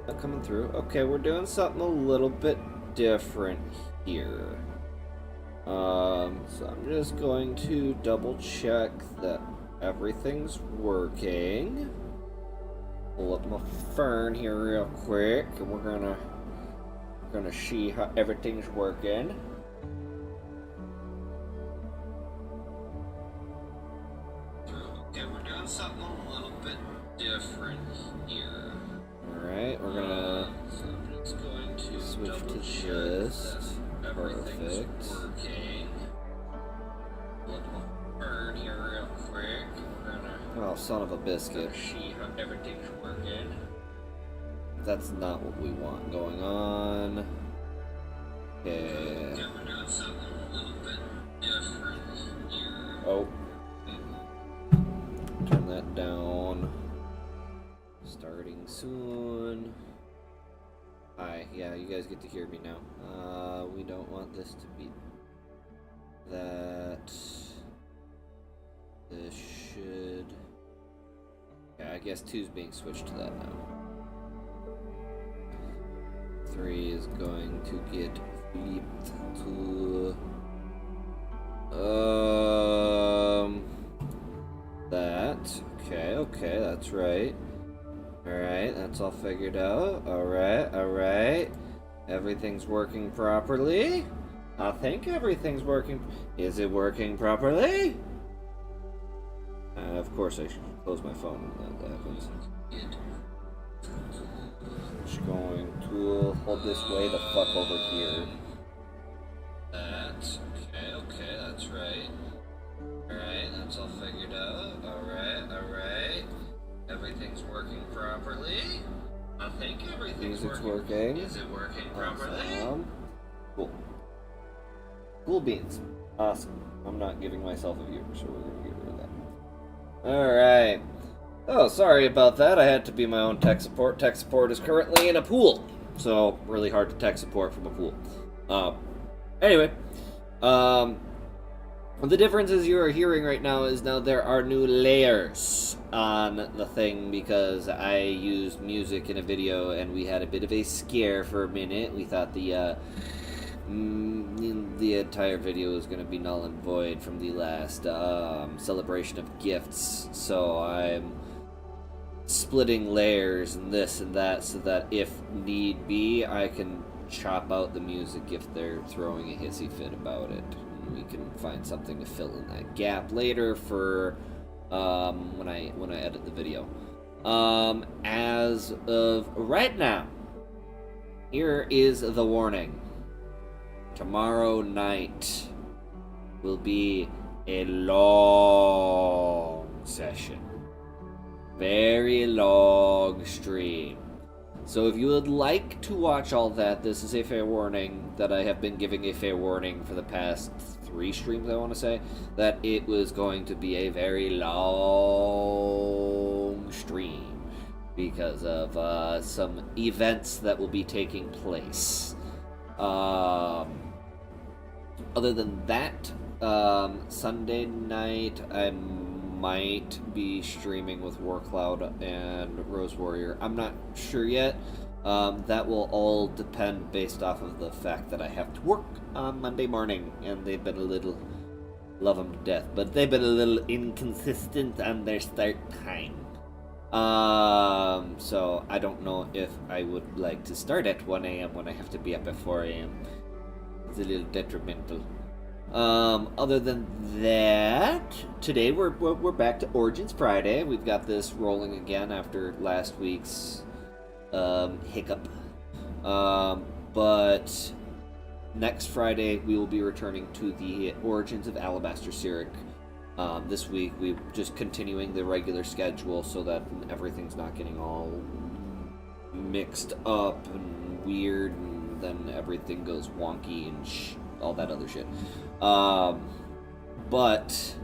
Not coming through. Okay, we're doing something a little bit different here. So I'm just going to double check that everything's working. Pull up my fern here real quick, and we're gonna see how everything's working. Okay, we're doing something a little bit different here. Alright, we're gonna switch to this. Perfect. Oh, son of a biscuit. Everything's working. That's not what we want going on. Okay. Oh. Turn that down. Starting soon. Hi, yeah, you guys get to hear me now. We don't want this to be that. This should. Yeah, I guess 2's being switched to that now. 3 is going to get flipped to that. Okay, that's right. Alright, that's all figured out. Alright. Everything's working properly. I think everything's working. Is it working properly? Of course I should close my phone when that happens. Just going to hold this way the fuck over here. That's okay, that's right. Alright, that's all figured out. Alright. Everything's working properly. I think everything's working. Is it working properly? Awesome. Cool beans. Awesome. I'm not giving myself a viewer, so we're gonna get rid of that. Alright. Oh, sorry about that. I had to be my own tech support. Tech support is currently in a pool, so really hard to tech support from a pool. Anyway, the differences you are hearing right now is now there are new layers on the thing because I used music in a video and we had a bit of a scare for a minute. We thought the entire video was going to be null and void from the last celebration of gifts, so I'm splitting layers and this and that so that if need be I can chop out the music if they're throwing a hissy fit about it. We can find something to fill in that gap later for when I edit the video. As of right now, here is the warning. Tomorrow night will be a long session. Very long stream. So if you would like to watch all that, this is a fair warning that I have been giving a fair warning for the past 3 streams, I want to say, that it was going to be a very long stream because of some events that will be taking place. Other than that, Sunday night I might be streaming with Warcloud and Rose Warrior. I'm not sure yet. That will all depend based off of the fact that I have to work on Monday morning, and they've been a little, love them to death, but they've been a little inconsistent on their start time. So I don't know if I would like to start at 1 a.m. when I have to be up at 4 a.m. It's a little detrimental. Other than that, today we're back to Origins Friday. We've got this rolling again after last week's hiccup. But next Friday we will be returning to the Origins of Alabaster Cyric. This week we're just continuing the regular schedule so that everything's not getting all mixed up and weird, and then everything goes wonky and all that other shit. But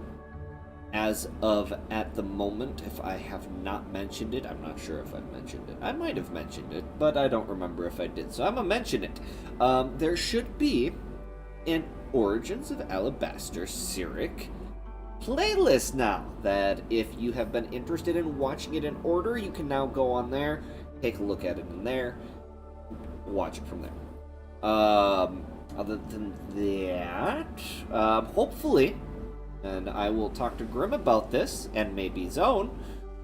as of at the moment, if I have not mentioned it, I'm not sure if I've mentioned it. I might have mentioned it, but I don't remember if I did, so I'm gonna mention it. There should be an Origins of Alabaster Cyric playlist now, that if you have been interested in watching it in order, you can now go on there take a look at it in there, watch it from there. Other than that, hopefully, and I will talk to Grim about this, and maybe Zone,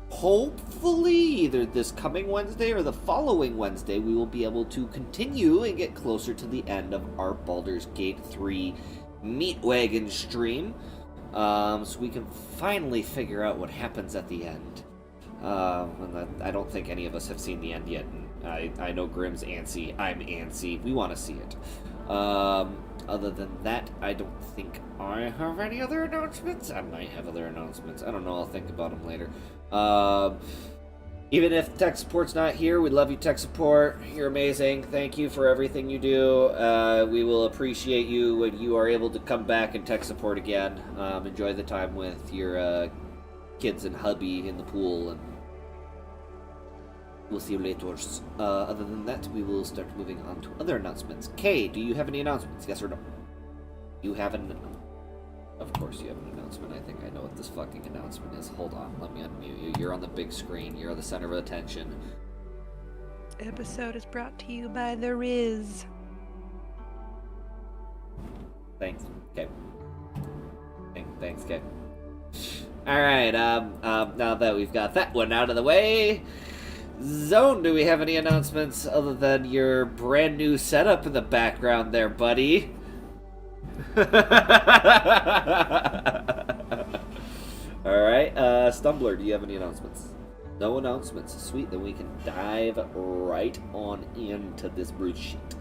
hopefully either this coming Wednesday or the following Wednesday, we will be able to continue and get closer to the end of our Baldur's Gate 3 Meat Wagon stream, so we can finally figure out what happens at the end. I don't think any of us have seen the end yet, and I know Grim's antsy, I'm antsy, we want to see it. Other than that, I don't think I have any other announcements. I might have other announcements, I don't know, I'll think about them later. Even if tech support's not here, we love you, tech support. You're amazing. Thank you for everything you do. We will appreciate you when you are able to come back and tech support again. Enjoy the time with your kids and hubby in the pool, and we'll see you later. Other than that, we will start moving on to other announcements. Kay, do you have any announcements? Yes or no? You have an... Of course you have an announcement. I think I know what this fucking announcement is. Hold on, let me unmute you. You're on the big screen. You're the center of attention. This episode is brought to you by The Riz. Thanks, Kay. Thanks, Kay. Alright, now that we've got that one out of the way... Zone, do we have any announcements other than your brand new setup in the background there, buddy? Alright, Stumblr, do you have any announcements? No announcements. Sweet, then we can dive right on into this bullshit.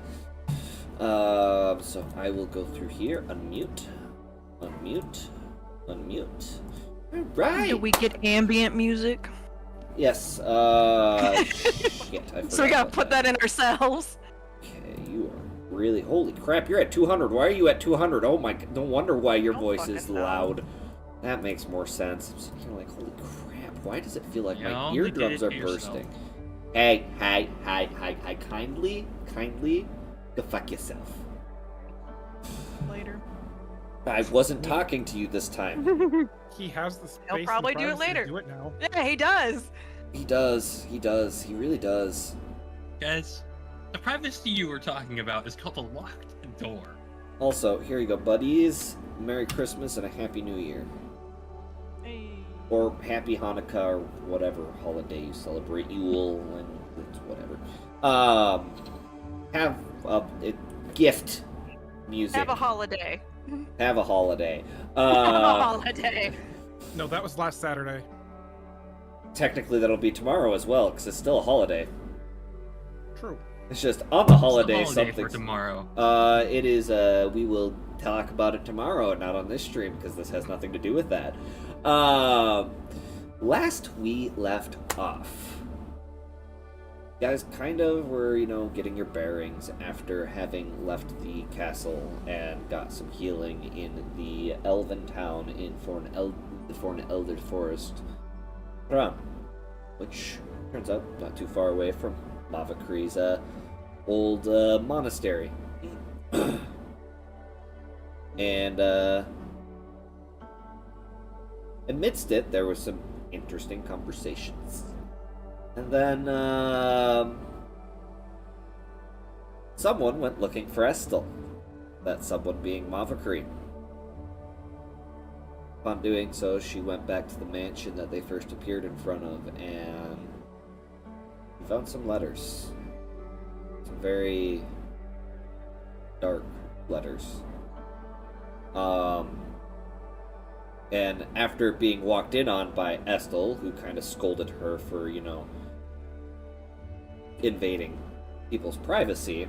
So I will go through here, unmute. Alright! Do we get ambient music? Yes, shit, I forgot. So we gotta put that in ourselves. Okay, you are really... Holy crap, you're at 200. Why are you at 200? Oh my... No wonder why your voice is loud. That makes more sense. I'm sitting here like, holy crap, why does it feel like my eardrums are bursting? Hey, kindly, go fuck yourself. Later. I wasn't talking to you this time. He has the space. He'll probably do it later. Do it now. Yeah, he does. He does. He really does. Guys, the privacy you were talking about is called a locked door. Also, here you go, buddies. Merry Christmas and a Happy New Year. Hey. Or Happy Hanukkah or whatever holiday you celebrate. Yule and whatever. Have a gift music. Have a holiday. Have a holiday. Have a holiday. No, that was last Saturday. Technically, that'll be tomorrow as well, because it's still a holiday. True. It's just on the holiday, What's the holiday something. for tomorrow? It is. We will talk about it tomorrow, not on this stream, because this has nothing to do with that. Last we left off, you guys kind of were, getting your bearings after having left the castle and got some healing in the elven town in for an elder forest, which turns out not too far away from Mavakri's old monastery. And amidst it, there were some interesting conversations. And then, someone went looking for Estel. That someone being Mavakri. Upon doing so, she went back to the mansion that they first appeared in front of, and found some letters. Some very dark letters. And after being walked in on by Estel, who kind of scolded her for, invading people's privacy,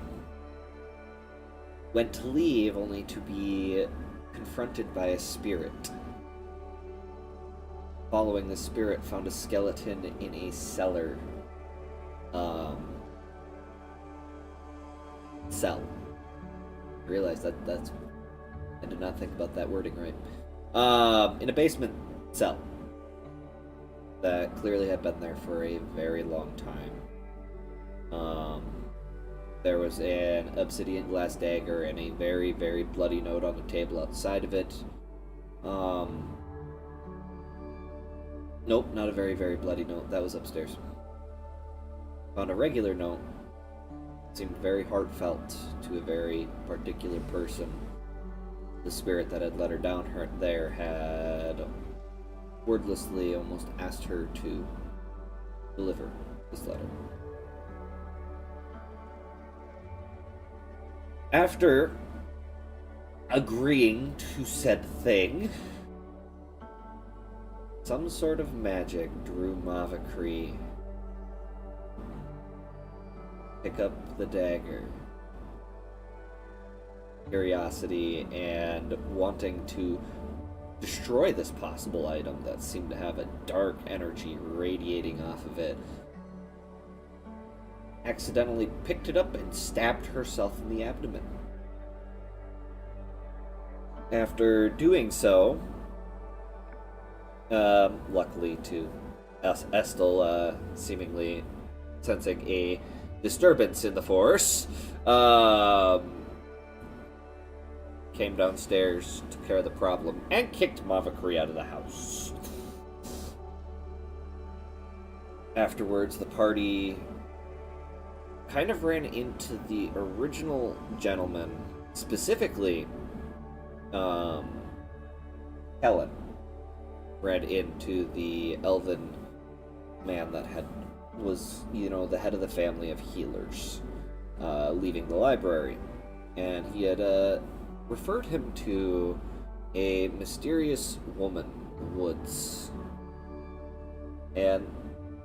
went to leave only to be confronted by a spirit. Following the spirit, found a skeleton in a cellar. Cell. I realized that's... I did not think about that wording right. In a basement cell that clearly had been there for a very long time. There was an obsidian glass dagger and a very, very bloody note on the table outside of it. Nope, not a very, very bloody note. That was upstairs. On a regular note, it seemed very heartfelt to a very particular person. The spirit that had let her down there had wordlessly almost asked her to deliver this letter. After agreeing to said thing, some sort of magic drew Mavakri pick up the dagger. Curiosity and wanting to destroy this possible item that seemed to have a dark energy radiating off of it, accidentally picked it up and stabbed herself in the abdomen. After doing so, luckily to Estel, seemingly sensing a disturbance in the force, came downstairs, took care of the problem, and kicked Mavakri out of the house. Afterwards, the party kind of ran into the original gentleman, specifically, Helen ran into the elven man that was, the head of the family of healers, leaving the library. And he had, referred him to a mysterious woman in the woods. And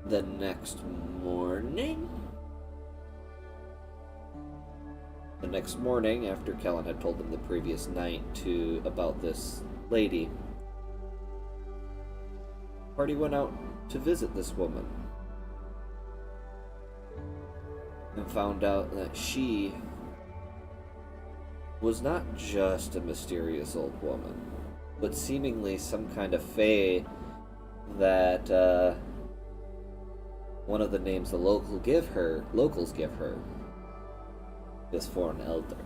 the next morning, after Kellen had told them the previous night about this lady, the party went out to visit this woman and found out that she was not just a mysterious old woman, but seemingly some kind of fae that one of the names the locals give her is for an elder.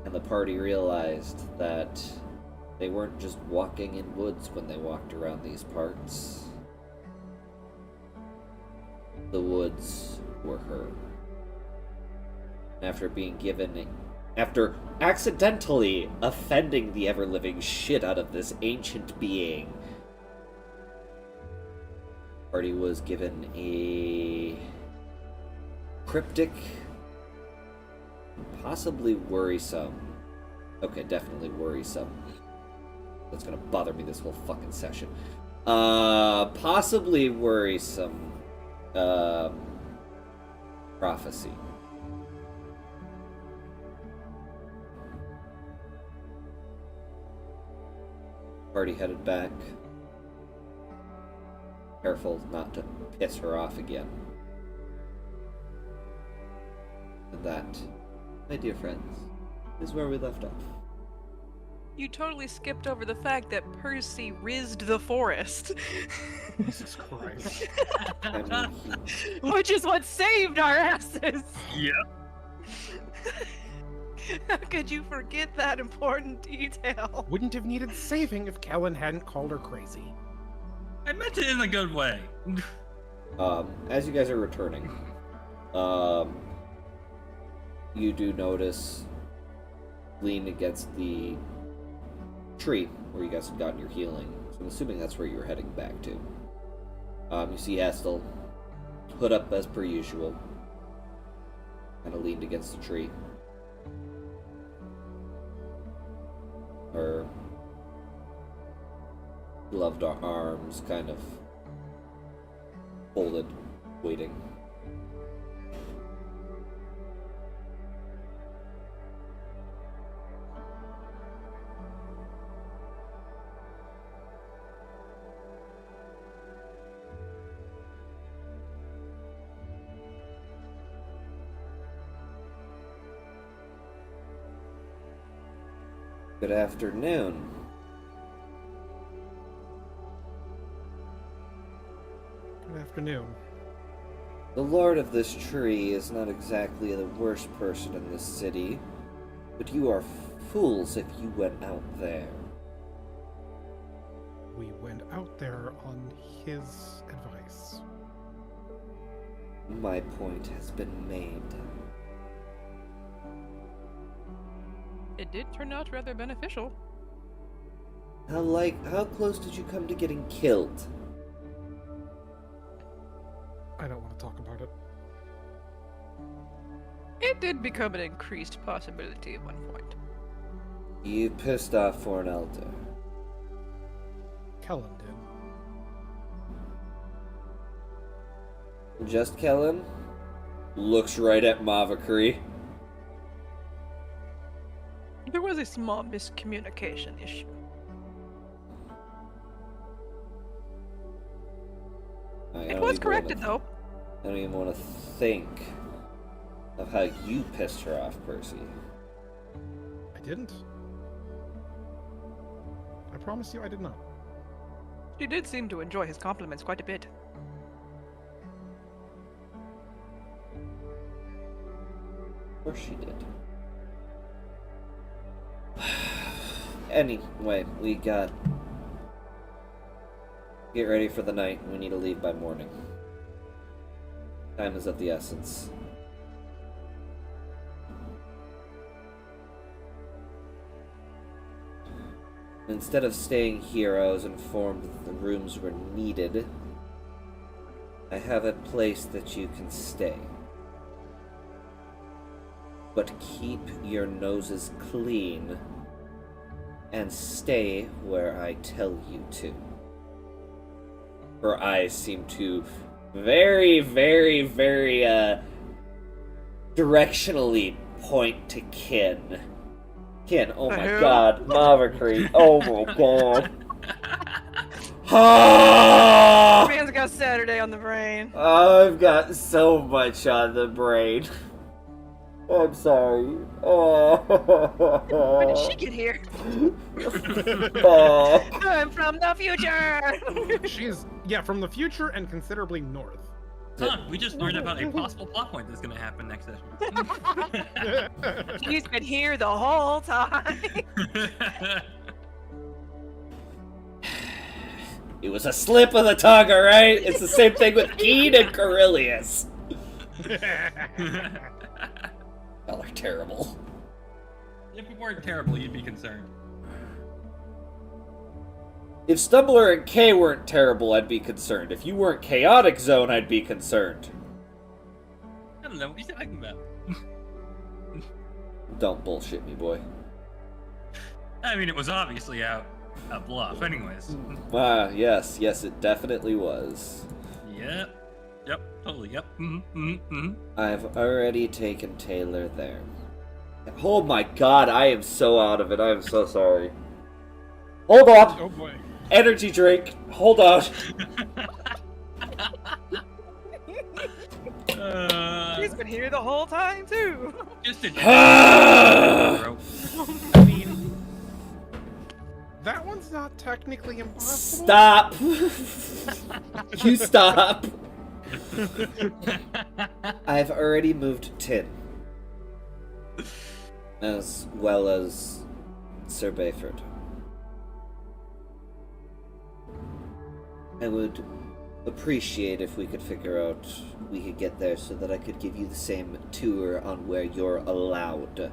And the party realized that they weren't just walking in woods when they walked around these parts. The woods were her. After accidentally offending the ever-living shit out of this ancient being, party was given a cryptic, possibly worrisome, definitely worrisome, that's gonna bother me this whole fucking session, possibly worrisome, prophecy. Party headed back, careful not to piss her off again. And that, my dear friends, is where we left off. You totally skipped over the fact that Percy rizzed the forest. Jesus Christ. I mean, Which is what saved our asses! Yeah. How could you forget that important detail? Wouldn't have needed saving if Kellen hadn't called her crazy. I meant it in a good way. as you guys are returning, you do notice, leaned against the tree where you guys had gotten your healing. So I'm assuming that's where you're heading back to. You see Estel, hood up as per usual, kind of leaned against the tree. Her gloved arms kind of folded, waiting. Good afternoon. Good afternoon. The lord of this tree is not exactly the worst person in this city, but you are fools if you went out there. we went out there on his advice. My point has been made. It did turn out rather beneficial. How close did you come to getting killed? I don't want to talk about it. It did become an increased possibility at one point. You pissed off for an elder. Kellen did. Just Kellen? Looks right at Mavakri. There was a small miscommunication issue. It was corrected, though. I don't even want to think of how you pissed her off, Percy. I didn't. I promise you I did not. She did seem to enjoy his compliments quite a bit. Of course she did. Anyway, we got... Get ready for the night. We need to leave by morning. Time is of the essence. Instead of staying here, I was informed that the rooms were needed. I have a place that you can stay. But keep your noses clean and stay where I tell you to. Her eyes seem to very, very, very, directionally point to Kin. Kin, oh my god, Mavakri, oh my god. Man's got Saturday on the brain. I've got so much on the brain. I'm sorry. When did she get here? I'm from the future! She's, from the future and considerably north. Huh, we just learned about a possible plot point that's gonna happen next session. She's been here the whole time. It was a slip of the tongue, alright? It's the same thing with Keen and Corellius. Y'all are terrible. If we weren't terrible, you'd be concerned. If Stumblr and K weren't terrible, I'd be concerned. If you weren't Chaotic Zone, I'd be concerned. I don't know what you're talking about. Don't bullshit me, boy. I mean, it was obviously a bluff. Anyways. Yes, it definitely was. Yep. Yep, totally, yep. I've already taken Taylor there. Oh my god, I am so out of it. I am so sorry. Hold on! Oh boy. Energy drink. Hold on. She's been here the whole time, too. Just a I mean, that one's not technically impossible. Stop! You stop! I've already moved Tin. As well as Sir Bayford. I would appreciate if we could figure out we could get there so that I could give you the same tour on where you're allowed.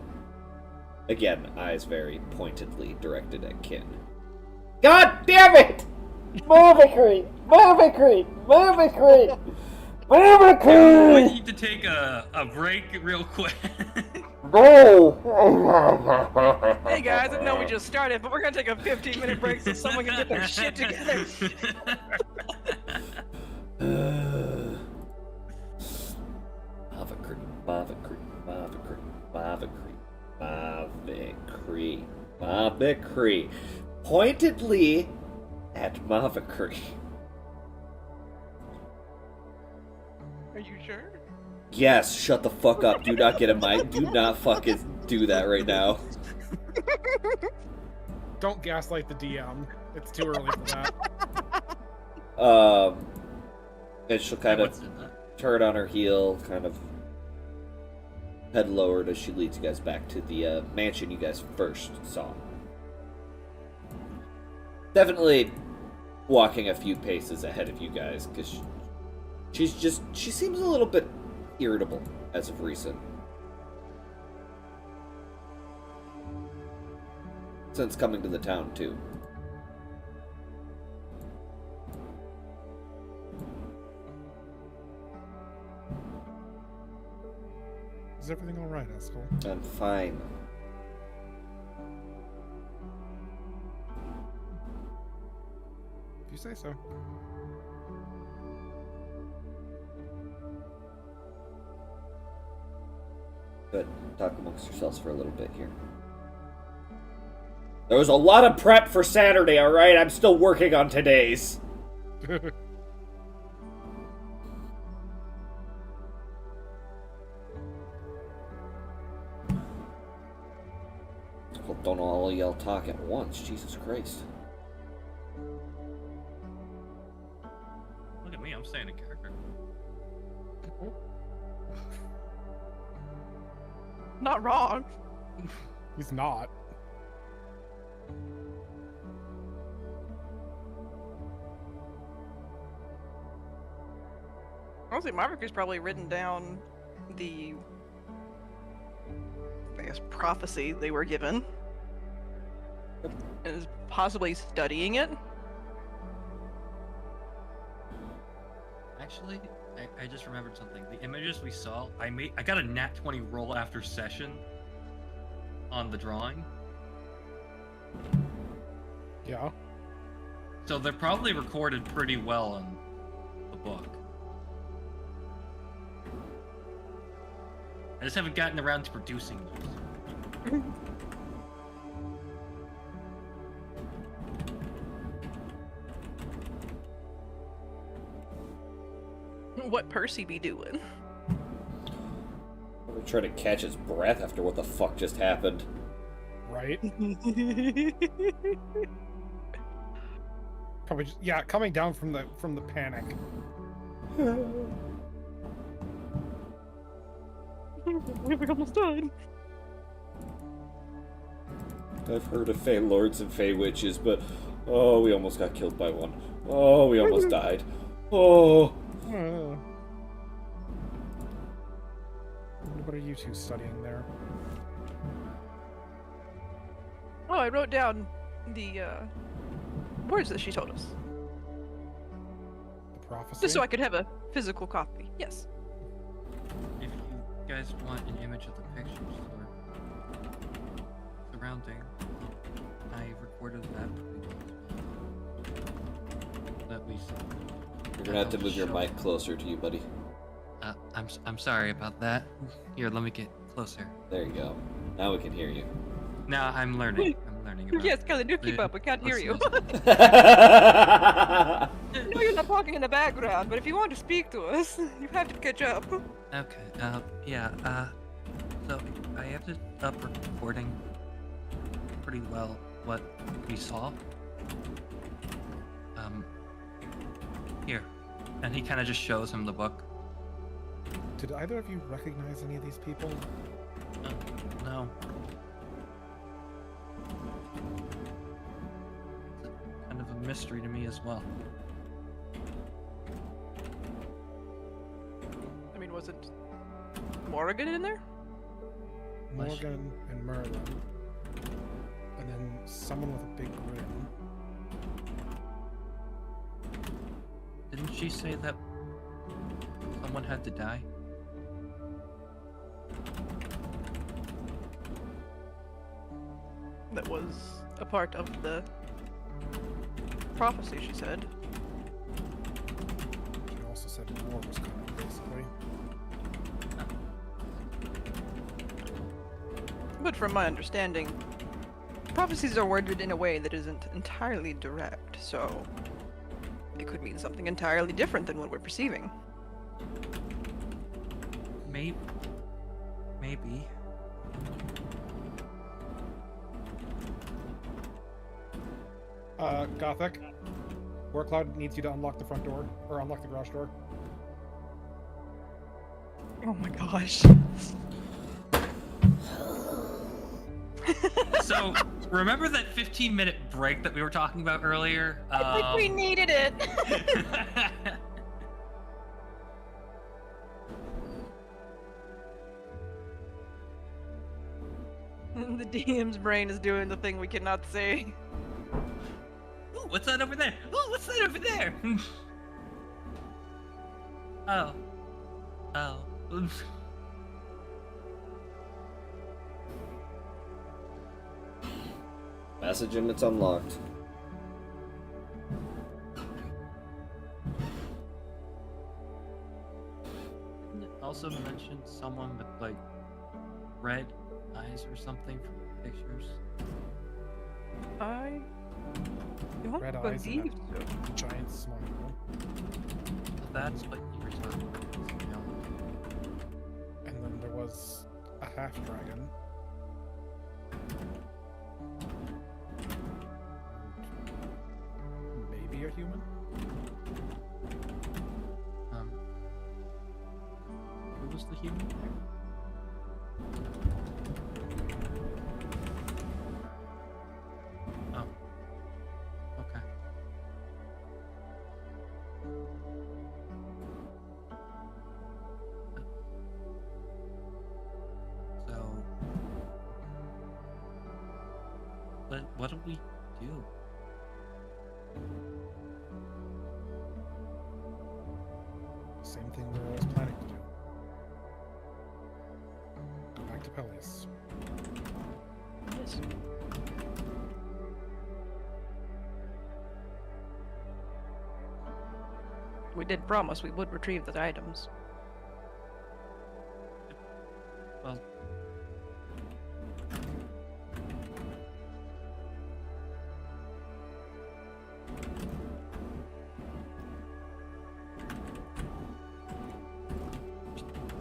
Again, eyes very pointedly directed at Kin. God damn it! Mavakri! Mavakri! Mavakri! Mavakri! We need to take a break real quick. No! Hey guys, I know we just started, but we're gonna take a 15-minute break so someone can get their shit together. Mavakri, Mavakri, Mavakri, Mavakri, Mavakri, Mavakri. Pointedly at Mavakri. Are you sure? Yes, shut the fuck up. Do not get in my... Do not fucking do that right now. Don't gaslight the DM. It's too early for that. And she'll kind of turn on her heel, kind of head lowered as she leads you guys back to the mansion you guys first saw. Definitely walking a few paces ahead of you guys, because she seems a little bit irritable as of recent. Since coming to the town, too. Is everything all right, Eskel? I'm fine. If you say so. Good. Talk amongst yourselves for a little bit here. There was a lot of prep for Saturday, alright? I'm still working on today's. Well, don't all yell talk at once, Jesus Christ. Look at me, I'm staying in character. Not wrong. He's not. Honestly, Maverick probably written down the, I guess, prophecy they were given. And is possibly studying it. Actually, I just remembered something. The images we saw, I got a nat 20 roll after session on the drawing. Yeah. So they're probably recorded pretty well in the book. I just haven't gotten around to producing those. What Percy be doing? I'm gonna try to catch his breath after what the fuck just happened. Right? Probably just, yeah, coming down from the panic. We're almost done. I've heard of Fey Lords and Fey Witches, but oh, we almost got killed by one. Oh, we almost died. Oh. What are you two studying there? Oh, I wrote down the words that she told us. The prophecy? Just so I could have a physical copy. Yes. If you guys want an image of the pictures or surrounding, I recorded that that we saw. You're gonna have to move your mic closer to you, buddy. I'm sorry about that. Here, let me get closer. There you go. Now we can hear you. Now I'm learning. I'm learning about Yes, Kelly, do keep up. We can't hear you. I No, you're not talking in the background, but if you want to speak to us, you have to catch up. Okay, yeah, so I have to up recording pretty well what we saw. Here. And he kind of just shows him the book. Did either of you recognize any of these people? No. It's kind of a mystery to me as well. I mean, wasn't Morrigan in there? Morgan and Merlin. And then someone with a big grin. Didn't she say that someone had to die? That was a part of the prophecy, she said. She also said war was coming, basically. But from my understanding, prophecies are worded in a way that isn't entirely direct, so it could mean something entirely different than what we're perceiving. Maybe. Gothic. Warcloud needs you to unlock the front door, or unlock the garage door. Oh my gosh. So, Remember that 15-minute break that we were talking about earlier? I think we needed it. The DM's brain is doing the thing we cannot say. Ooh, what's that over there? Ooh, what's that over there? Oh. Oh. Message and it's unlocked. Also mentioned someone with like red eyes or something from the pictures. I don't Red eyes and believe so. a giant smile. That's what you were talking about. And then there was a half dragon. And maybe a human? Who was the human there? Oh. Okay. So, what do we do? Same thing we were always planning to do. Go back to Peleus. Yes. We did promise we would retrieve the items. Well,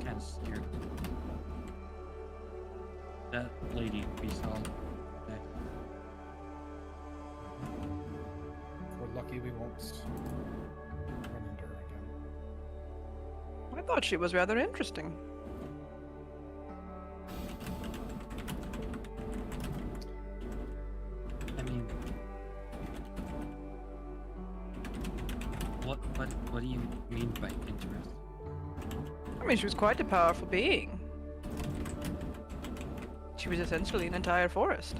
kind of scared. That lady we saw today. If we're lucky, we won't run into her again. I thought she was rather interesting. I mean, what do you mean by interest? I mean, she was quite a powerful being. She was essentially an entire forest.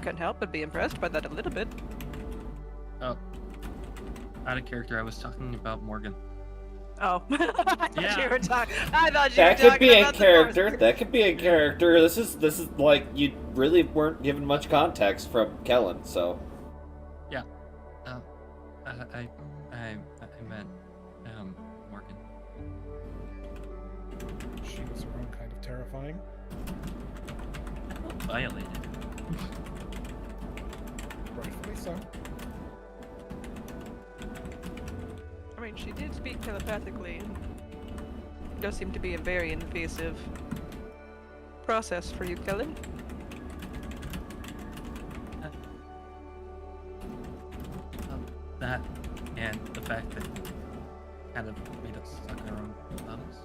Can't help but be impressed by that a little bit. Oh, out of character. I was talking about Morgan. Oh, I thought Yeah. you were talking. I thought you That were could talking be a about the character. forest. That could be a character. This is like you really weren't given much context from Kellen, so I meant Morgan. She was her own kind of terrifying. Violated. Rightfully so. I mean, she did speak telepathically. And it does seem to be a very invasive process for you, Kellen. That and the fact that kind of made us suck our own thumbs.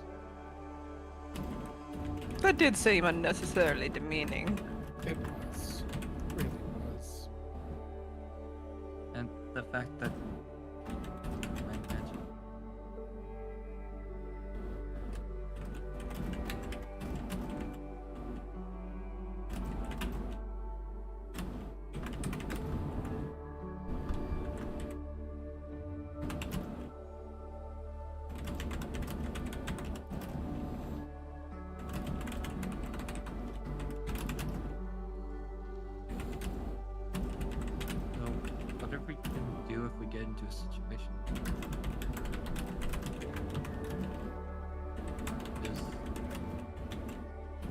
That did seem unnecessarily demeaning. It was. It really was. And the fact that my magic. So, whatever we can do if we get into a situation. Is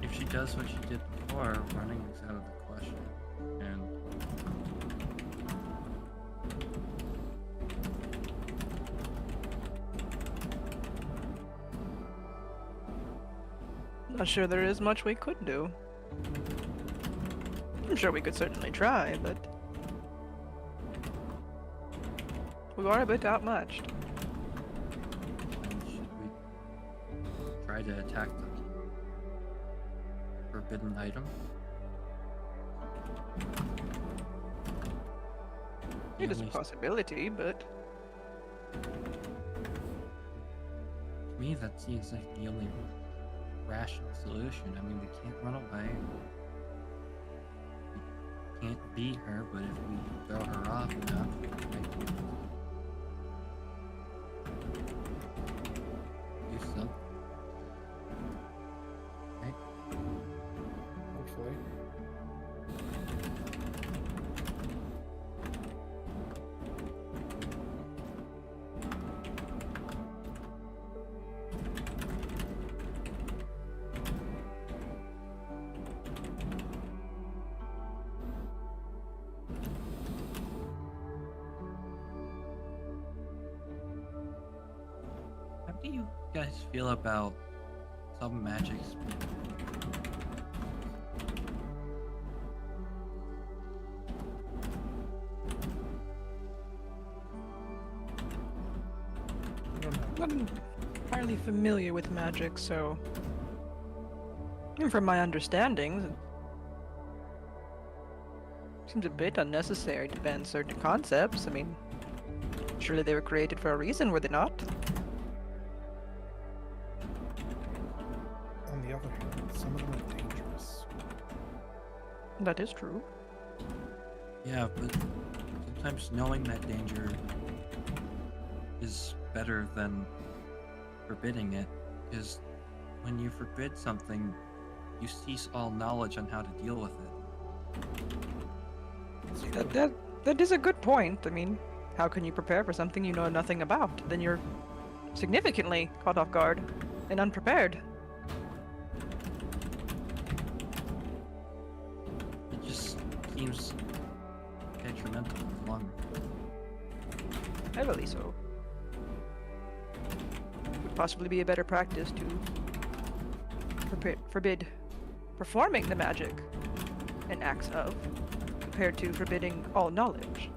if she does what she did before, running is out of the question. And Not sure there is much we could do. I'm sure we could certainly try, but we are a bit outmatched. should we try to attack the forbidden item? It is a only- possibility, but To me, that seems like the only rational solution. I mean, we can't run away. We can't beat her, but if we throw her off enough, we might be able to do something. Right? Hopefully. How do you guys feel about some magics? I don't know. I'm entirely familiar with magic, so. And from my understandings, it seems a bit unnecessary to ban certain concepts. I mean, surely they were created for a reason, were they not? On the other hand, some of them are dangerous. That is true. Yeah, but sometimes knowing that danger is better than forbidding it, because when you forbid something, you cease all knowledge on how to deal with it. It's true. That is a good point. I mean, how can you prepare for something you know nothing about? Then you're significantly caught off guard and unprepared. It just seems detrimental in the long run. Heavily so. It would possibly be a better practice to forbid performing the magic and acts of, compared to forbidding all knowledge.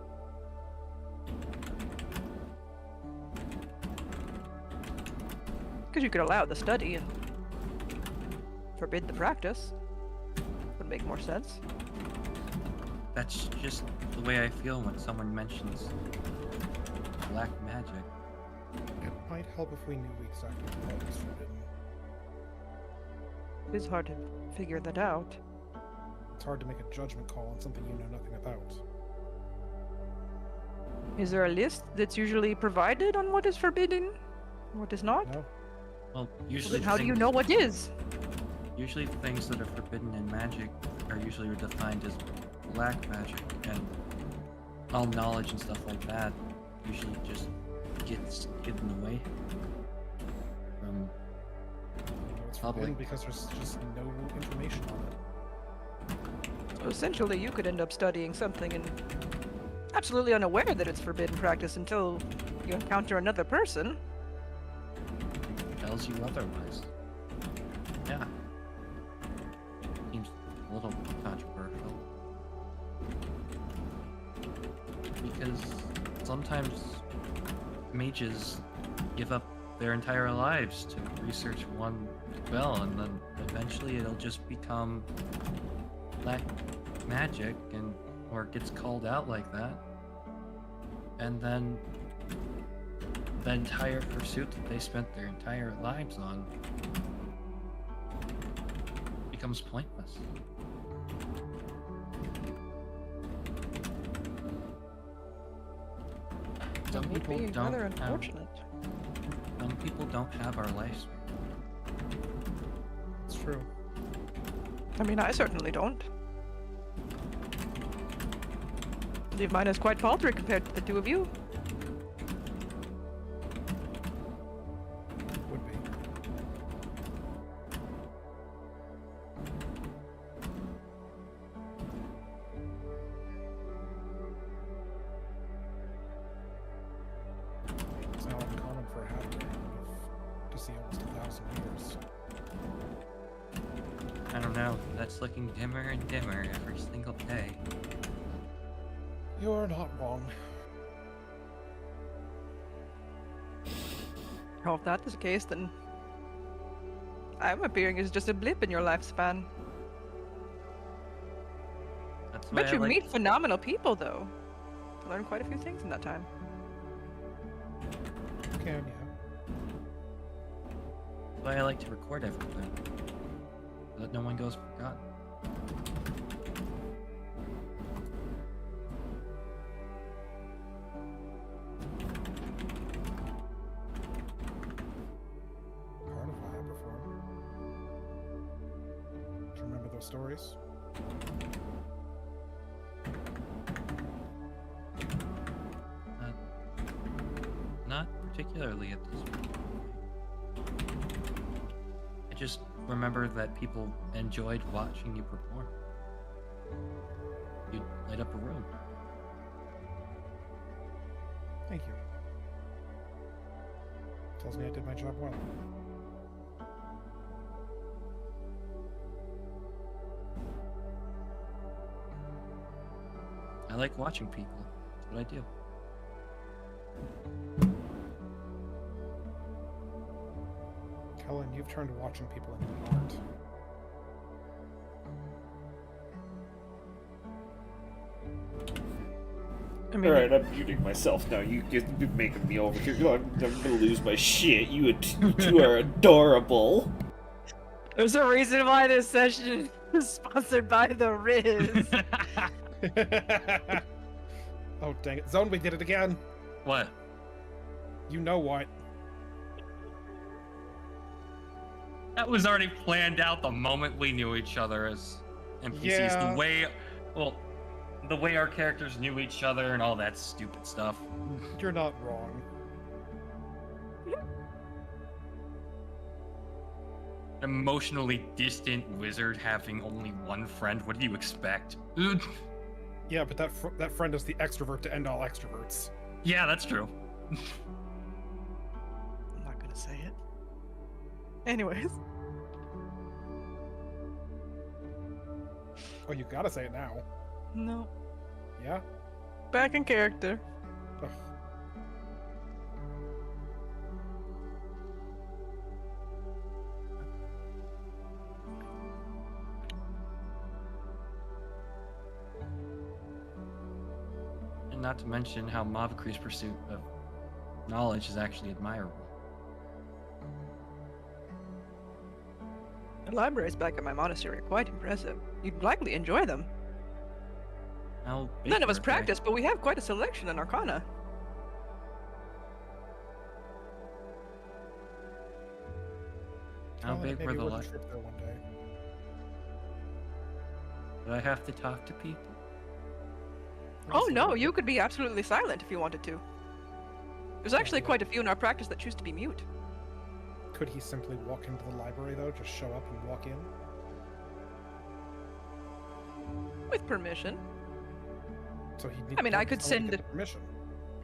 Because you could allow the study and forbid the practice. Would make more sense. That's just the way I feel when someone mentions black magic. It might help if we knew exactly what was forbidden. It is hard to figure that out. It's hard to make a judgment call on something you know nothing about. Is there a list that's usually provided on what is forbidden? What is not? No? Well, Well, usually then how do you things- know what is? Usually things that are forbidden in magic are usually defined as black magic, and all knowledge and stuff like that usually just gets hidden away from No, it's forbidden public. because there's just no information on it. So essentially, you could end up studying something and absolutely unaware that it's forbidden practice until you encounter another person. Tells you otherwise. Yeah. Seems a little controversial. Because sometimes mages give up their entire lives to research one spell, and then eventually it'll just become black magic, and or it gets called out like that. And then the entire pursuit that they spent their entire lives on becomes pointless. Some That would people be don't rather have, unfortunate. some people don't have our lifespan. It's true. I mean, I certainly don't. I believe mine is quite paltry compared to the two of you. Would be. It's not uncommon for a halfway to see almost 1,000 years. I don't know, that's looking dimmer and dimmer every single day. You're not wrong. Well, if that is the case, then I'm appearing as just a blip in your lifespan. That's I why bet I you like, meet phenomenal people, though. I learned quite a few things in that time. Okay, yeah. That's why I like to record everything, so that no one goes forgotten. Part of why I perform. Do you remember those stories? Not particularly at this point. I just remember that people enjoyed watching you perform. You'd light up a room. Thank you. Tells me I did my job well. I like watching people. That's what I do. Kellen, you've turned watching people into art. I mean, Alright, I'm muting myself now. You're making me over here. I'm gonna lose my shit. You two are adorable. there's a reason why this session is sponsored by the Riz. Oh, dang it. Zone, we did it again. What? You know what? That was already planned out the moment we knew each other as NPCs. Yeah. The way our characters knew each other and all that stupid stuff. You're not wrong. Emotionally distant wizard having only one friend. What do you expect? Yeah, but that friend is the extrovert to end all extroverts. Yeah, that's true. I'm not gonna say it. Anyways. Oh, you gotta say it now. No. Yeah? Back in character. Ugh. And not to mention how Mavakri's pursuit of knowledge is actually admirable. The libraries back at my monastery are quite impressive. You'd likely enjoy them. How big None of us are they? practice, but we have quite a selection in Arcana. How big were maybe the we'll li- trip there one day. Did I have to talk to people? Oh no, you could be absolutely silent if you wanted to. There's actually yeah. quite a few in our practice that choose to be mute. Could he simply walk into the library, though? Just show up and walk in? With permission. So he'd need I mean, I could someone to send get it- the permission.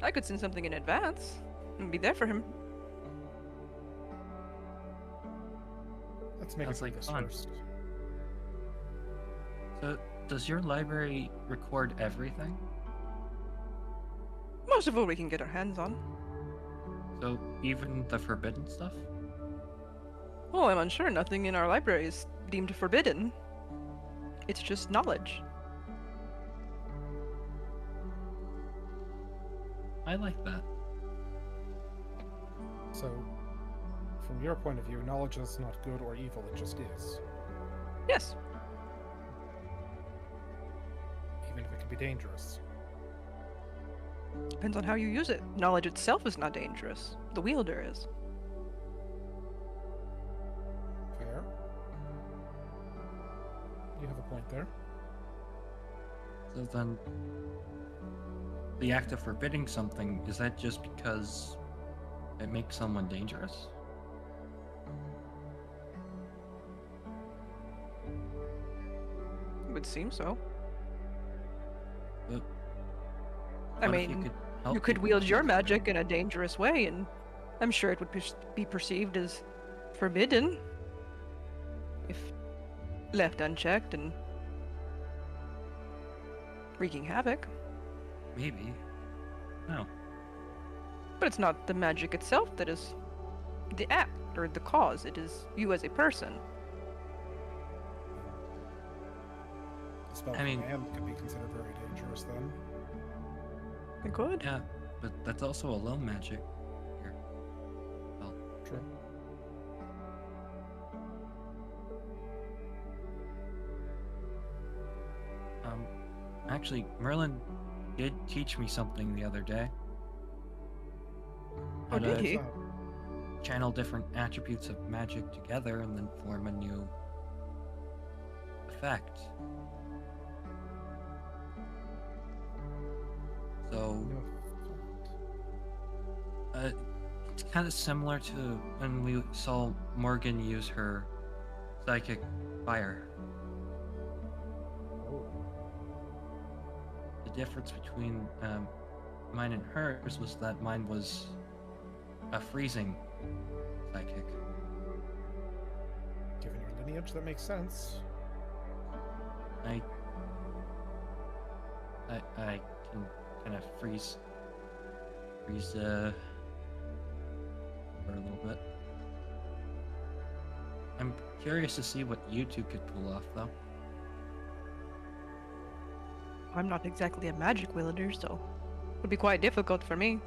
I could send something in advance and be there for him. Let's make Sounds it like like this fun. first. So, does your library record everything? Most of what we can get our hands on. So, even the forbidden stuff? Oh, I'm unsure. Nothing in our library is deemed forbidden. It's just knowledge. I like that. So, from your point of view, knowledge is not good or evil, it just is. Yes. Even if it can be dangerous. Depends on how you use it. Knowledge itself is not dangerous. The wielder is. Fair. You have a point there. So then, the act of forbidding something, is that just because it makes someone dangerous? It would seem so. But I what if mean, help you could people wield your choose magic in a dangerous way, and I'm sure it would be perceived as forbidden if left unchecked and wreaking havoc. Maybe. No. But it's not the magic itself that is the act or the cause. It is you as a person. The spell I mean- command could be considered very dangerous then. I could. Yeah, but that's also a low magic. Here. Well, True. actually, Merlin did teach me something the other day. Oh, did he? Channel different attributes of magic together and then form a new effect. So, it's kind of similar to when we saw Morgan use her psychic fire. Oh. The difference between mine and hers was that mine was a freezing psychic. Given your lineage, that makes sense. I can kind of freeze for a little bit. I'm curious to see what you two could pull off, though. I'm not exactly a magic wielder, so it would be quite difficult for me.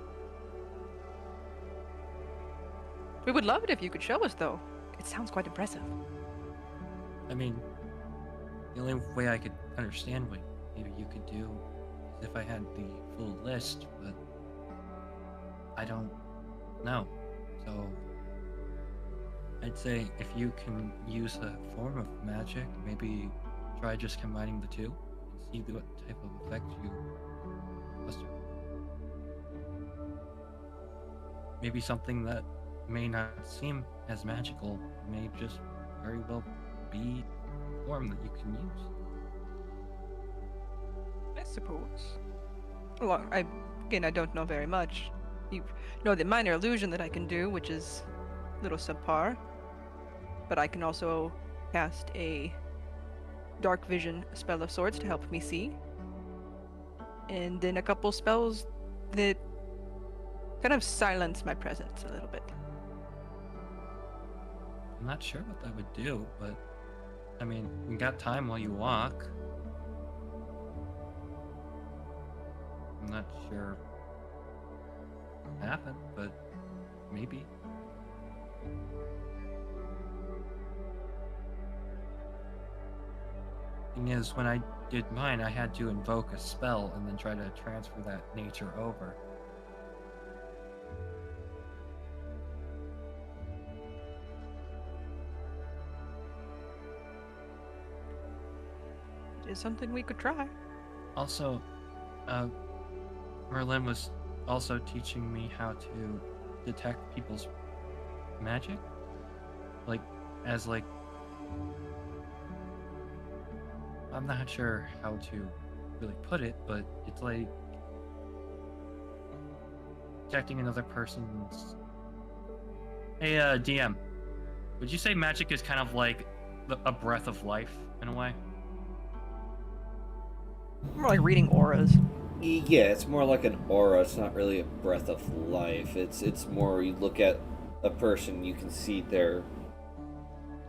We would love it if you could show us, though. It sounds quite impressive. I mean, the only way I could understand what maybe you could do is if I had the full list, but I don't know. So I'd say if you can use a form of magic, maybe try just combining the two and see what type of effect you muster. Maybe something that may not seem as magical may just very well be a form that you can use. I suppose. Well, I don't know very much. You know the minor illusion that I can do, which is a little subpar. But I can also cast a dark vision spell of sorts to help me see. And then a couple spells that kind of silence my presence a little bit. I'm not sure what that would do, but I mean, you got time while you walk. I'm not sure what happened, but maybe. Thing is, when I did mine, I had to invoke a spell and then try to transfer that nature over. It is something we could try. Also, Merlin was also teaching me how to detect people's magic. I'm not sure how to really put it, but it's like detecting another person's... Hey, DM, would you say magic is kind of like a breath of life, in a way? More like reading auras. Yeah, it's more like an aura. It's not really a breath of life. It's more you look at a person, you can see their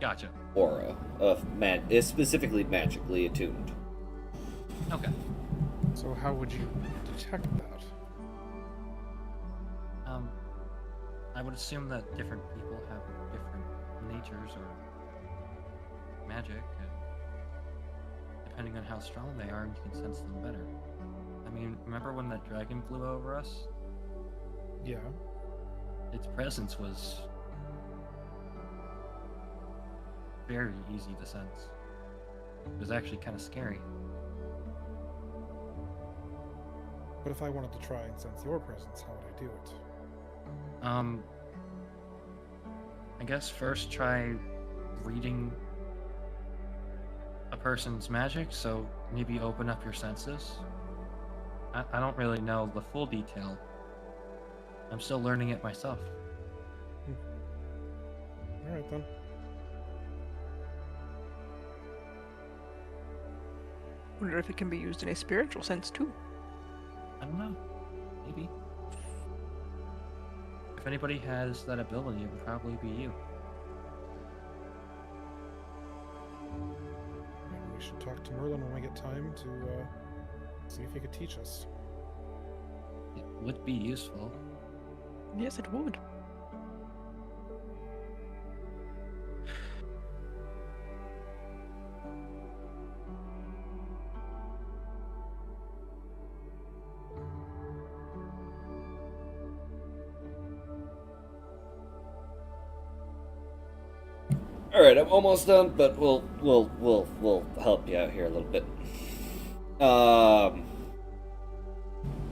Gotcha. aura of is specifically magically attuned. Okay. So how would you detect that? I would assume that different people have different natures or magic, and depending on how strong they are, you can sense them better. I mean, remember when that dragon flew over us? Yeah. Its presence was very easy to sense. It was actually kind of scary. But if I wanted to try and sense your presence, how would I do it? I guess first try reading a person's magic, so maybe open up your senses. I don't really know the full detail. I'm still learning it myself. Alright then. Wonder if it can be used in a spiritual sense too. I don't know. Maybe. If anybody has that ability, it would probably be you. Maybe we should talk to Merlin when we get time to see if he could teach us. would be useful. Yes, it would. All right, I'm almost done, but we'll help you out here a little bit.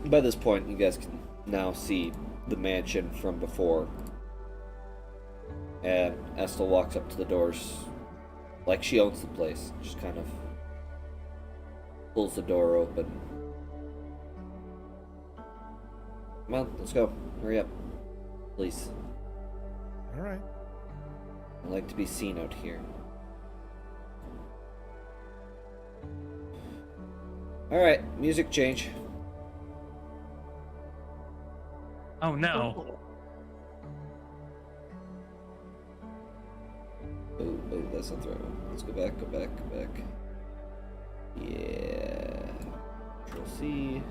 By this point, you guys can now see the mansion from before, and Estel walks up to the doors like she owns the place. Just kind of pulls the door open. Come on, let's go. Hurry up, please. All right. I like to be seen out here. Alright, music change. Oh no! Oh, that's not the right one. Let's go back. Yeah. Control C.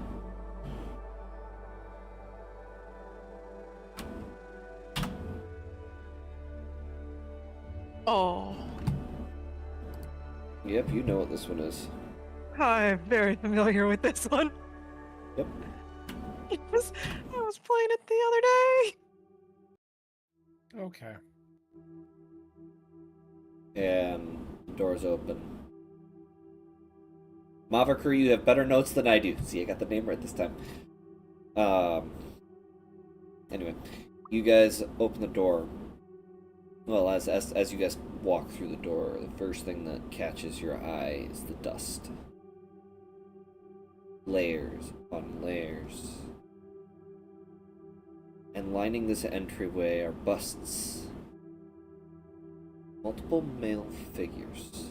Oh, Yep, you know what this one is. I'm very familiar with this one. Yep. I was playing it the other day. Okay. And the door's open. Mavakar, you have better notes than I do. See, I got the name right this time. Anyway, you guys open the door. Well, as you guys walk through the door, the first thing that catches your eye is the dust. Layers upon layers. And lining this entryway are busts. Multiple male figures.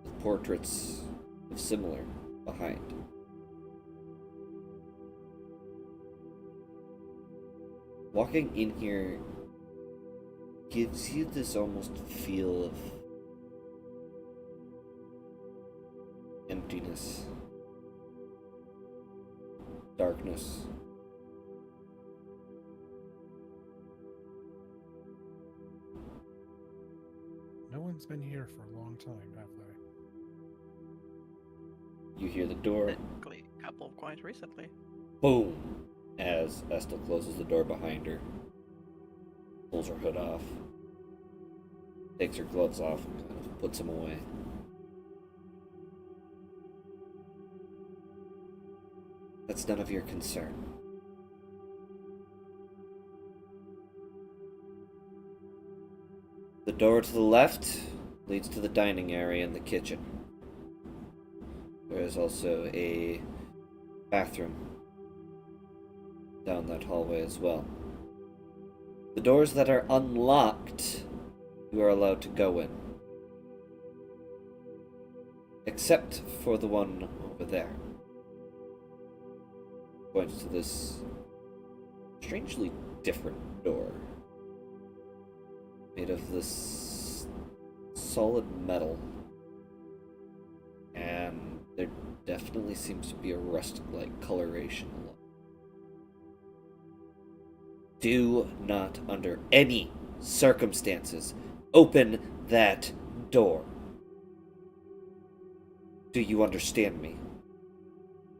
With portraits of similar behind. Walking in here gives you this almost feel of emptiness, darkness. No one's been here for a long time, have they? You hear the door Technically, a couple quite recently. boom as Estel closes the door behind her, pulls her hood off, takes her gloves off and kind of puts them away. That's none of your concern. The door to the left leads to the dining area and the kitchen. There is also a bathroom down that hallway as well. The doors that are unlocked, you are allowed to go in. Except for the one over there. Points to this strangely different door. Made of this solid metal. And there definitely seems to be a rust-like coloration along. Do not, under any circumstances, open that door. Do you understand me?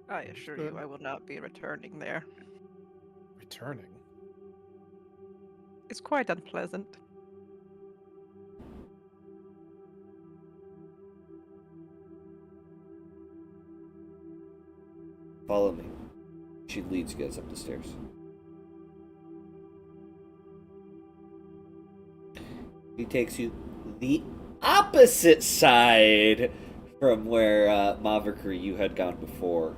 I assure you, I will not be returning there. Returning? It's quite unpleasant. Follow me. She leads you guys up the stairs. She takes you the opposite side from where Mavakar you had gone before.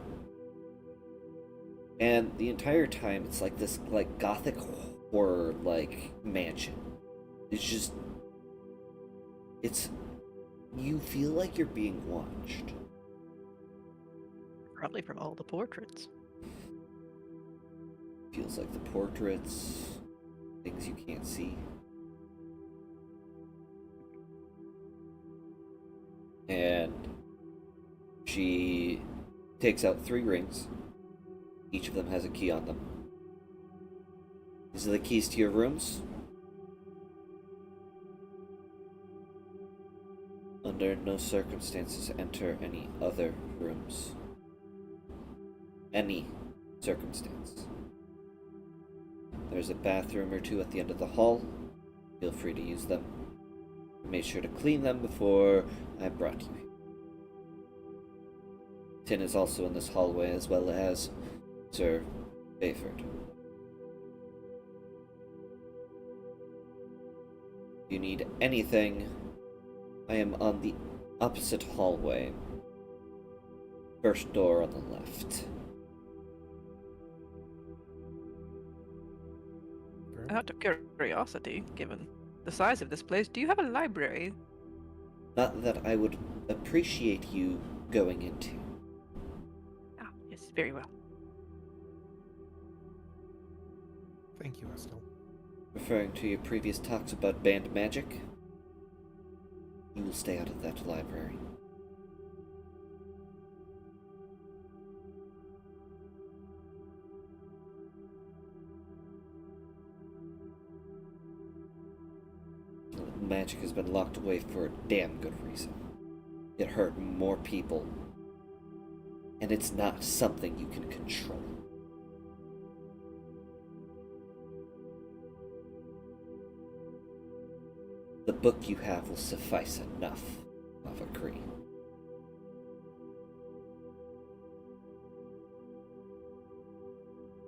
And the entire time it's like this like gothic horror like mansion. It's you feel like you're being watched. Probably from all the portraits. Feels like the portraits, things you can't see. And she takes out 3 rings. Each of them has a key on them. These are the keys to your rooms. Under no circumstances enter any other rooms. Any circumstance. There's a bathroom or two at the end of the hall. Feel free to use them. I made sure to clean them before I brought you here. Tin is also in this hallway, as well as Sir Bayford. If you need anything, I am on the opposite hallway. First door on the left. Out of curiosity, given the size of this place, do you have a library? Not that I would appreciate you going into. Ah, yes, very well. Thank you, Estelle. Referring to your previous talks about banned magic, you will stay out of that library. Magic has been locked away for a damn good reason. It hurt more people, and it's not something you can control. The book you have will suffice enough, I've agreed.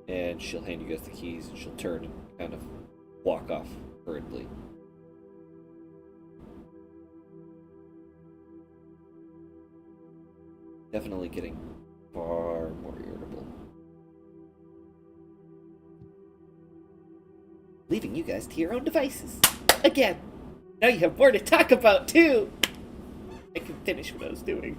And she'll hand you guys the keys, and she'll turn and kind of walk off hurriedly. Definitely getting far more irritable. Leaving you guys to your own devices. Again! Now you have more to talk about, too! I can finish what I was doing.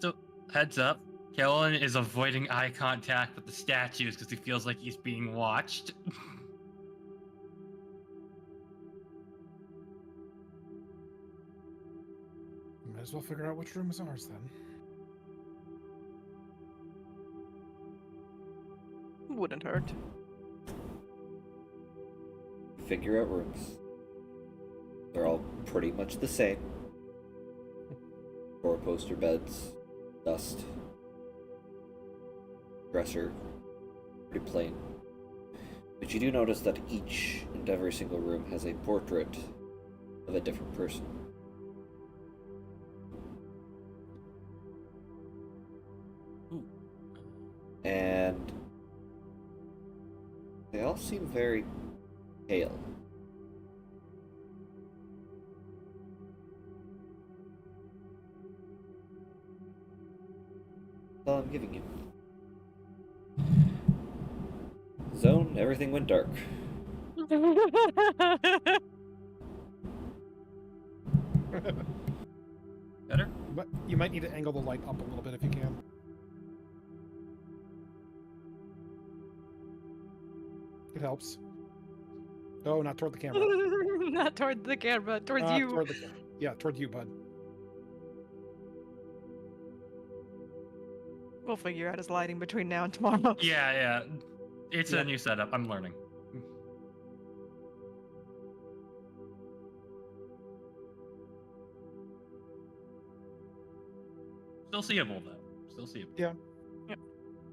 So, heads up, Kellen is avoiding eye contact with the statues because he feels like he's being watched. Might as well figure out which room is ours then. Wouldn't hurt. Figure out rooms. They're all pretty much the same. Four-poster beds, dust, dresser, pretty plain. But you do notice that each and every single room has a portrait of a different person. And they all seem very pale. That's all I'm giving you. Zone, everything went dark. Better? But you might need to angle the light up a little bit if you can. It helps. Oh, not toward the camera. Not toward the camera, towards you. Toward yeah, toward you, bud. We'll figure out his lighting between now and tomorrow. Yeah. It's Yeah. a new setup. I'm learning. Still seeable, though. Still seeable. Yeah.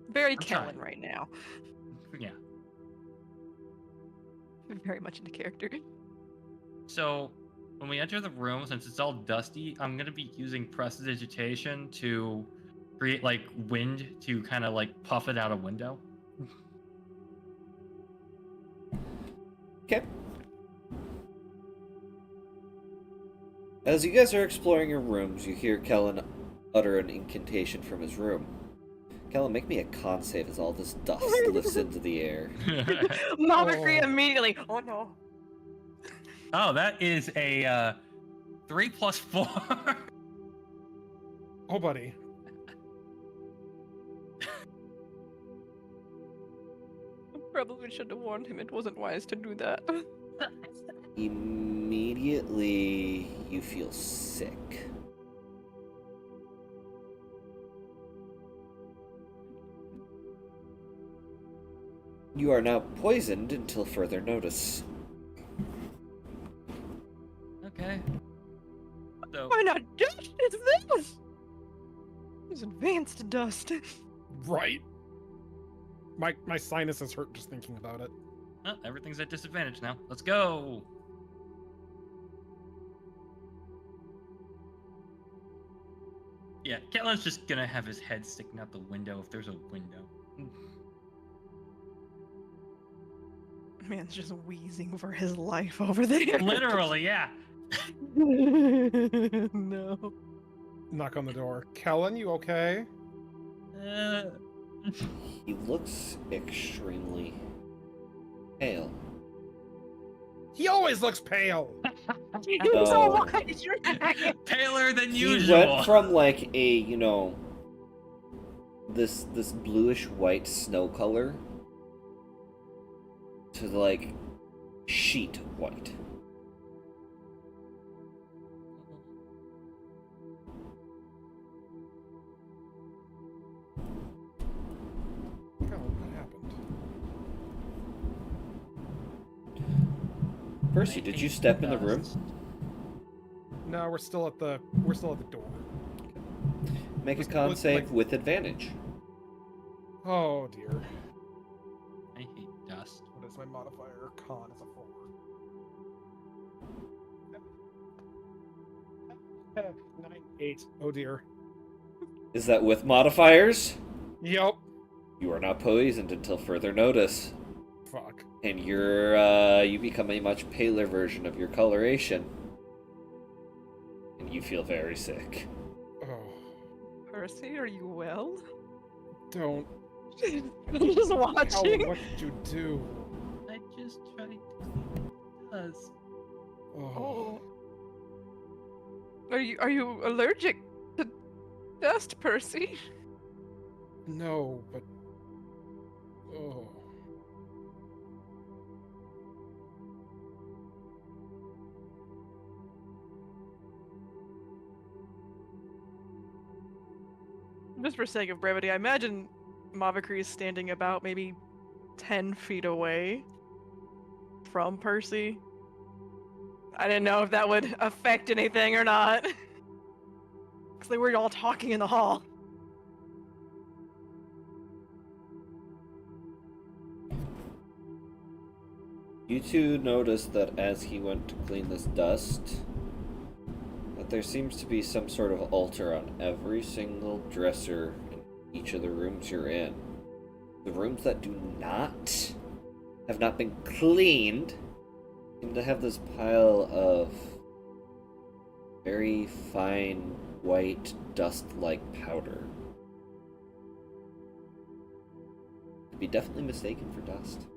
Very I'm Kellen trying. right now. Yeah. Very much into character. So, when we enter the room, since it's all dusty, I'm going to be using prestidigitation to create, like, wind to kind of, like, puff it out a window. Okay. As you guys are exploring your rooms, you hear Kellen utter an incantation from his room. Kellen, make me a con save as all this dust lifts into the air. Maverick immediately. Oh no. Oh, that is a 3 plus 4. Oh, buddy. Probably should have warned him. It wasn't wise to do that. Immediately, you feel sick. You are now poisoned until further notice. Okay. So, Why not dust? It's this! It's advanced dust. Right. My sinuses hurt just thinking about it. oh, everything's at disadvantage now. Let's go. Yeah, Kellen's just gonna have his head sticking out the window if there's a window. Man's just wheezing for his life over there. Literally, yeah. No. Knock on the door. Kellen, you okay? He looks extremely pale. He always looks pale. No. So why is your Paler than He usual. went from like a, this bluish white snow color to like sheet white. Kellen, what happened? Percy, did you step in the room? No, we're still at the door. Make a Was- con was, save like- with advantage. Oh dear. I hate dust. What is my modifier? Con is a 4. 9, 8. Oh dear. Is that with modifiers? Yep. You are not poisoned until further notice. Fuck. And you become a much paler version of your coloration. And you feel very sick. Oh, Percy, are you well? don't. I'm just watching. Kellen, what did you do? I just tried to clean dust. Oh. Are you allergic to dust, Percy? No, but. Oh. Just for sake of brevity, I imagine Mavakri is standing about maybe 10 feet away from Percy. I didn't know if that would affect anything or not. Because they were all talking in the hall. You two notice that as he went to clean this dust, that there seems to be some sort of altar on every single dresser in each of the rooms you're in. The rooms that have not been cleaned, seem to have this pile of very fine white dust-like powder. Could be definitely mistaken for dust.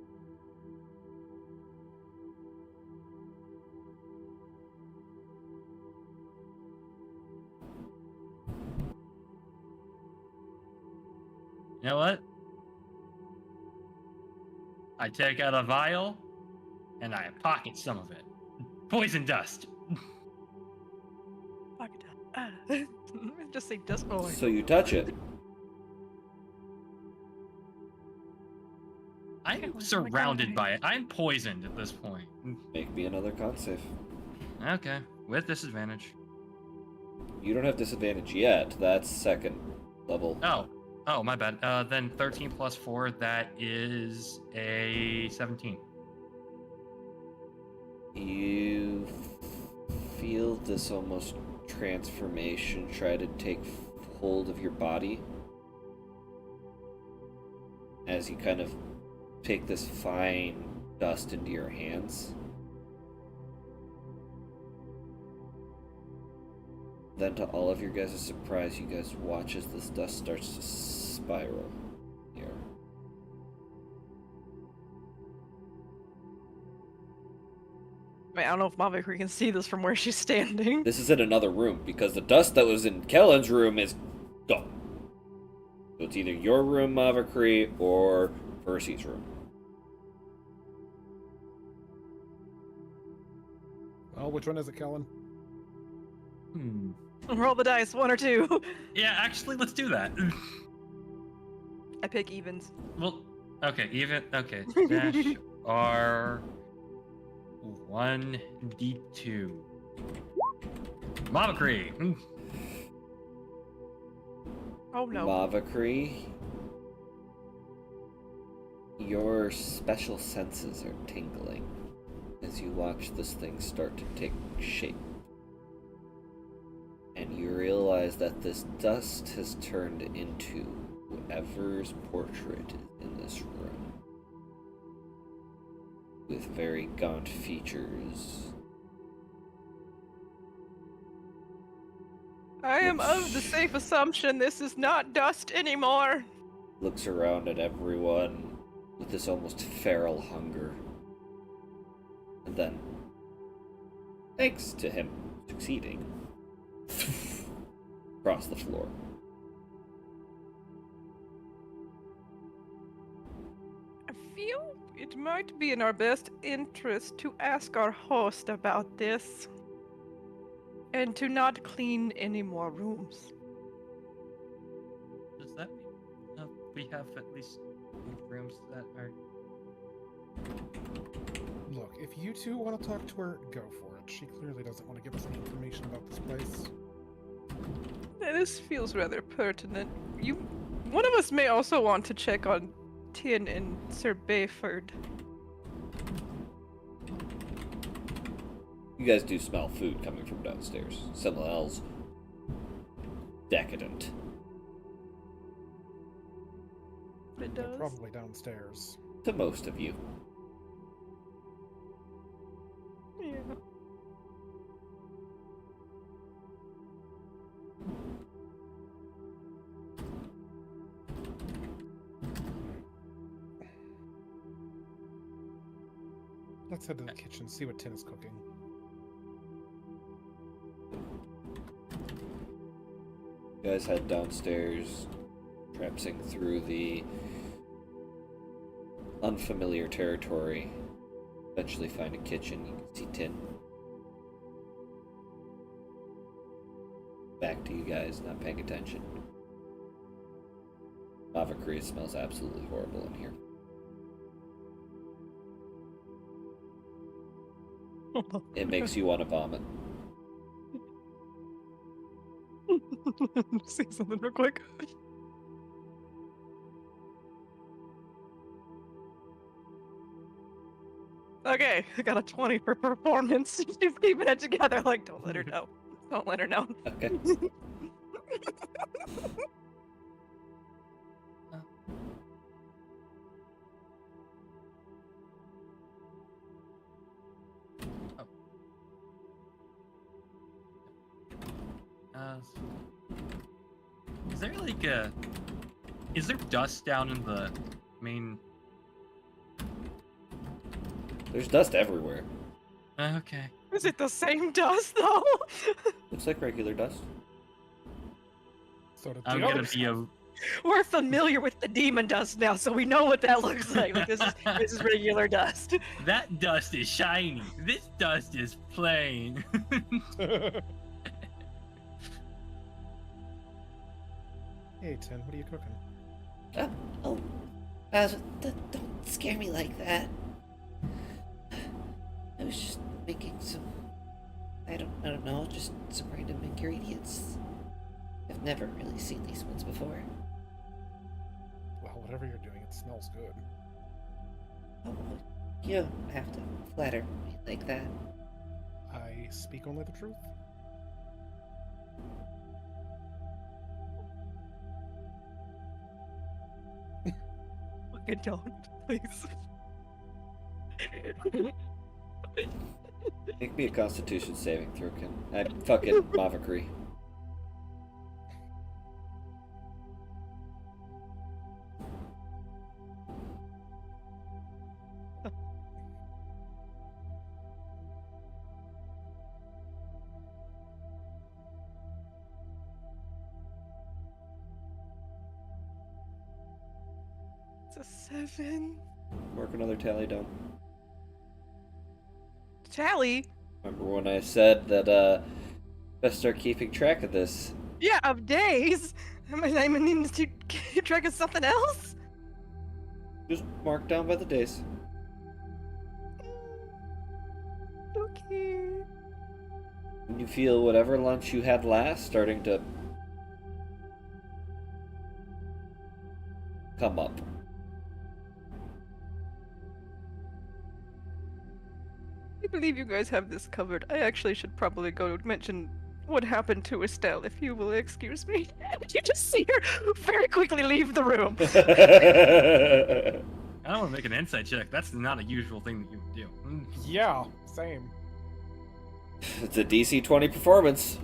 You know what? I take out a vial, and I pocket some of it. Poison dust. Fuck it. Just say dust. Oh, So you touch it. I'm surrounded by it. I'm poisoned at this point. Make me another con save. Okay, with disadvantage. You don't have disadvantage yet. That's second level. Oh, my bad. Then 13 plus 4, that is a 17. You feel this almost transformation try to take hold of your body as you kind of take this fine dust into your hands. Then, to all of your guys' surprise, you guys watch as this dust starts to spiral here. I mean, I don't know if Mavakri can see this from where she's standing. This is in another room because the dust that was in Kellen's room is gone. So it's either your room, Mavakri, or Percy's room. Well, which one is it, Kellen? Roll the dice, 1 or 2. Yeah, actually, let's do that. I pick evens. Well, Okay, dash R 1d2. Mimicry. Oh no. Mavakri, your special senses are tingling as you watch this thing start to take shape. And you realize that this dust has turned into whoever's portrait is in this room. With very gaunt features. I am of the safe assumption this is not dust anymore. Looks around at everyone with this almost feral hunger. And then, thanks to him succeeding, across the floor. I feel it might be in our best interest to ask our host about this. And to not clean any more rooms. Does that mean we have at least rooms that are... Look, if you two want to talk to her, go for it. She clearly doesn't want to give us any information about this place. This feels rather pertinent. One of us may also want to check on Tin and Sir Bayford. You guys do smell food coming from downstairs. Smells decadent. It They're does. probably downstairs. To most of you. Yeah. Let's head to the kitchen, see what Tin is cooking. You guys head downstairs, traipsing through the unfamiliar territory. Eventually find a kitchen. You can see Tin. Back to you guys, not paying attention. Mavakri smells absolutely horrible in here. It makes you want to vomit. Say something real quick. Okay, I got a 20 for performance. She's keeping it together. Like, don't let her know. Don't let her know. Okay. Is there like a... Is there dust down in the main... There's dust everywhere. Okay. Is it the same dust, though? Looks like regular dust. So I'm gonna be a... We're familiar with the demon dust now, so we know what that looks like. Like this is regular dust. That dust is shiny. This dust is plain. Hey, Tin, what are you cooking? Don't scare me like that. I was just making some, I don't know, just some random ingredients. I've never really seen these ones before. Well, whatever you're doing, it smells good. Oh, you don't have to flatter me like that. I speak only the truth. Fucking don't, please. Make me a Constitution saving throw, Ken. I'm fucking Mavakri. It's a 7. Mark another tally down. Tally? Remember when I said that, best start keeping track of this? Yeah, of days. Am I need to keep track of something else? Just mark down by the days. Okay. When you feel whatever lunch you had last starting to come up. I believe you guys have this covered. I actually should probably go mention what happened to Estelle, if you will excuse me. You just see her very quickly leave the room. I don't want to make an insight check. That's not a usual thing that you would do. Yeah, same. It's a DC 20 performance.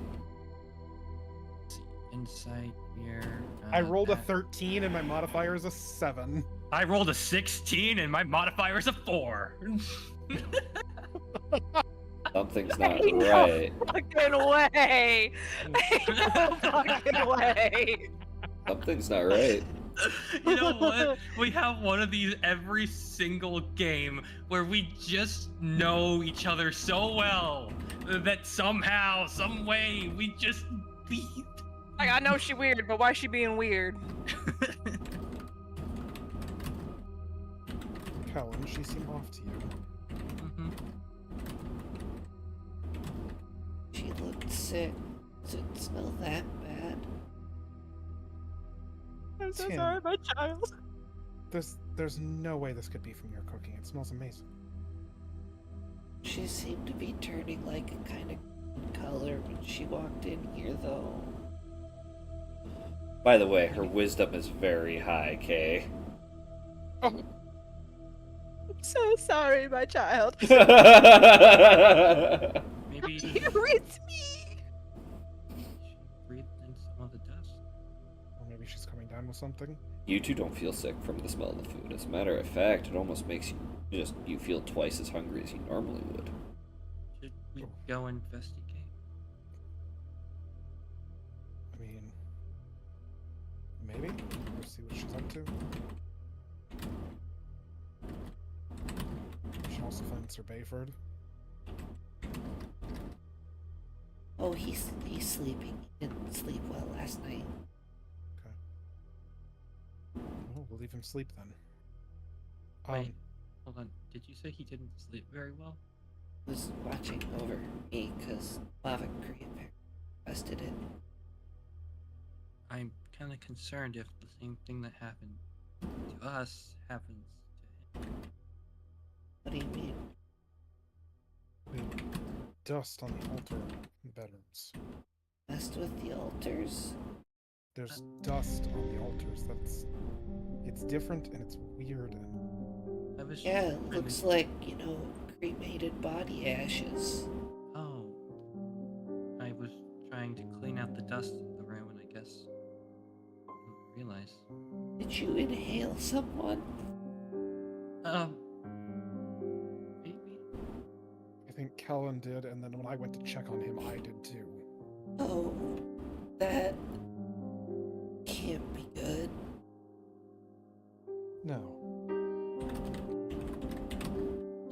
Let's see, insight here. I rolled a 13 and my modifier is a 7. I rolled a 16 and my modifier is a 4. Something's not Ain't no right. fucking way! Ain't no fucking way! Something's not right. You know what? We have one of these every single game where we just know each other so well that somehow, some way, we just beat. Like, I know she weird, but why is she being weird? Kellen, she seemed off to you. She looked sick. Does it smell that bad? I'm so Tim. sorry, my child. There's no way this could be from your cooking. It smells amazing. She seemed to be turning like a kind of color when she walked in here, though. By the way, her wisdom is very high, Kay. I'm so sorry, my child. Maybe she It's me. breathed in some of the dust. Or maybe she's coming down with something. You two don't feel sick from the smell of the food. As a matter of fact, it almost makes you feel twice as hungry as you normally would. Should we go investigate? I mean, maybe? We'll see what she's up to. She also finds Sir Bayford. Oh, he's sleeping. He didn't sleep well last night. Oh, we'll leave him sleep then. Wait, hold on. Did you say he didn't sleep very well? Was watching over me because Lava Creep busted it. I'm kind of concerned if the same thing that happened to us happens to him. What do you mean? Dust on the altar bedrooms. Messed with the altars? There's dust on the altars. It's different and it's weird and I was Yeah, it really- looks like, cremated body ashes. Oh. I was trying to clean out the dust in the room and I guess I didn't realize. Did you inhale someone? Maybe. I think Kellen did, and then when I went to check on him, I did too. Oh, that can't be good. No.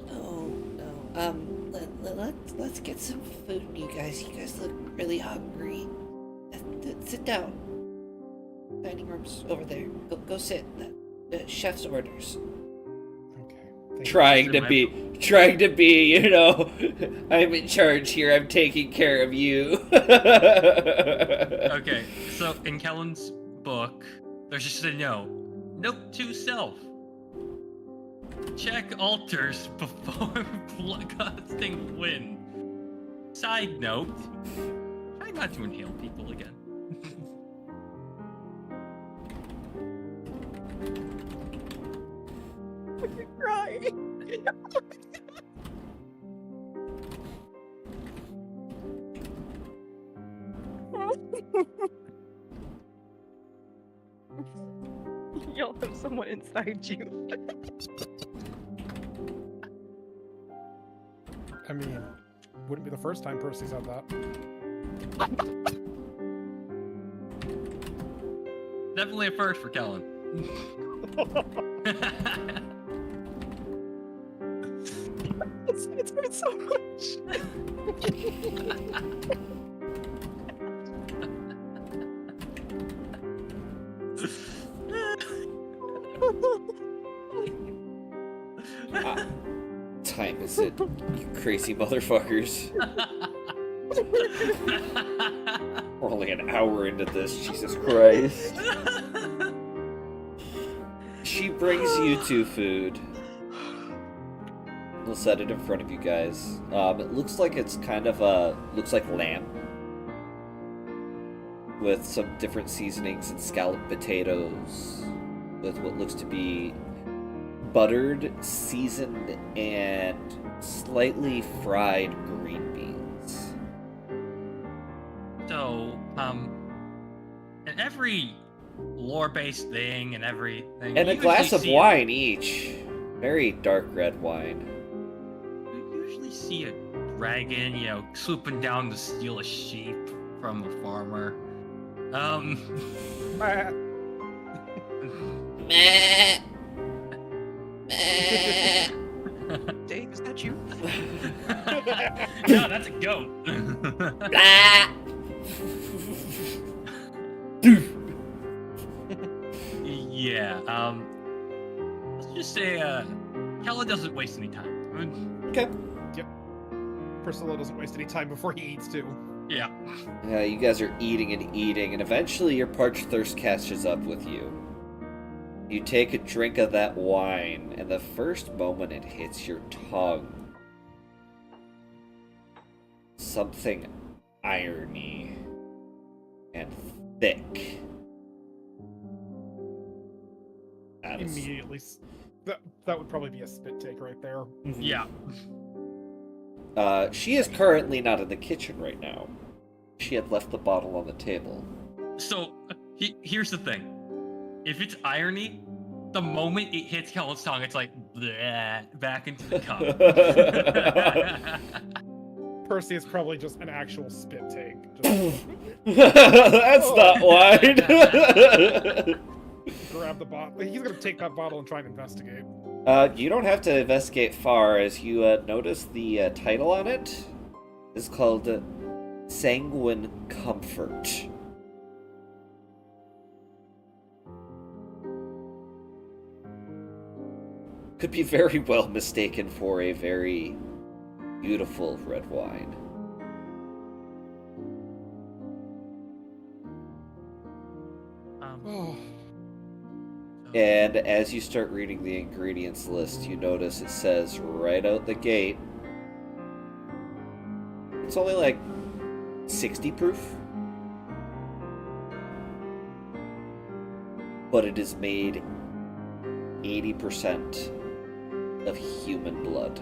Oh no. Let's get some food, you guys. You guys look really hungry. Sit down. Dining room's over there. Go sit. The chef's orders. Okay. Thank Trying So to my- be, I'm in charge here. I'm taking care of you. Okay, so in Kellen's book, there's just a note. Note to self. Check altars before casting wind. Side note, try not to inhale people again. I'm crying. Y'all have someone inside you. I mean, wouldn't be the first time Percy said that. Definitely a first for Kellen. It's hurt so much. Time is it, you crazy motherfuckers? We're only an hour into this, Jesus Christ. She brings you two food. We'll set it in front of you guys. It looks like it's kind of looks like lamb. With some different seasonings and scalloped potatoes. With what looks to be buttered, seasoned, and slightly fried green beans. So, and every lore-based thing and everything. And a you glass usually of see wine each. Very dark red wine. You usually see a dragon, swooping down to steal a sheep from a farmer. Meh. Meh. Meh. Dave, is that you? No, that's a goat. Blah. Yeah, let's just say, Kella doesn't waste any time. Okay. Priscilla doesn't waste any time before he eats too. Yeah. Yeah, you guys are eating and eating, and eventually your parched thirst catches up with you. You take a drink of that wine, and the first moment it hits your tongue, something irony and thick. That is- Immediately, that would probably be a spit take right there. Yeah. She is currently not in the kitchen right now. She had left the bottle on the table. So, here's the thing. If it's irony, the moment it hits Kella's tongue, it's like, bleh, back into the cup. Percy is probably just an actual spit take. Just That's not wine. grab the bottle. He's gonna take that bottle and try and investigate. You don't have to investigate far, as you notice the title on it is called Sanguine Comfort. Could be very well mistaken for a very beautiful red wine. Oh, And as you start reading the ingredients list, you notice it says right out the gate, it's only like 60 proof. But it is made 80% of human blood.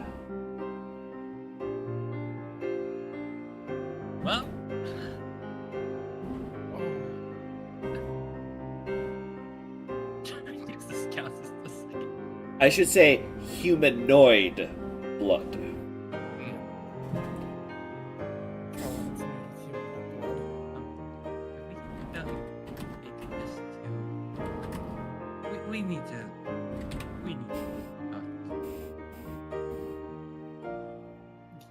Well, I guess this counts as the second. I should say humanoid blood. Kellen's made with human blood. We need to.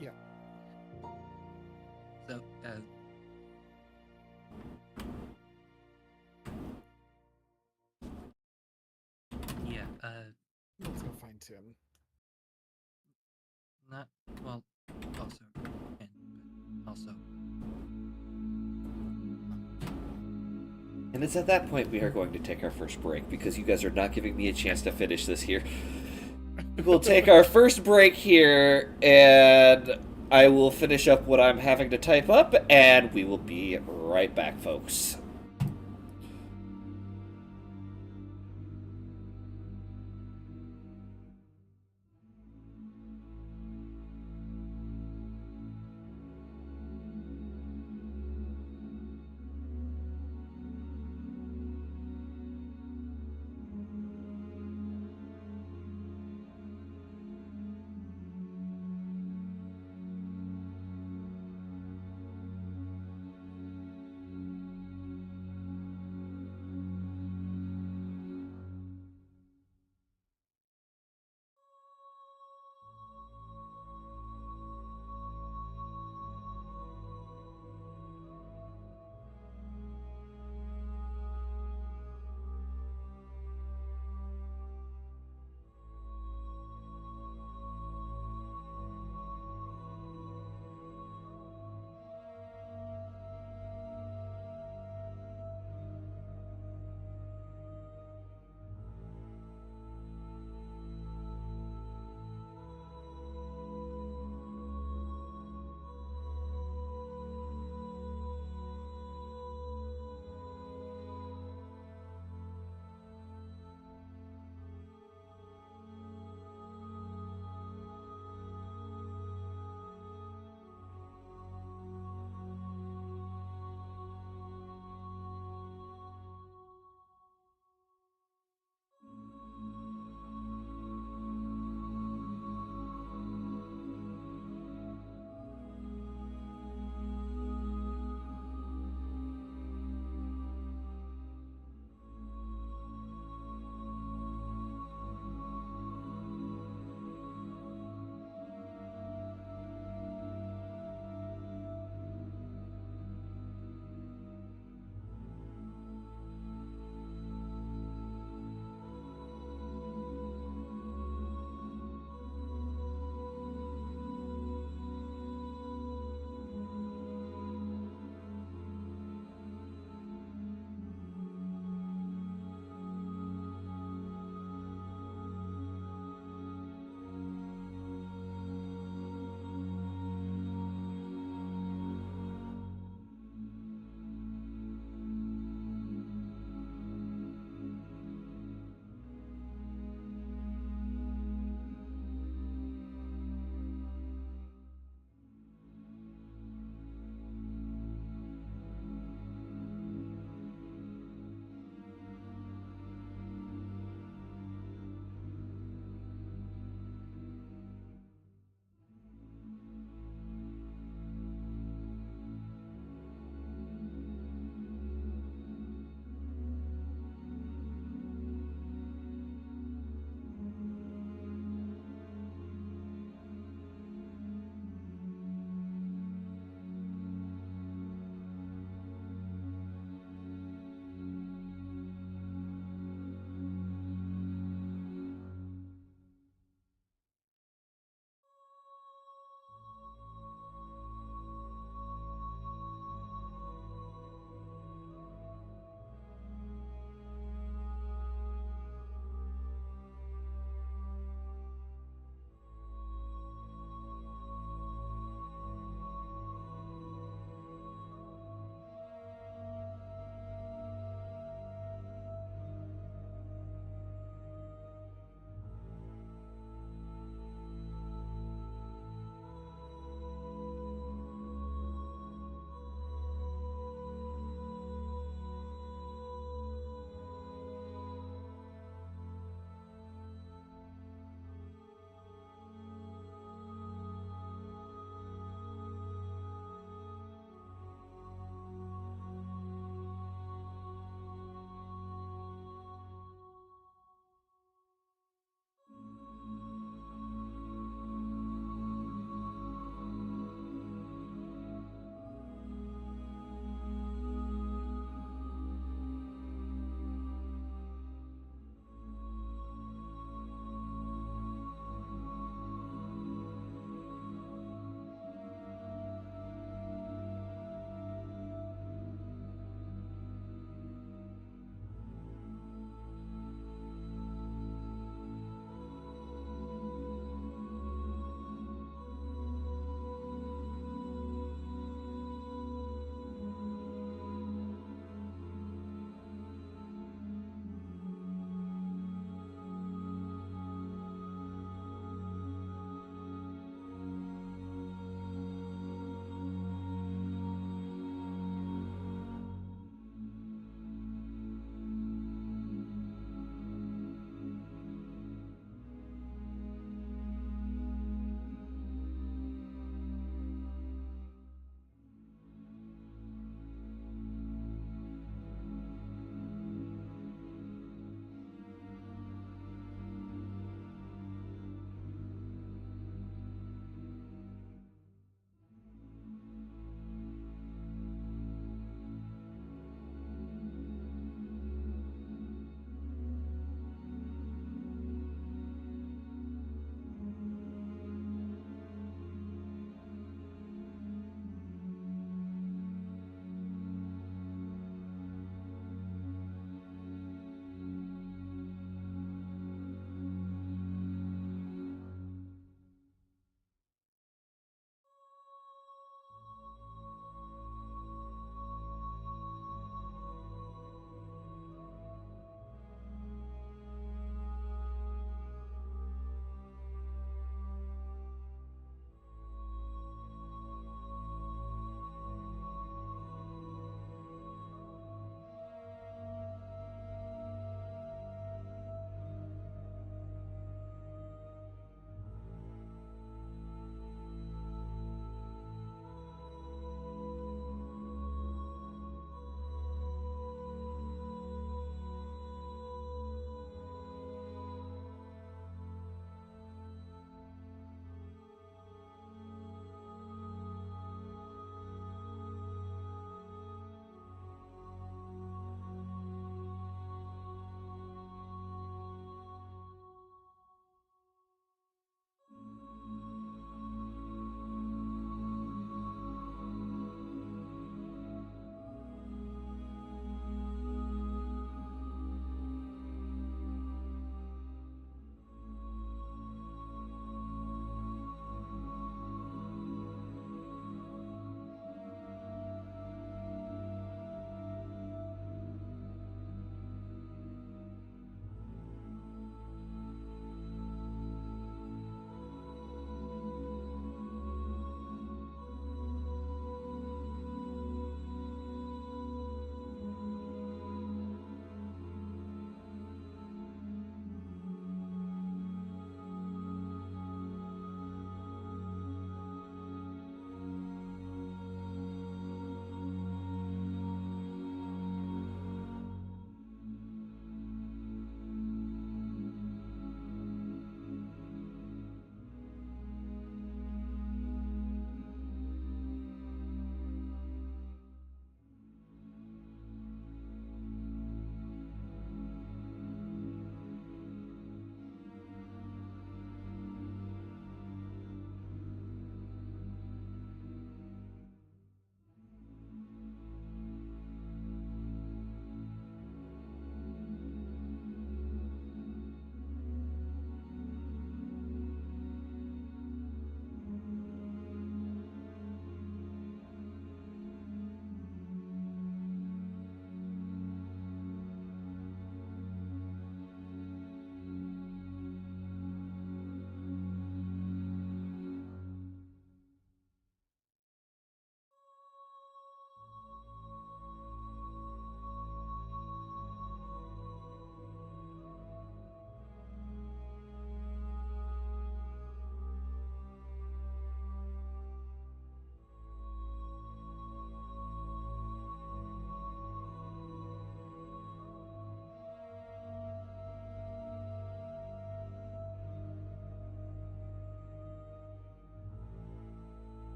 Yeah. So, yeah, Let's go find Tim. not, well, also, and, but also. And it's at that point we are going to take our first break, because you guys are not giving me a chance to finish this here. We'll take our first break here, and I will finish up what I'm having to type up, and we will be right back, folks.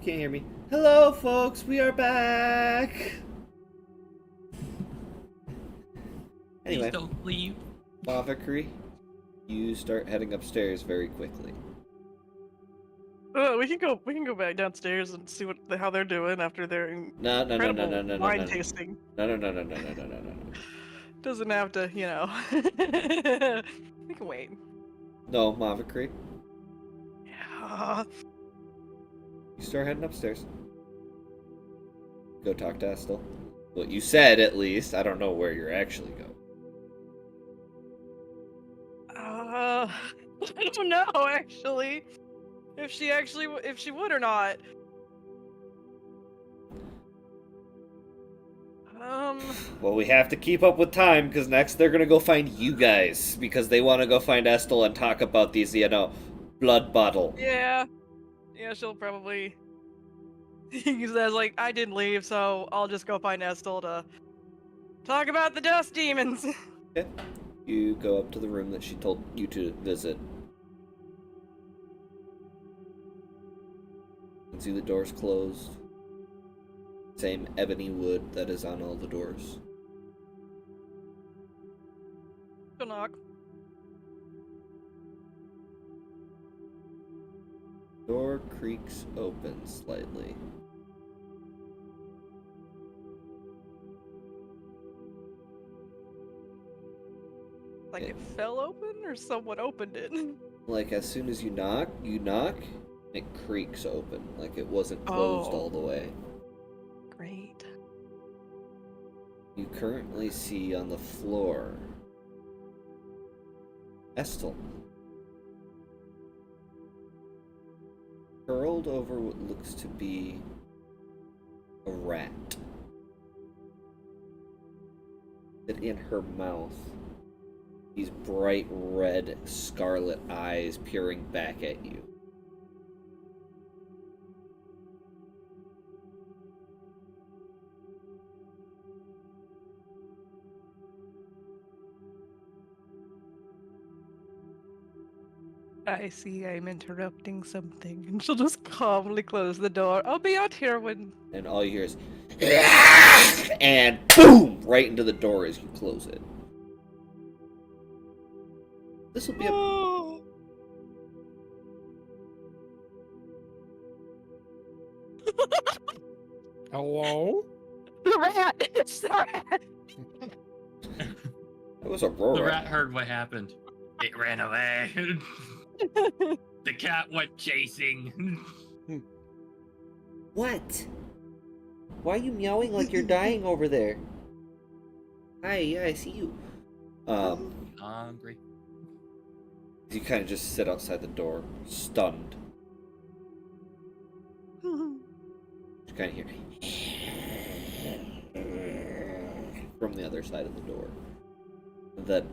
You can't hear me. Hello, folks. We are back. Anyway, Please don't leave. Mavakri, you start heading upstairs very quickly. We can go back downstairs and see how they're doing after their No, incredible wine tasting. No. Doesn't have to, you know. We can wait. No, Mavakri, Yeah. you start heading upstairs. Go talk to Estel. Well, you said at least. I don't know where you're actually going. I don't know actually. If she would or not. Well, we have to keep up with time, because next they're gonna go find you guys, because they want to go find Estel and talk about these, blood bottle. Yeah. Yeah, she'll probably use that as like, I didn't leave, so I'll just go find Estel to talk about the dust demons. Okay. You go up to the room that she told you to visit. You can see the doors closed. Same ebony wood that is on all the doors. She'll knock. Door creaks open slightly. Like it fell open or someone opened it? Like, as soon as you knock, and it creaks open, like it wasn't closed Oh. all the way. Great. You currently see on the floor Estel, curled over what looks to be a rat. That in her mouth, these bright red scarlet eyes peering back at you. I see I'm interrupting something, and she'll just calmly close the door. I'll be out here when... And all you hear is and boom! Right into the door as you close it. This will be a Oh. Hello? The rat! It's the rat! It was Aurora. The rat heard what happened. It ran away. The cat went chasing. What? Why are you meowing like you're dying over there? Hi, yeah, I see you. Hungry. You kind of just sit outside the door, stunned. You kind of hear from the other side of the door. And then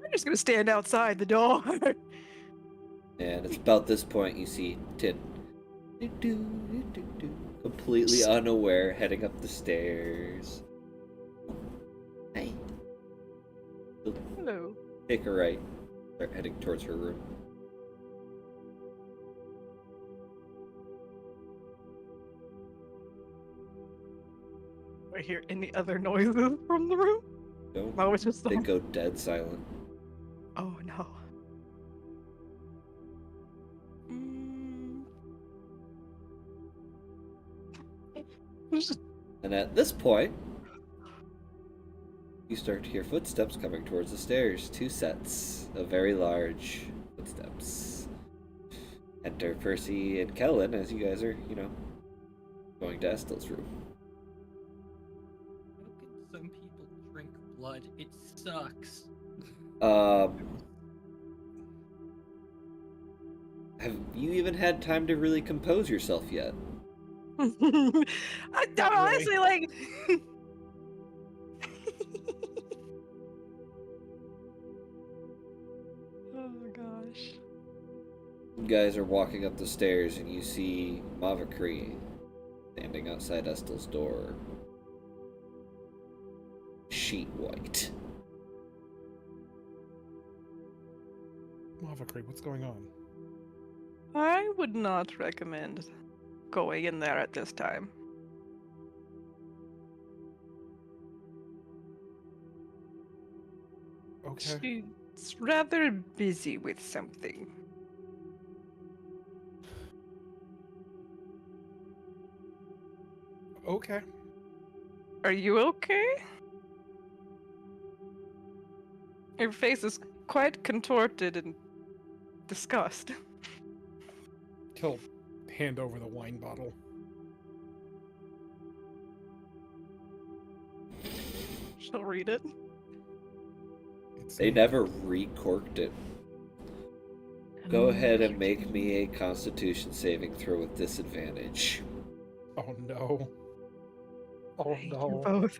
I'm just gonna stand outside the door. and it's about this point you see Tin completely unaware heading up the stairs. Hey. Hello. Take a right. Start heading towards her room. Do I hear any other noises from the room? Don't. Oh, it's just They go dead silent. Oh no. And at this point, you start to hear footsteps coming towards the stairs. 2 sets of very large footsteps. Enter Percy and Kellen as you guys are, going to Estel's room. How can some people drink blood? It sucks. Have you even had time to really compose yourself yet? I don't honestly like. Oh gosh. You guys are walking up the stairs and you see Mavakri standing outside Estel's door, sheet white. Lavacree, what's going on? I would not recommend going in there at this time. Okay. She's rather busy with something. Okay. Are you okay? Your face is quite contorted in disgust. He'll hand over the wine bottle. She'll read it. They never recorked it. Go ahead and make me a Constitution saving throw with disadvantage. Oh no. Oh You're no. both.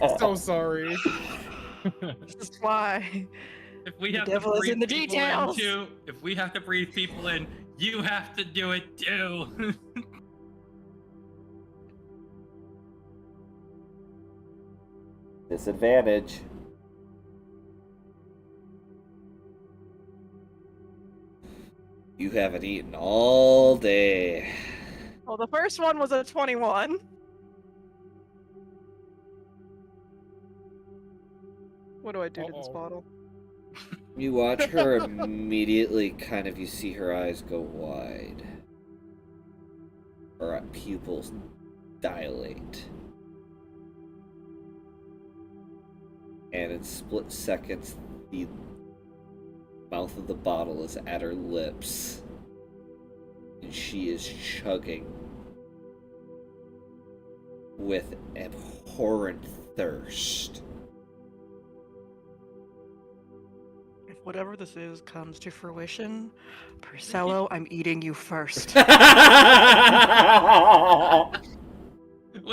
I'm so sorry. This is why. If we The have devil to is breathe in the people details. in too, if we have to breathe people in, you have to do it too. Disadvantage. You haven't eaten all day. Well, the first one was a 21. What do I do to this Uh-oh. bottle? You watch her immediately you see her eyes go wide. Her pupils dilate. And in split seconds, the mouth of the bottle is at her lips. And she is chugging with abhorrent thirst. If whatever this is comes to fruition, Purcello, I'm eating you first. Would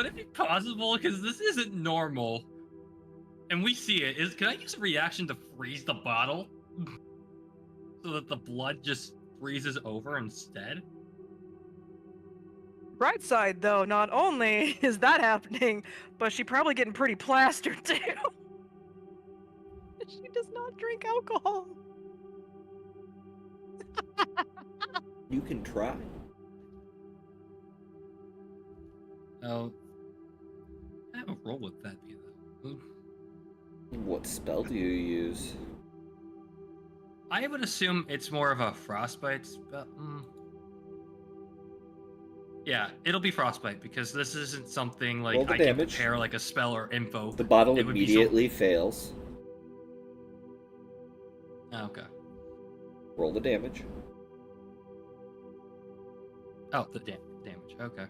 it be possible? Because this isn't normal. And we see it. Can I use a reaction to freeze the bottle? So that the blood just freezes over instead? Bright side, though, not only is that happening, but she's probably getting pretty plastered, too. She does not drink alcohol. You can try. Oh. I have a roll with that be though. What spell do you use? I would assume it's more of a frostbite spell. Yeah, it'll be frostbite because this isn't something Roll like the I can damage. prepare like a spell or info. The bottle It would be immediately fails. Oh, okay. Roll the damage. Oh, the damage. Okay.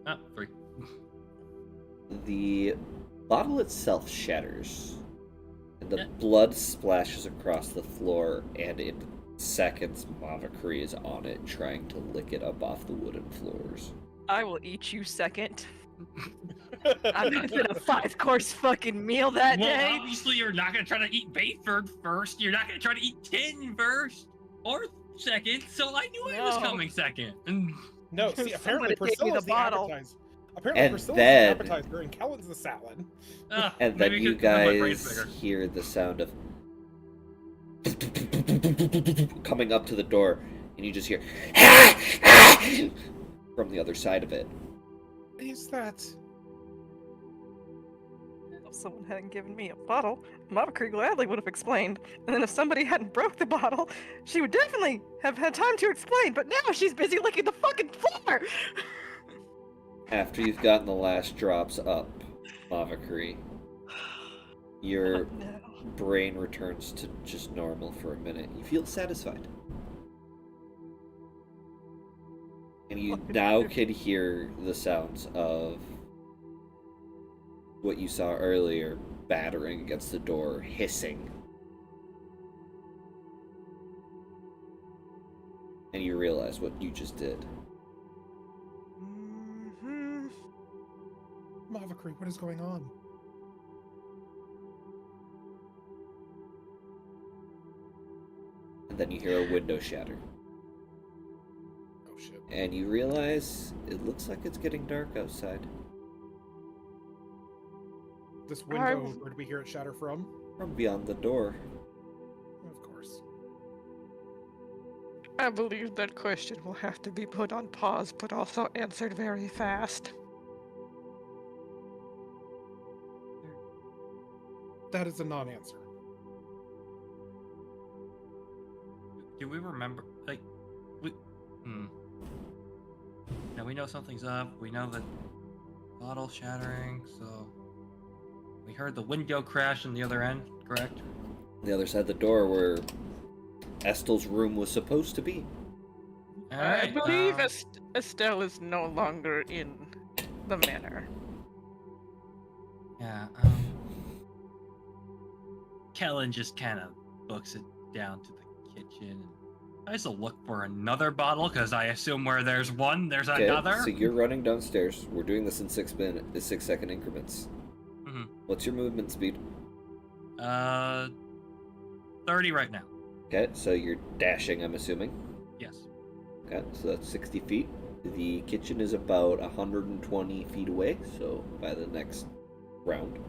Oh, 3. The bottle itself shatters, and the Yeah. blood splashes across the floor, and in seconds, Mavakri is on it, trying to lick it up off the wooden floors. I will eat you second. I'm gonna get a 5-course fucking meal that Well, day. obviously you're not gonna try to eat Bayford first. You're not gonna try to eat Tin first or second. So I knew I was No. coming second. No, see, apparently Somebody take me the Priscilla's the bottle. appetizer. Apparently And Priscilla's then- the appetizer and Kellen's the salad. And then Maybe you because my brain's guys bigger. hear the sound of coming up to the door, and you just hear from the other side of it. What is that? If someone hadn't given me a bottle, Mavakri gladly would have explained. And then if somebody hadn't broke the bottle, she would definitely have had time to explain. But now she's busy licking the fucking floor. After you've gotten the last drops up, Mavakri, your Oh, no. brain returns to just normal for a minute. You feel satisfied. And you now can hear the sounds of what you saw earlier, battering against the door, hissing. And you realize what you just did. Mhm. Mavakri, what is going on? And then you hear a window shatter. Oh shit. and you realize it looks like it's getting dark outside. This window, where did we hear it shatter from? From beyond the door. Of course. I believe that question will have to be put on pause, but also answered very fast. That is a non-answer. Do we remember, like, Now we know something's up. We know that bottle shattering. So we heard the window crash in the other end, correct? The other side of the door where Estel's room was supposed to be. All I right, believe Estelle is no longer in the manor. Yeah. Kellen just kind of books it down to the kitchen. I just look for another bottle because I assume where there's one, there's another. So you're running downstairs. We're doing this in 6-second increments. Mm-hmm. What's your movement speed? 30 right now. Okay, so you're dashing, I'm assuming. Yes. Okay, so that's 60 feet. The kitchen is about 120 feet away, so by the next round.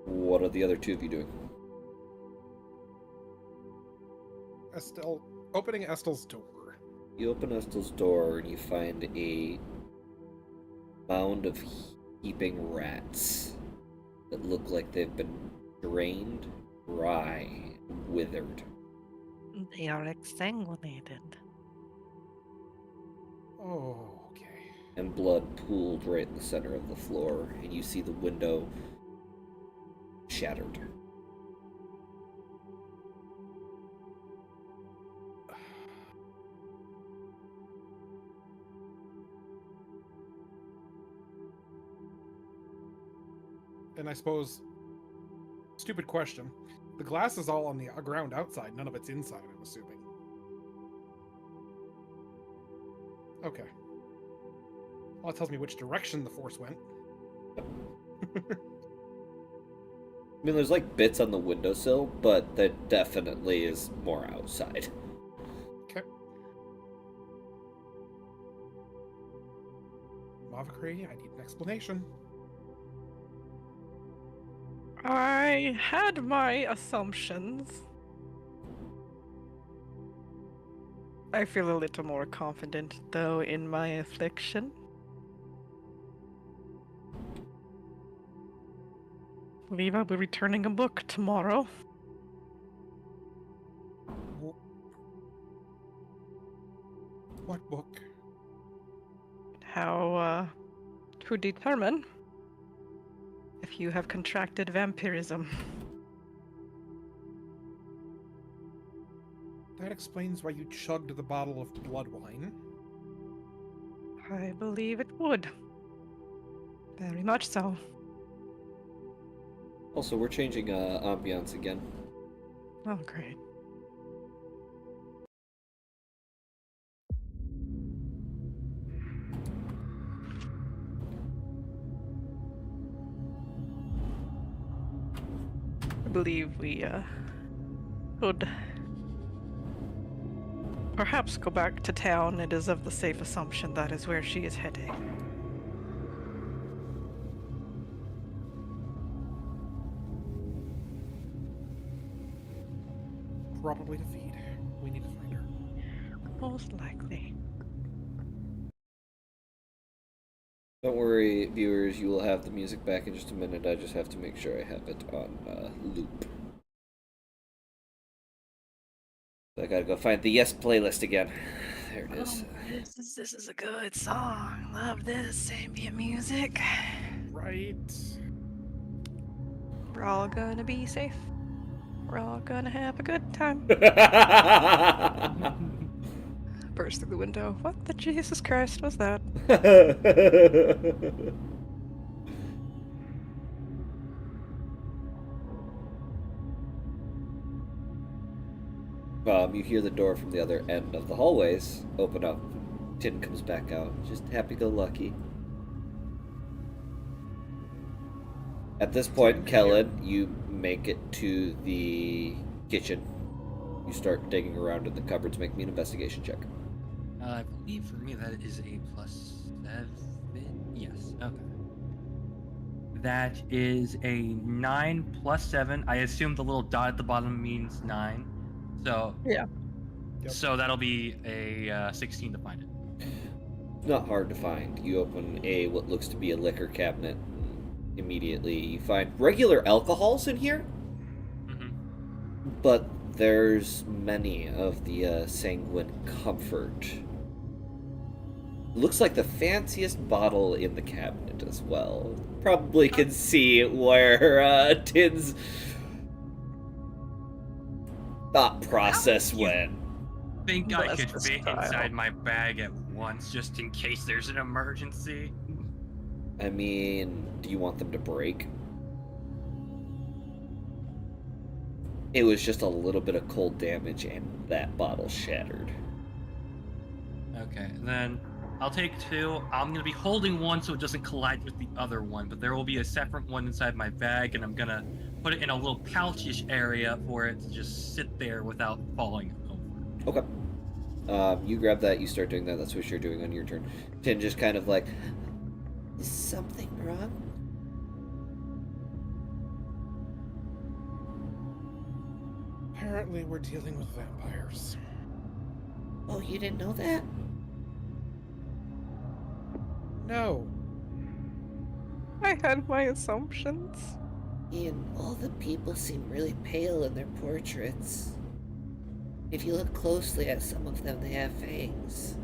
What are the other two of you doing? Estelle, opening Estelle's door. You open Estel's door and you find a mound of heaping rats that look like they've been drained, dry, withered. They are exsanguinated. Oh, okay. And blood pooled right in the center of the floor, and you see the window shattered. And I suppose, stupid question, the glass is all on the ground outside, none of it's inside, I'm assuming. Okay. Well, it tells me which direction the force went. I mean, there's like bits on the windowsill, but there definitely is more outside. Okay. Mavakri, I need an explanation. I had my assumptions. I feel a little more confident, though, in my affliction. I believe I'll be returning a book tomorrow. What book? How, to determine if you have contracted vampirism. That explains why you chugged the bottle of blood wine. I believe it would. Very much so. Also, we're changing ambiance again. Oh, great. I believe we could perhaps go back to town. It is of the safe assumption that is where she is heading. Probably to feed. We need to find her. Most likely. Don't worry, viewers, you will have the music back in just a minute. I just have to make sure I have it on loop. So I gotta go find the Yes playlist again. There it is. Oh, this is a good song. Love this ambient music. Right. We're all gonna be safe. We're all gonna have a good time. Burst through the window. What the Jesus Christ was that? You hear the door from the other end of the hallways open up. Tin comes back out, just happy-go-lucky. At this point, Kellen, you make it to the kitchen. You start digging around in the cupboards. Make me an investigation check. I believe for me that is a +7. Yes. Okay. That is a 9 plus 7. I assume the little dot at the bottom means 9. So Yeah. Yep. so that'll be a 16 to find it. It's not hard to find. You open what looks to be a liquor cabinet. Immediately, you find regular alcohols in here, Mm-hmm. but there's many of the Sanguine Comfort. Looks like the fanciest bottle in the cabinet as well. Probably can see where Tin's thought process You went. Think I That's could the fit style. inside my bag at once just in case there's an emergency? I mean, do you want them to break? It was just a little bit of cold damage and that bottle shattered. Okay, then I'll take 2. I'm going to be holding one so it doesn't collide with the other one, but there will be a separate one inside my bag, and I'm going to put it in a little pouchish area for it to just sit there without falling over. Okay. You grab that, you start doing that, that's what you're doing on your turn. Tin just kind of like, Is something wrong? Apparently, we're dealing with vampires. Oh, you didn't know that? No. I had my assumptions. And all the people seem really pale in their portraits. If you look closely at some of them, they have fangs.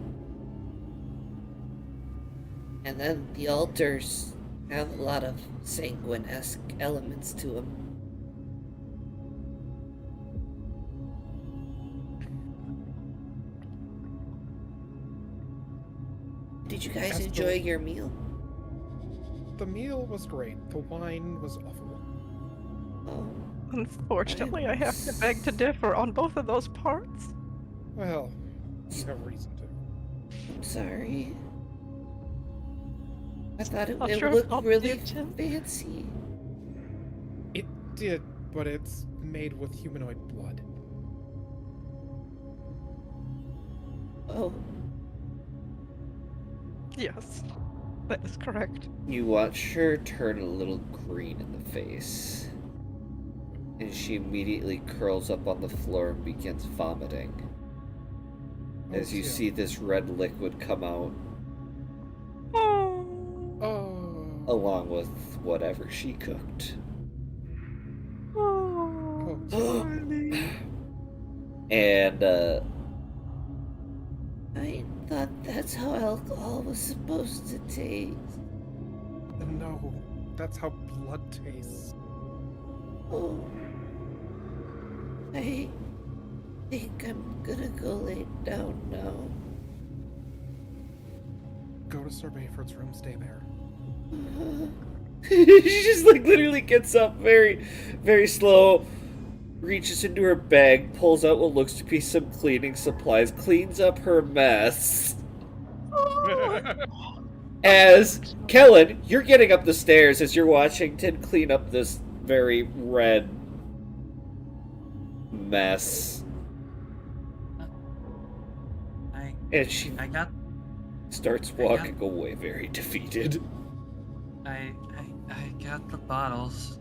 And then the altars have a lot of sanguine-esque elements to them. Did you guys Estel. enjoy your meal? The meal was great. The wine was awful. Oh, Unfortunately, I have to beg to differ on both of those parts. Well, you have reason to. I'm sorry. I thought it, Not it sure if looked I'll really give him. fancy. It did, but it's made with humanoid blood. Oh, Yes, that is correct. you watch her turn a little green in the face. And she immediately curls up on the floor and begins vomiting. As you dear. see this red liquid come out, Oh. Oh. along with whatever she cooked. Oh. Oh, And, I thought that's how alcohol was supposed to taste. no. That's how blood tastes. Oh. I think I'm gonna go lay down now. Go to Sir Bayford's room, stay there. she just like literally gets up very, very slow, reaches into her bag, pulls out what looks to be some cleaning supplies, cleans up her mess. As Kellen, you're getting up the stairs as you're watching Tin clean up this very red mess. And she I got starts walking away very defeated. I got the bottles.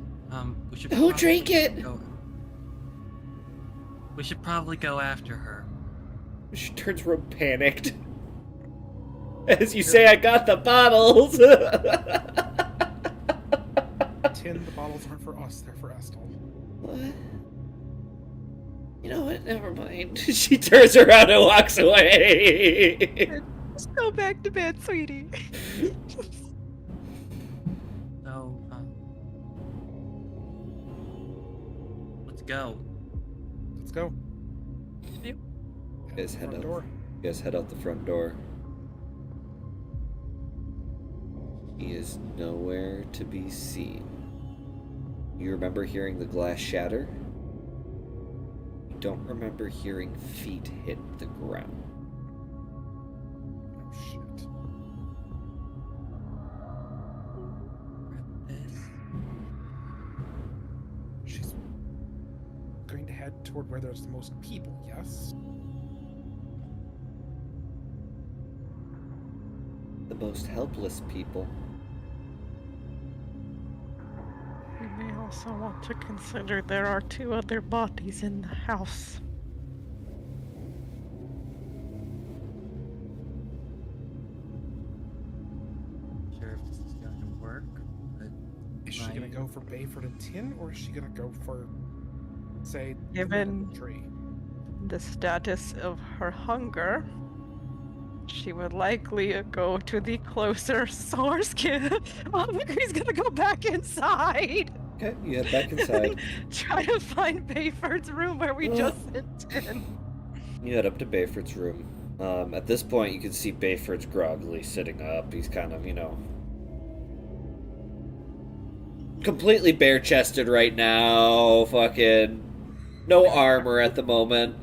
We should Who probably drank it? We should probably go after her. She turns real panicked. As you say, I got the bottles! Tin, the bottles aren't for us, they're for Estel. What? You know what? Never mind. She turns around and walks away. Just go back to bed, sweetie. So, let's go. Let's go. Yep. Guys, Front head out. door. You guys head out the front door. He is nowhere to be seen. You remember hearing the glass shatter? You don't remember hearing feet hit the ground. Oh shit. This. She's going to head toward where there's the most people, yes? the most helpless people. We may also want to consider there are 2 other bodies in the house. Sure if this is going to work, but Is she gonna go for Bayford and Tin, or is she gonna go for, say, the Given- tree? The status of her hunger, she would likely go to the closer source. He's gonna go back inside. Okay, you head back inside. Try to find Bayford's room where we just sent in. You head up to Bayford's room. At this point, you can see Bayford's groggily sitting up. He's kind of, completely bare-chested right now. Fucking no armor at the moment.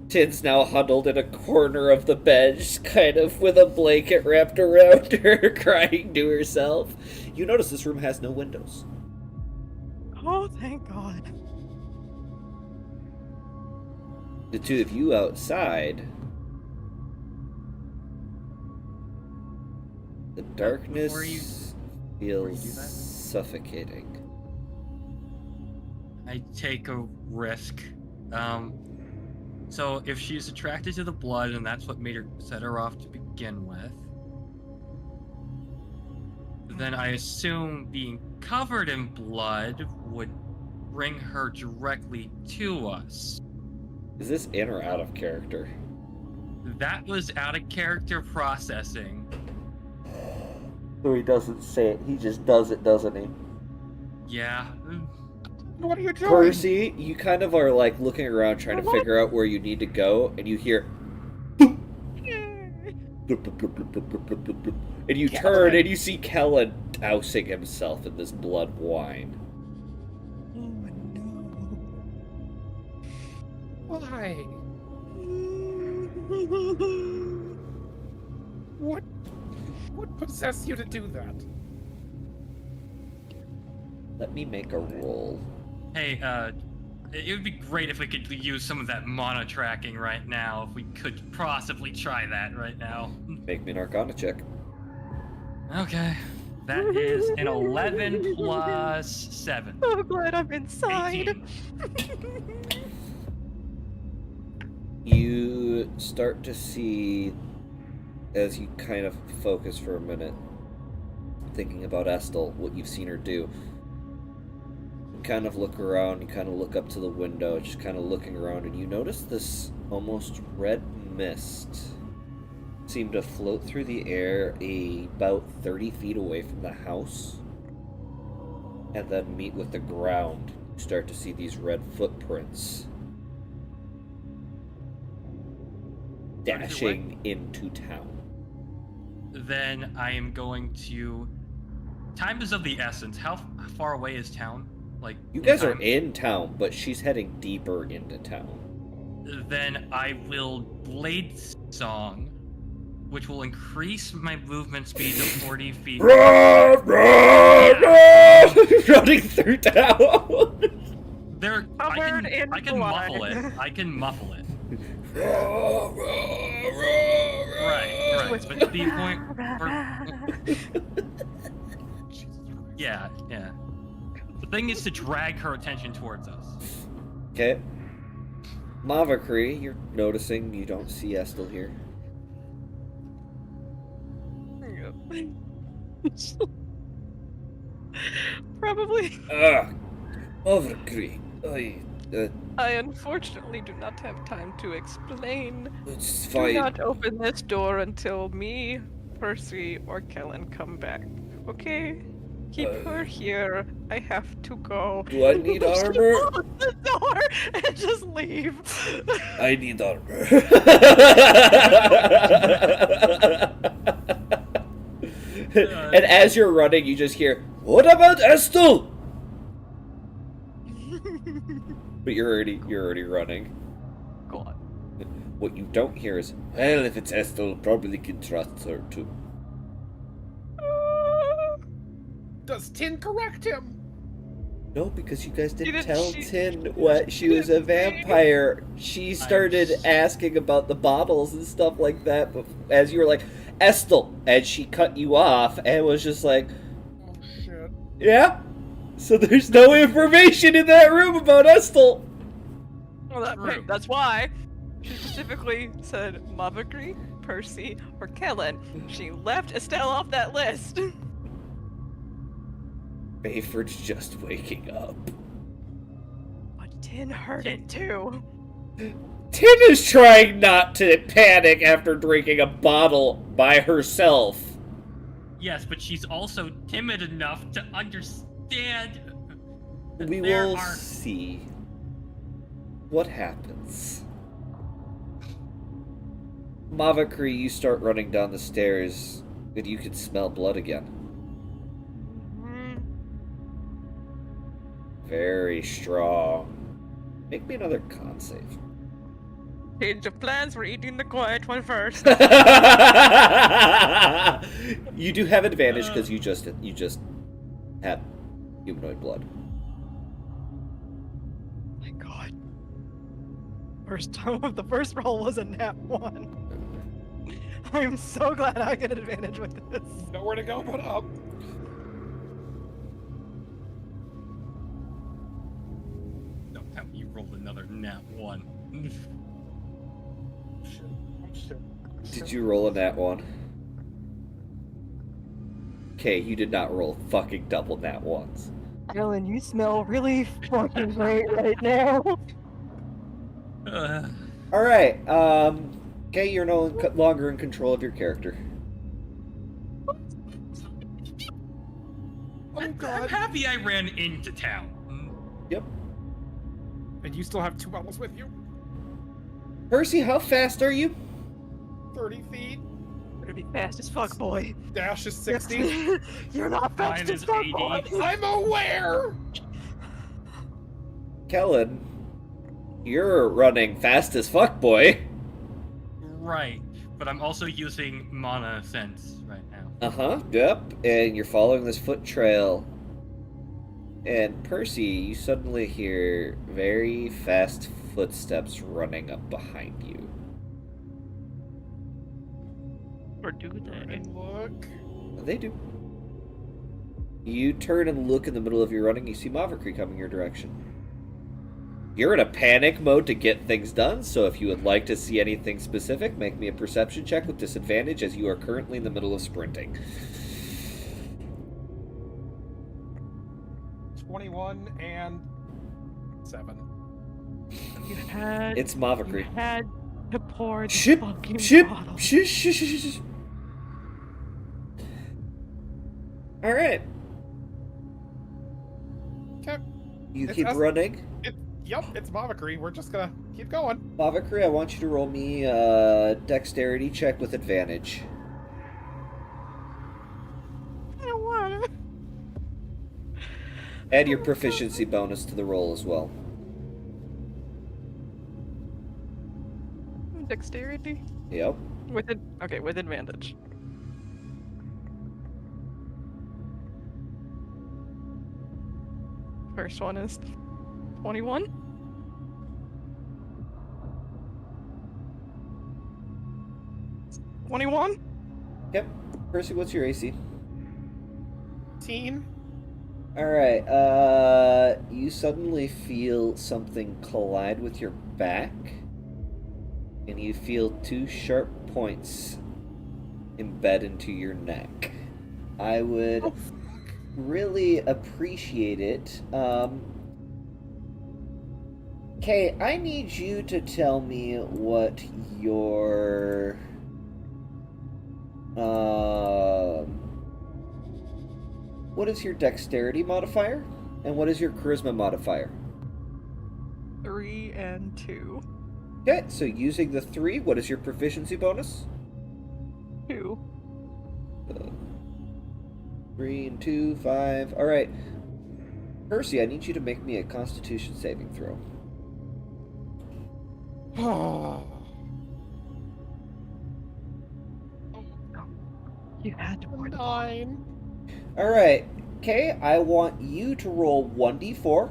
Tin's now huddled in a corner of the bench, kind of with a blanket wrapped around her, crying to herself. You notice this room has no windows. Oh, thank God. The two of you outside. The darkness before you feels do that? suffocating. I take a risk. So if she's attracted to the blood and that's what made her set her off to begin with, then I assume being covered in blood would bring her directly to us. Is this in or out of character? That was out of character processing. So he doesn't say it, he just does it, doesn't he? Yeah. What are you doing? Percy, you kind of are like looking around trying to figure out where you need to go, and you hear and you turn and you see Kellen dousing himself in this blood wine. Why? What possessed you to do that? Let me make a roll. Hey, it would be great if we could use some of that mono tracking right now. If we could possibly try that right now. Make me an Arcana check. Okay. That is an 11 plus 7. Oh, glad I'm inside. 18. You start to see, as you kind of focus for a minute, thinking about Estel, what you've seen her do. You kind of look around, you kind of look up to the window, just kind of looking around, and you notice this almost red mist seem to float through the air about 30 feet away from the house, and then meet with the ground. You start to see these red footprints dashing into town. Then I am going to... Time is of the essence. How far away is town? Like, You guys are time? in town, but she's heading deeper into town. Then I will Blade Song, which will increase my movement speed to 40 feet. Running through town. There, Covered in I can blood. muffle it. I can muffle it. Right. But the point. Yeah. The thing is to drag her attention towards us. Okay. Mavakri, you're noticing you don't see Estel here. Probably. Mavakri. I unfortunately do not have time to explain. It's Do fine. not open this door until me, Percy, or Kellen come back. Okay? Keep her here. I have to go. Do I need She armor? close the door and just leave. I need armor. And as you're running, you just hear, "What about Estel?" But you're already running. Go on. What you don't hear is, "Well, if it's Estel, probably can trust her too." Does Tin correct him? No, because you guys didn't didn't- tell she- Tin what she was a didn't say. vampire. She started asking about the bottles and stuff like that, but as you were like, Estel, and she cut you off and was just like, Oh shit. yeah? So there's no information in that room about Estel. Well, True. that's why she specifically said Mavakri, Percy, or Kellen. She left Estelle off that list. Bayford's just waking up. But Tin heard it too. Tin is trying not to panic after drinking a bottle by herself. Yes, but she's also timid enough to understand. that We there will are- see what happens. Mavakri, you start running down the stairs, and you can smell blood again. Very strong. Make me another con save. Change of plans. We're eating the quiet one first. You do have advantage because you just had humanoid blood. My God. The first roll was a nat 1. I'm so glad I get advantage with this. Nowhere to go but up. Don't tell me you rolled another nat 1. Shit. Oh shit. Did you roll a nat 1? Okay, you did not roll fucking double nat 1s. Ellen, you smell really fucking great right now. Alright, okay, you're no longer in control of your character. Oh I'm god. happy I ran into town. Yep. And you still have 2 bottles with you? Percy, how fast are you? 30 feet. Better be fast as fuck, boy. Dash is 60. You're not fast Mine as is fuck, 80. boy. I'm aware! Kellen, you're running fast as fuck, boy. Right, but I'm also using mana sense right now. Uh-huh, yep, and you're following this foot trail. And Percy, you suddenly hear very fast footsteps running up behind you. Or do they? And look. They do. You turn and look in the middle of your running, you see Mavakri coming your direction. You're in a panic mode to get things done, so if you would like to see anything specific, make me a perception check with disadvantage as you are currently in the middle of sprinting. 21 and 7. You had. It's You Mavakri. had to pour the Ship, fucking ship, bottle. shh. Alright. Okay. You It's keep us. running. Yep, it's Mavakri. We're just gonna keep going. Mavakri, I want you to roll me a dexterity check with advantage. I don't wanna. Add your proficiency bonus to the roll as well. Dexterity? Yep. With advantage. First one is 21. Yep. Percy, what's your AC? 18. Alright, you suddenly feel something collide with your back, and you feel 2 sharp points embed into your neck. I would really appreciate it. Okay, I need you to tell me what your what is your dexterity modifier and what is your charisma modifier? 3 and 2. Okay, so using the 3, what is your proficiency bonus? 2. 3 and 2, 5. All right, Percy, I need you to make me a Constitution saving throw. You had to pour the bottle. 9. All right, Okay, I want you to roll 1d4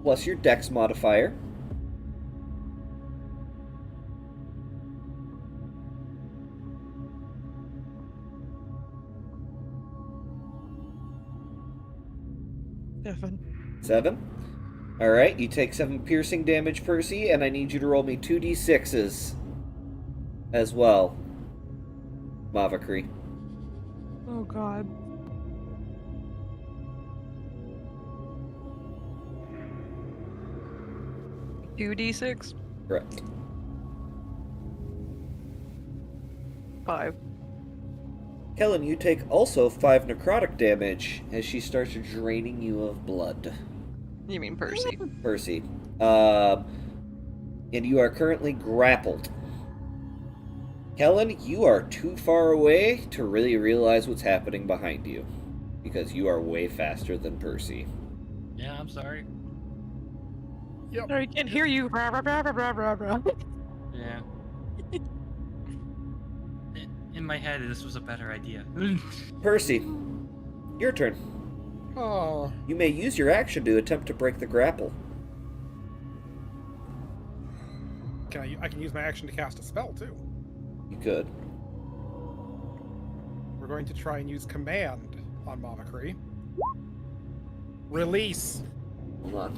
plus your dex modifier. Seven. 7. Alright, you take 7 piercing damage, Percy, and I need you to roll me 2d6s as well, Mavakri. Oh god. Two D6. Correct. 5. Kellen, you take also 5 necrotic damage as she starts draining you of blood. You mean Percy? Percy. And you are currently grappled. Kellen, you are too far away to really realize what's happening behind you, because you are way faster than Percy. Yeah, I'm sorry. Yep. I can't hear you. Rah, rah, rah, rah, rah, rah. Yeah. In my head, this was a better idea. Percy, your turn. Oh, You may use your action to attempt to break the grapple. I can use my action to cast a spell too. You could. We're going to try and use command on Mavakri. Release. Hold on.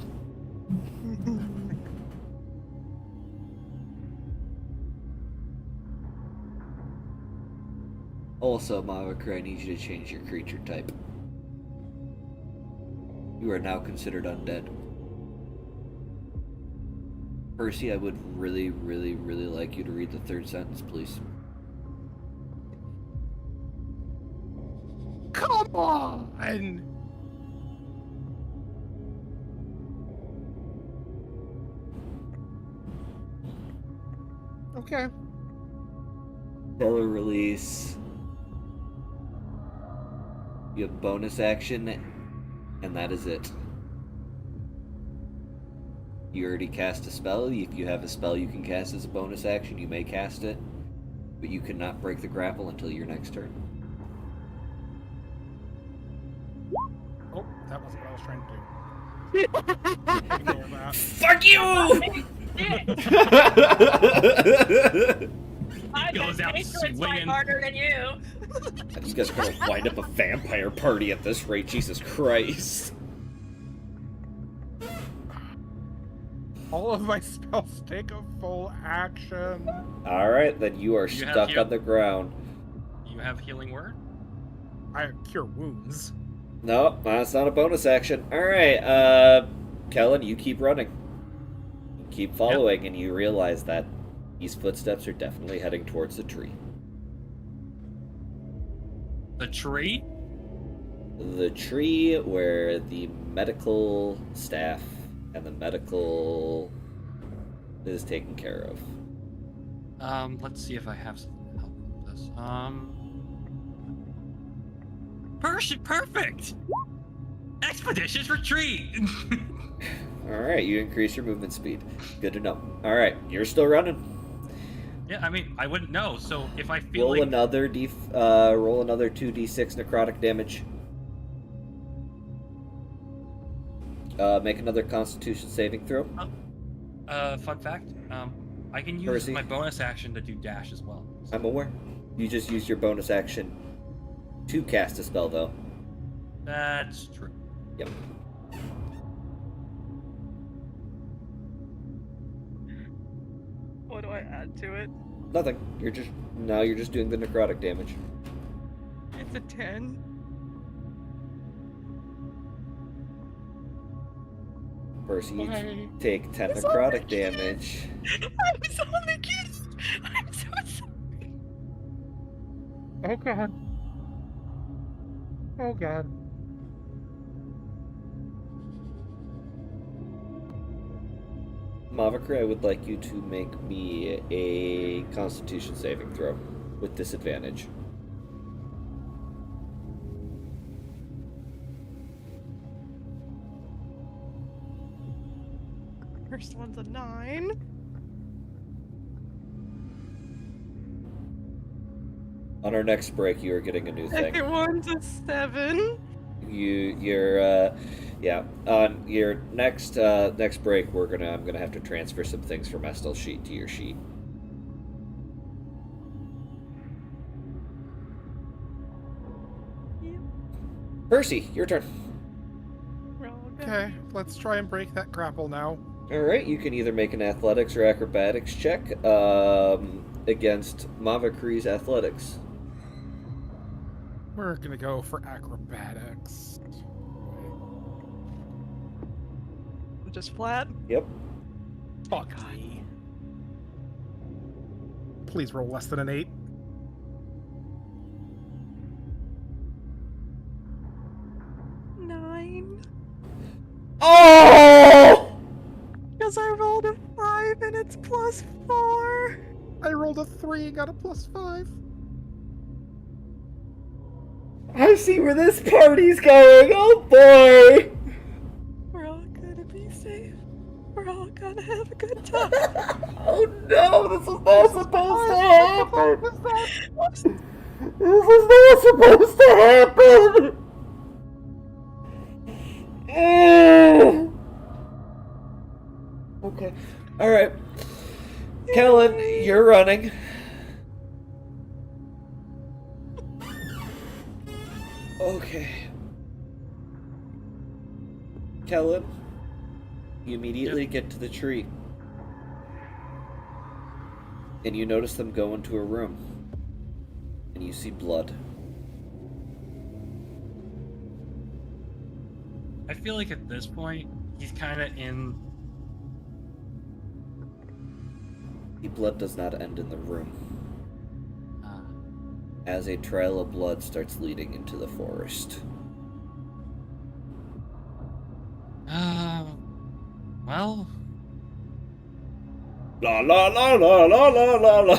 Also, Mavakri, I need you to change your creature type. You are now considered undead. Percy, I would really, really, really like you to read the third sentence, please. Come on! Okay. Stellar release. You have bonus action, and that is it. You already cast a spell. If you have a spell you can cast as a bonus action, you may cast it, but you cannot break the grapple until your next turn. Oh, that wasn't what I was trying to do. Ignore that. Fuck you! I goes out swinging. harder than you. You guys are gonna wind up a vampire party at this rate, Jesus Christ. All of my spells take a full action. Alright, then you are You have stuck heal- on the ground. You have healing word? I cure wounds. No, that's not a bonus action. Alright, Kellen, you keep running. You keep following, and you realize that these footsteps are definitely heading towards the tree. The tree? The tree where the medical staff and the medical is taken care of. Let's see if I have something to help with this. Perfect! Expeditious retreat! Alright, you increase your movement speed. Good to know. Alright, you're still running. Yeah, I mean, I wouldn't know, so if I feel Roll like... another roll another 2d6 necrotic damage. Make another Constitution saving throw. Fun fact, I can use Percy. my bonus action to do dash as well. I'm aware. You just used your bonus action to cast a spell, though. That's true. Yep. What do I add to it? Nothing. You're just doing the necrotic damage. It's a 10. Percy, you Why? take 10 It's necrotic already- damage. I'm so kidding. I'm so sorry. Oh god. Oh god. Mavakri, I would like you to make me a Constitution saving throw with disadvantage. First one's a 9. On our next break, you are getting a new thing. Second one's a 7. Yeah. On your next break, I'm gonna have to transfer some things from Estel's sheet to your sheet. Percy, your turn. Okay, let's try and break that grapple now. All right, you can either make an athletics or acrobatics check against Mavakri's athletics. We're gonna go for acrobatics. Just flat. Yep. Fuck me. Please roll less than an 8. Oh! Because I rolled a 5 and it's +4. I rolled a 3 and got a +5. I see where this party's going. Oh boy! We're all gonna be safe. We're all gonna have a good time. Oh no! This is not supposed to happen. This is not supposed to happen. Okay. All right. Kellen, you're running. Okay. Kellen, you immediately get to the tree. And you notice them go into a room. And you see blood. I feel like at this point, he's kind of in. The blood does not end in the room. As a trail of blood starts leading into the forest. Well. La la la la la la la la.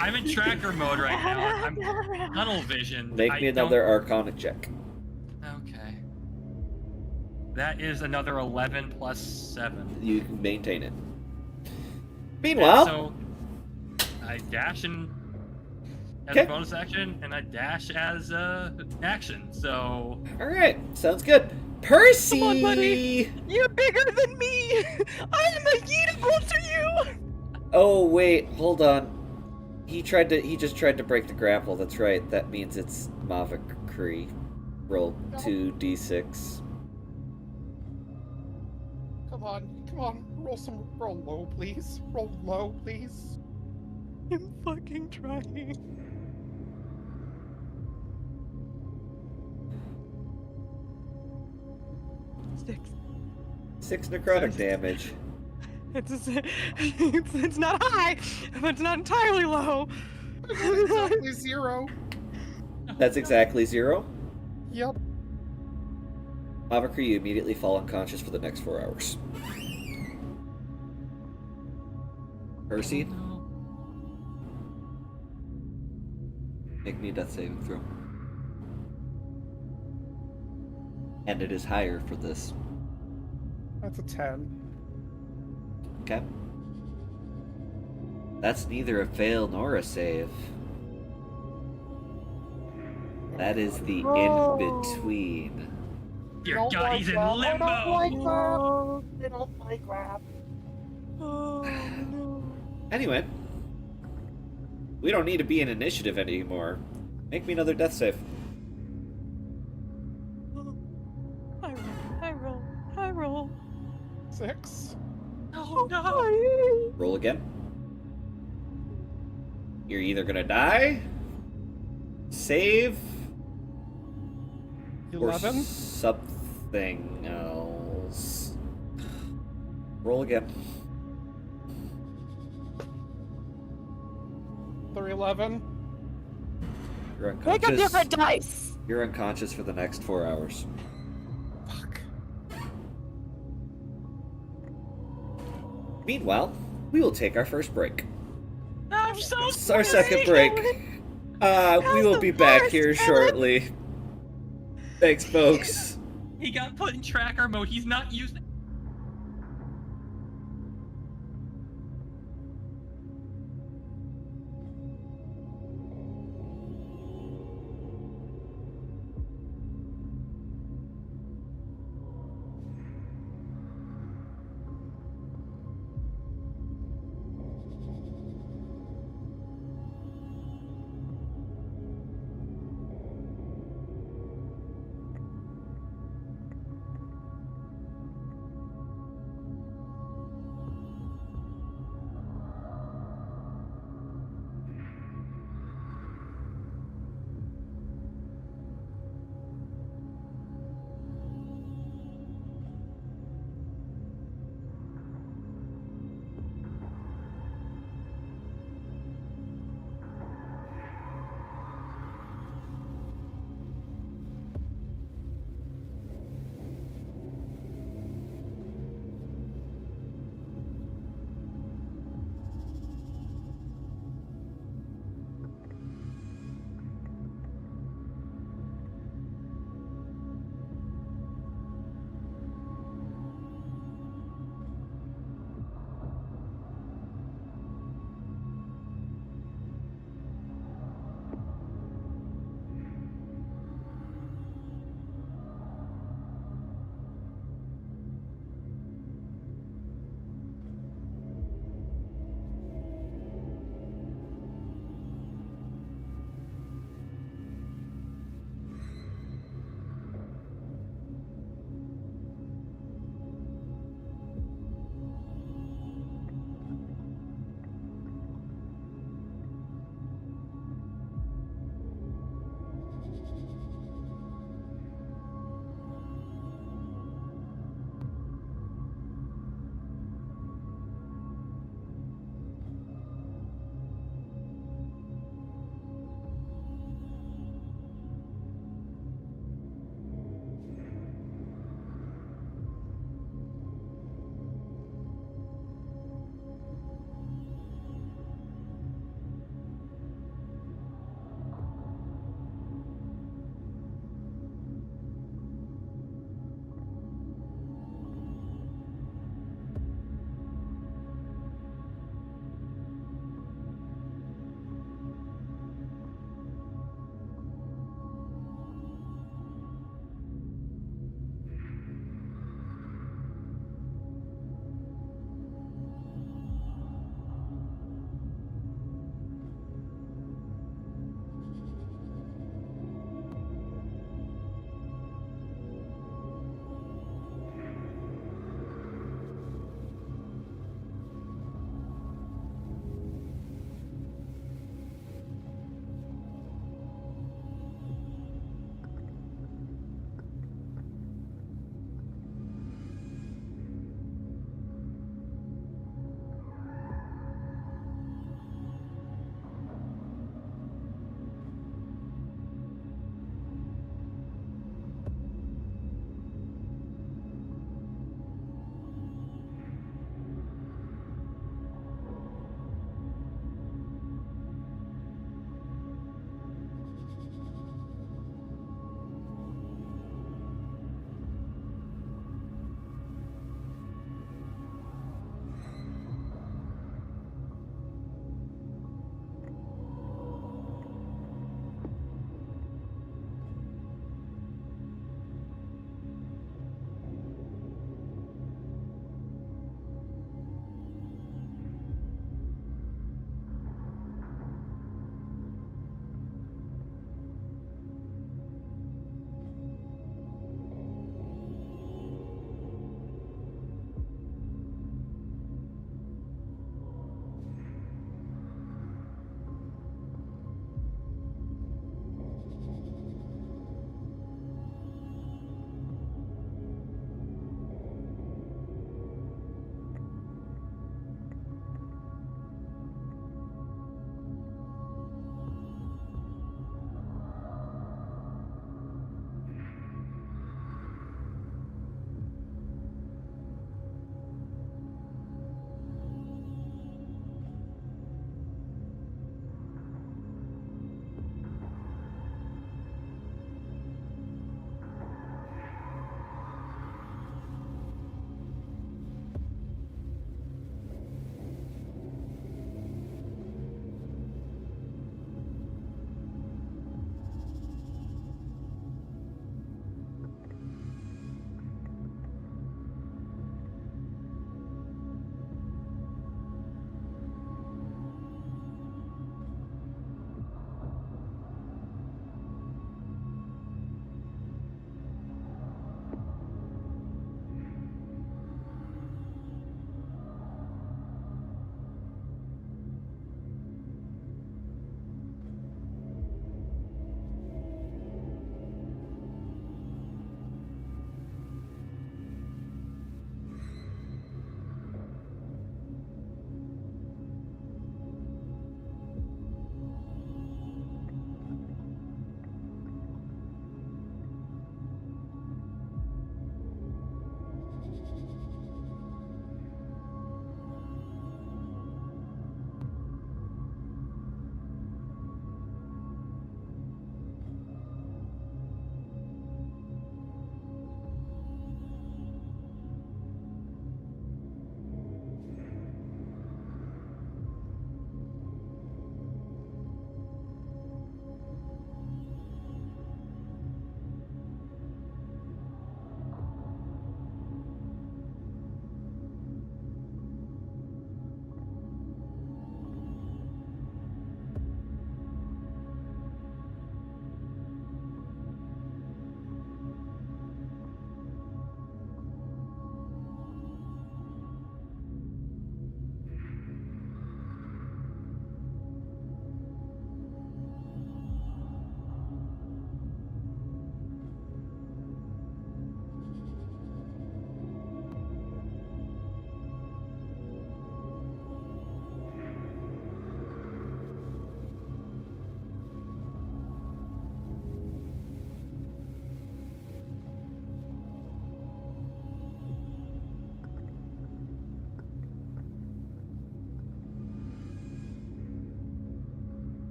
I'm in tracker mode right now. I'm tunnel vision. Make me another Arcana check. Okay. That is another 11 plus 7. You can maintain it. Meanwhile, So I dash as Okay. a bonus action, and I dash as action. So all right, sounds good. Percy, Come on, buddy. You're bigger than me. I'm a eatable to you. Oh wait, hold on. He just tried to break the grapple. That's right. That means it's Mavakri. Roll 2d6. Come on. Roll low, please. Roll low, please. I'm fucking trying. 6 necrotic damage. It's not high, but it's not entirely low. Exactly 0. That's exactly 0. Yep. Mavakri, you immediately fall unconscious for the next 4 hours. Percy, make me a death saving throw. And it is higher for this. That's a 10. Okay. That's neither a fail nor a save. That is the in-between. your god, he's in limbo. I don't like that. Oh no. Anyway, we don't need to be in initiative anymore. Make me another death save. I roll. 6. Oh no. Roll again. You're either gonna die, save, or 11. something else. Roll again. 11. You're Pick unconscious. a different dice. You're unconscious for the next 4 hours. Fuck. Meanwhile, we will take our first break. I'm so It's our second break. We will be back here shortly. Thanks, folks. He got put in tracker mode. He's not using.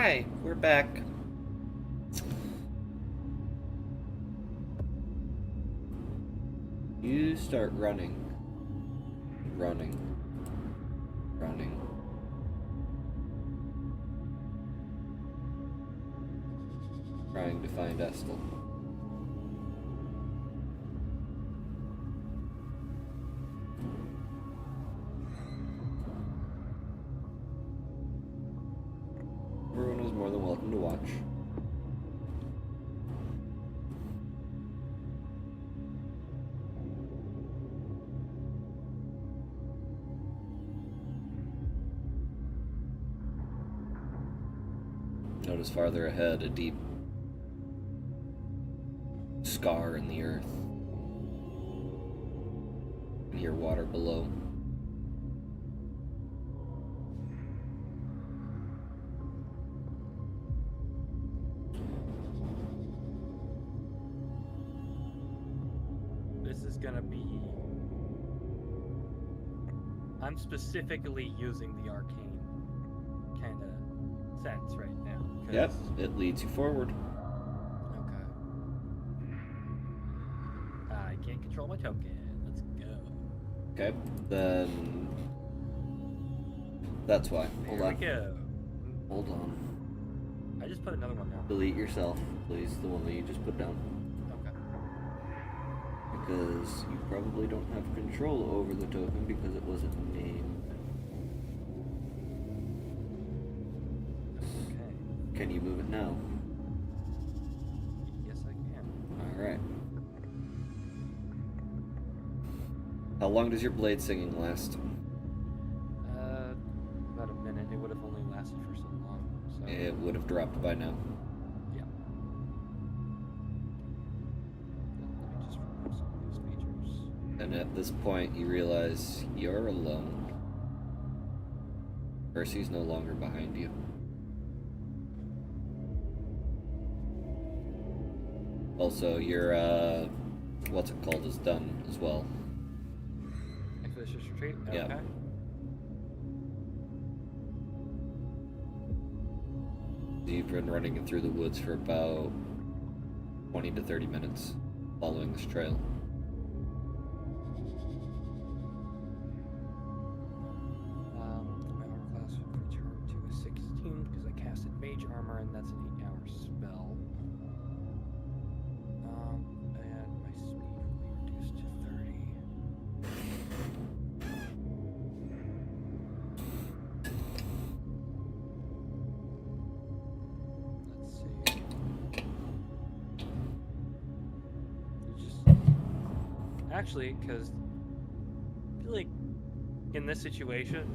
Hi, we're back. You start running. Running. Trying to find Estel. Everyone is more than welcome to watch. Notice farther ahead a deep scar in the earth. You hear water below. This is gonna be... I'm specifically using the arcane kind of sense right now. Yep, it leads you forward. Okay. I can't control my token. Let's go. Okay, then that's why. Hold Here on. we go. Hold on. I just put another one down. Delete yourself, please. The one that you just put down. Okay. Because you probably don't have control over the token because it wasn't named. Okay. Can you move it now? Yes, I can. Alright. How long does your blade singing last? About a minute. It would have only lasted for so long. So. It would have dropped by now. Yeah. Let me just remove some of these features. And at this point, you realize you're alone. Percy's no longer behind you. Also, your, what's it called is done as well. Expeditious retreat? Yeah. Okay. You've been running through the woods for about 20 to 30 minutes, following this trail. My armor class returned to a 16 because I casted mage armor, and that's an 8-hour spell. And my speed will be reduced to 30. Let's see. You just actually, because I feel like in this situation,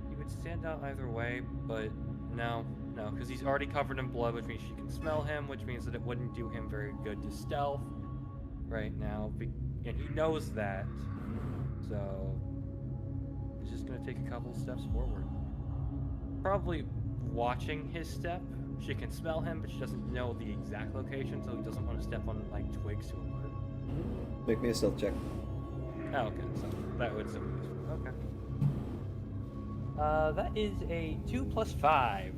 he would stand out either way, but no, because he's already covered in blood, which means she can smell him, which means that it wouldn't do him very good to stealth right now, and he knows that, so he's just gonna take a couple steps forward. Probably watching his step. She can smell him, but she doesn't know the exact location, so he doesn't want to step on like twigs to alert. Make me a stealth check. Oh, okay, so that would still be useful. Okay. That is a 2 plus 5.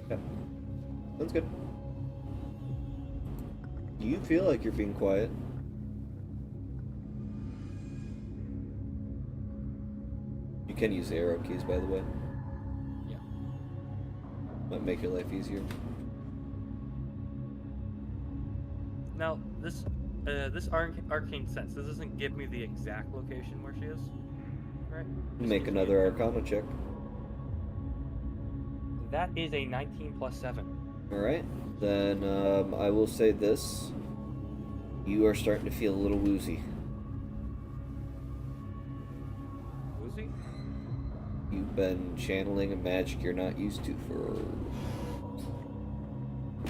Okay. That's good. You feel like you're being quiet. You can use the arrow keys, by the way. Yeah. Might make your life easier. Now, this arcane sense, this doesn't give me the exact location where she is, right? Just Make gives me another a- Arcana check. That is a 19 plus 7. Alright, then I will say this. You are starting to feel a little woozy. Woozy? You've been channeling a magic you're not used to for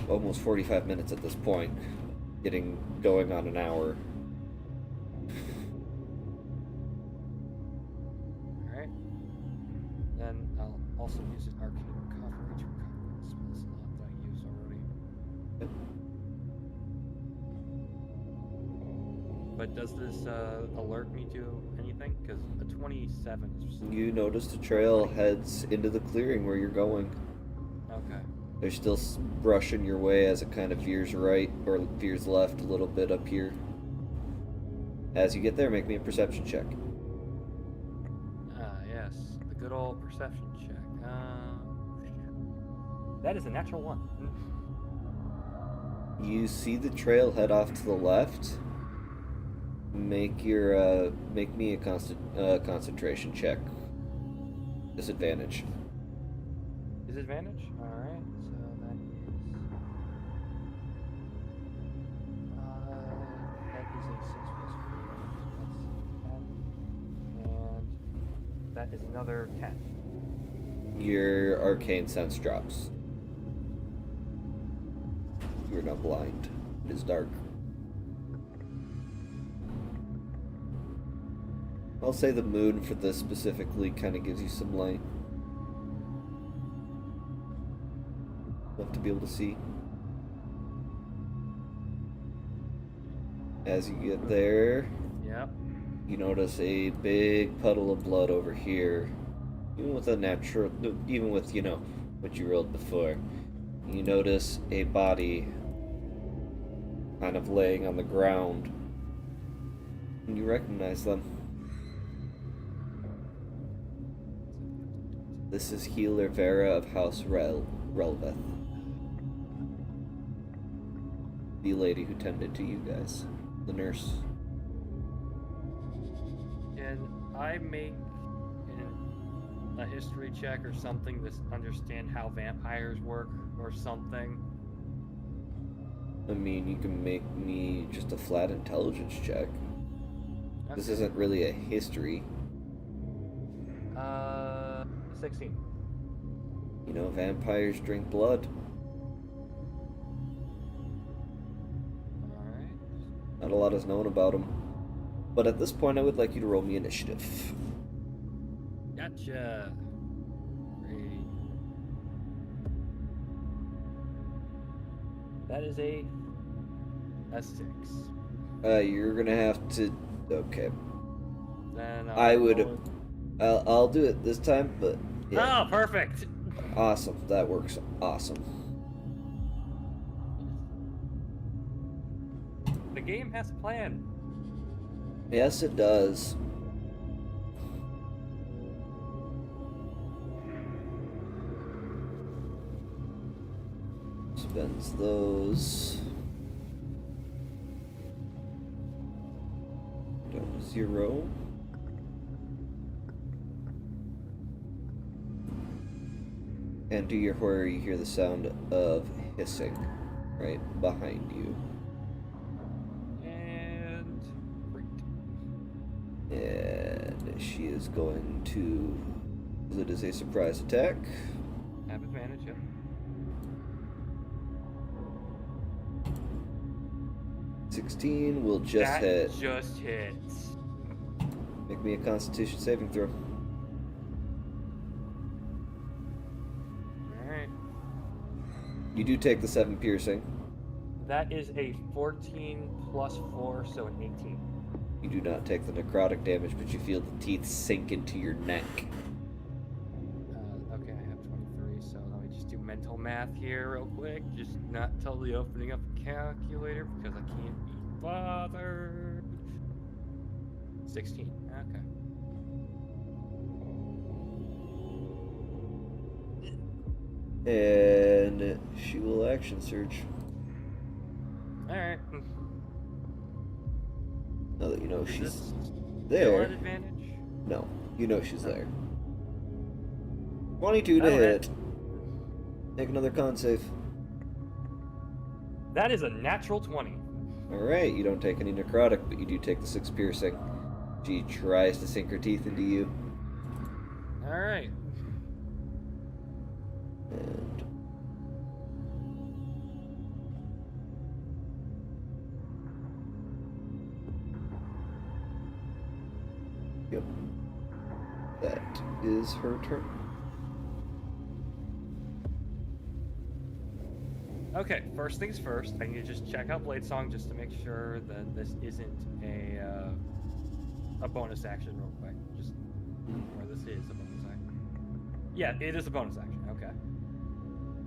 almost 45 minutes at this point. Getting going on an hour. Alright. Then I'll also use an arcane recovery to recover a spell slot that I used already. but does this alert me to anything? Because a 27 is... You notice the trail heads into the clearing where you're going. Okay. There's still brush in your way as it kind of veers right or veers left a little bit up here. As you get there, make me a perception check. Ah, yes. The good old perception check. That is a natural 1. You see the trail head off to the left. Make me a concentration check. Disadvantage. Disadvantage? Alright, so that is... that is a 6 plus 4. That's 10. And that is another 10. Your arcane sense drops. You're not blind. It is dark. I'll say the moon for this specifically kind of gives you some light. Enough to be able to see. As you get there, Yep. you notice a big puddle of blood over here. Even with what you rolled before. You notice a body kind of laying on the ground. And you recognize them. This is Healer Vera of House Relveth. The lady who tended to you guys. The nurse. Can I make a history check or something to understand how vampires work or something? I mean, you can make me just a flat intelligence check. This Okay. isn't really a history. 16. You know, vampires drink blood. Alright. Not a lot is known about them. But at this point, I would like you to roll me initiative. Gotcha. Great. That is a 6. You're gonna have to. Okay, Then I would- roll it. I'll do it this time. But yeah, Oh, perfect. awesome. That works. Awesome. The game has a plan. Yes, it does. Spends those. Down to 0. And to your horror, you hear the sound of hissing right behind you. And great. And she is going to. It is a surprise attack. Have advantage, yep. 16 will just That hit. just hits. Make me a Constitution saving throw. Alright. You do take the 7 piercing. That is a 14 plus 4, so an 18. You do not take the necrotic damage, but you feel the teeth sink into your neck. Okay, I have 23, so let me just do mental math here real quick. Just not totally opening up a calculator because I can't be bothered. 16, okay. And she will action surge. Alright. Now that you know Is she's this still there. an advantage? No, you know she's there. 22 to Alright. hit. Make another con save. That is a natural 20. Alright, you don't take any necrotic, but you do take the 6 piercing. She tries to sink her teeth into you. Alright. And yep. That is her turn. Okay, first things first, I need to just check out Blade Song just to make sure that this isn't a bonus action real quick. Just, or this is a bonus action. Yeah, it is a bonus action, okay.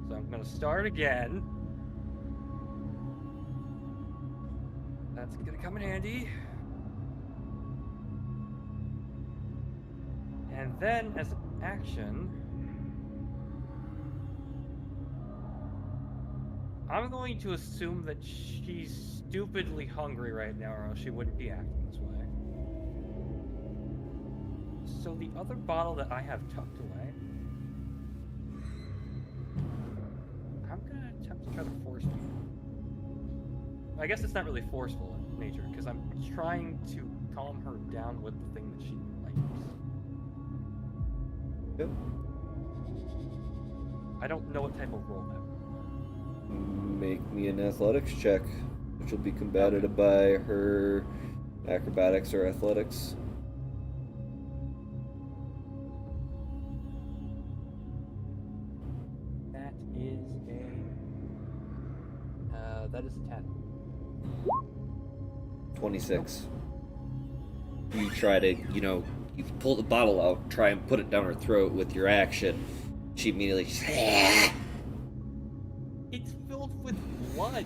So I'm gonna start again. That's gonna come in handy. And then, as an action, I'm going to assume that she's stupidly hungry right now, or else she wouldn't be acting this way. So the other bottle that I have tucked away, I'm gonna attempt to try to force feed her. I guess it's not really forceful in nature, because I'm trying to calm her down with the thing that she likes. Yep. I don't know what type of roll that would. Make me an athletics check, which will be combated by her acrobatics or athletics. That is that is a 10. 26. You try to, you pull the bottle out, try and put it down her throat with your action. She immediately It's filled with blood.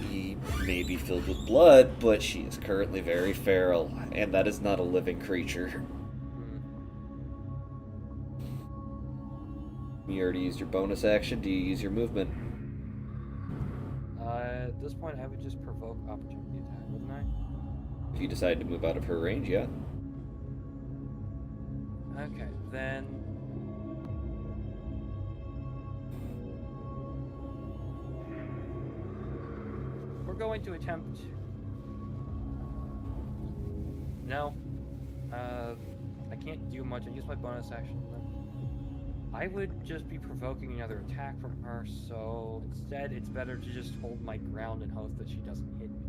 He may be filled with blood, but she is currently very feral, and that is not a living creature. You already used your bonus action. Do you use your movement? At this point, I would just provoke opportunity attack, wouldn't I? If you decide to move out of her range, yeah. Okay, then. We're going to attempt. No. I can't do much. I use my bonus action. I would just be provoking another attack from her, so instead it's better to just hold my ground and hope that she doesn't hit me.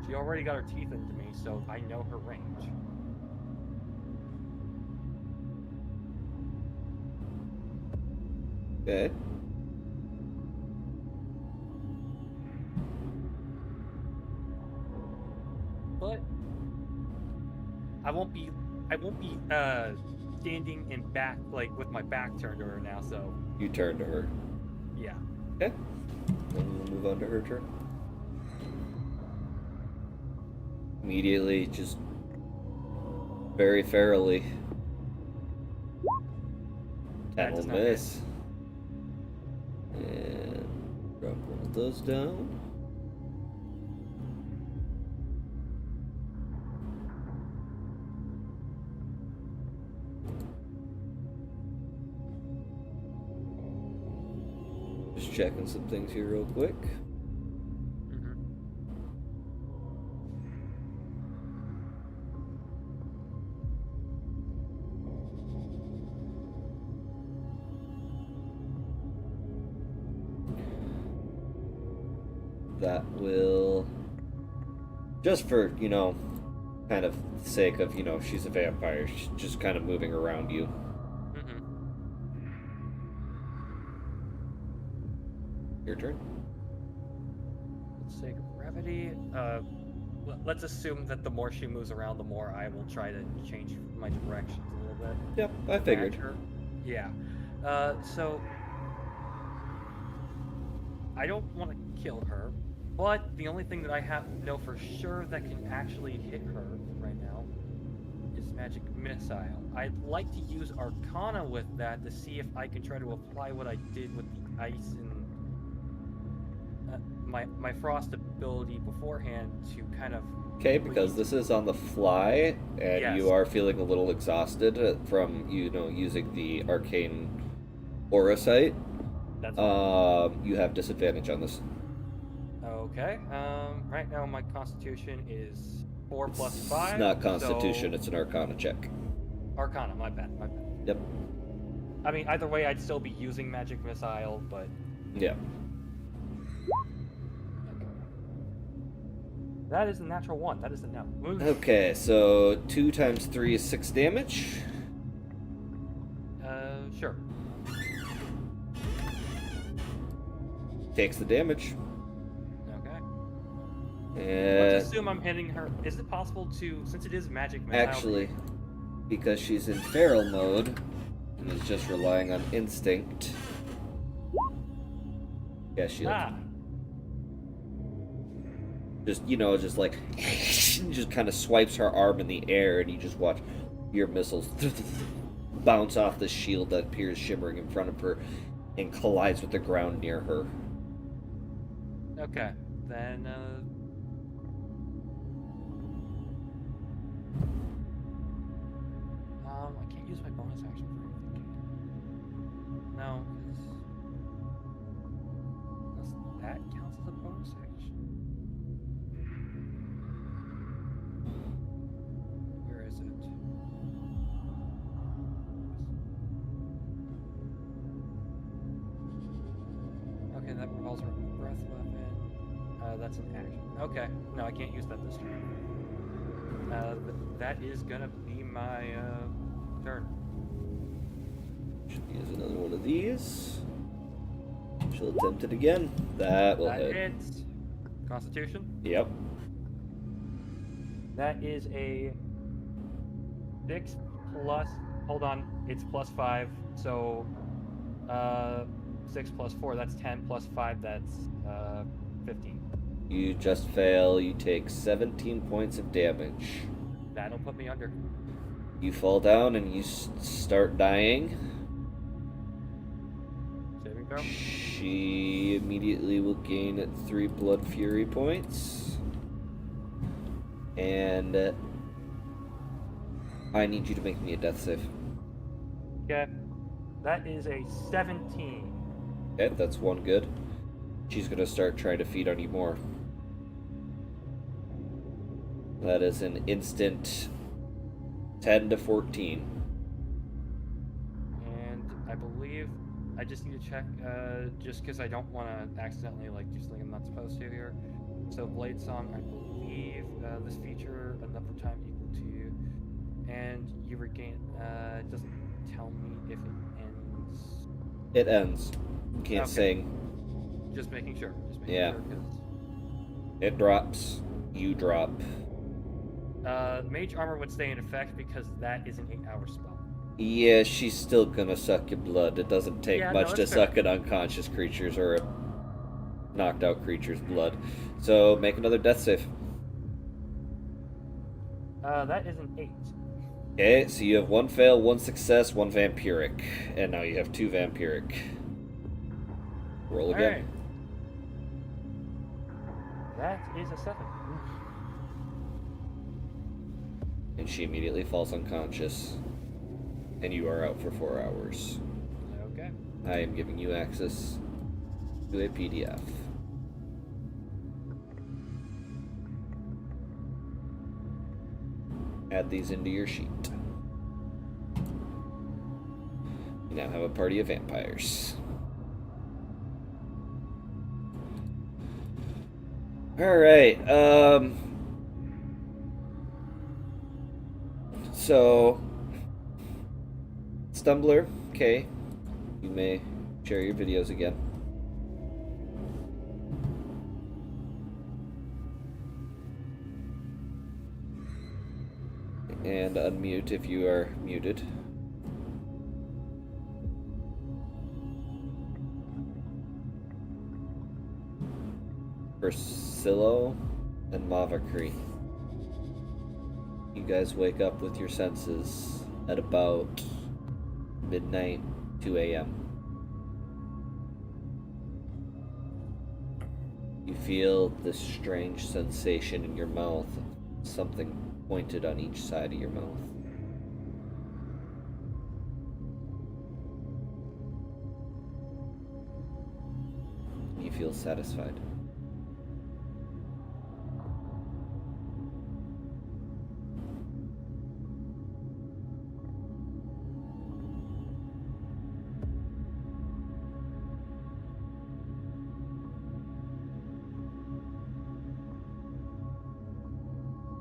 She already got her teeth into me, so I know her range. Okay. But I won't be standing in back, like with my back turned to her now, so You turn to her. yeah. Okay. Then we'll move on to her turn. Immediately, just very ferally. 10 That will does not miss. And drop one of those down. Just checking some things here real quick. Mm-hmm. That will, just for, kind of sake of, she's a vampire, she's just kind of moving around you. Mm-hmm. Your turn. For the sake of brevity, let's assume that the more she moves around, the more I will try to change my directions a little bit. Yep, I figured. Match her. Yeah. So I don't want to kill her, but the only thing that I know for sure that can actually hit her right now is magic missile. I'd like to use Arcana with that to see if I can try to apply what I did with the ice and my frost ability beforehand to kind of. Okay, because this is on the fly, and Yes. you are feeling a little exhausted from, using the arcane aura sight. That's You have disadvantage on this. okay. Right now my Constitution is 4 plus 5. It's not Constitution, so- it's an Arcana check. Arcana. My bad. Yep. I mean, either way, I'd still be using magic missile, but Yeah. that is a natural 1. That is a no. Okay, so 2 times 3 is 6 damage. Sure. Takes the damage. Okay. And Let's assume I'm hitting her. Is it possible to, since it is magic missile? actually, because she's in feral mode and is just relying on instinct. Yeah, shield. Just, just like, just kind of swipes her arm in the air, and you just watch your missiles bounce off the shield that appears shimmering in front of her and collides with the ground near her. Okay, then I can't use my bonus action for anything. No, unless that counts as a bonus action. Where is it? Okay, that revolves around a breath weapon. That's an action. Okay, no, I can't use that this turn. That is gonna be my turn. Should use another one of these. She'll attempt it again. That will hit. Hits. Constitution. Yep. That is a 6 plus. Hold on, it's +5. So 6 plus 4. That's 10 plus 5. That's 15. You just fail. You take 17 points of damage. That'll put me under. You fall down and you start dying. Saving throw. She immediately will gain 3 blood fury points. And I need you to make me a death save. Okay. That is a 17. Okay, that's one good. She's gonna start trying to feed on you more. That is an instant 10 to 14. And I believe I just need to check, just because I don't want to accidentally do something I'm not supposed to here. So Blade Song, I believe this feature a number of time equal to you, and you regain. It doesn't tell me if it ends. It ends. You can't Okay. sing. Just making sure. Yeah. Sure, 'cause, It drops. You drop. Mage Armor would stay in effect because that is an 8-hour spell. Yeah, she's still gonna suck your blood. It doesn't take Yeah, no, much to that's fair. suck an unconscious creature's or a knocked out creature's blood. So make another death save. That is an 8. Okay, so you have 1 fail, 1 success, 1 vampiric. And now you have 2 vampiric. Roll again. Alright. That is a 7. And she immediately falls unconscious. And you are out for 4 hours. Okay. I am giving you access to a PDF. Add these into your sheet. You now have a party of vampires. Alright, so Stumblr, okay. You may share your videos again. And unmute if you are muted. Priscillo and Mavakri. You guys wake up with your senses at about midnight, 2 a.m. You feel this strange sensation in your mouth, something pointed on each side of your mouth. You feel satisfied.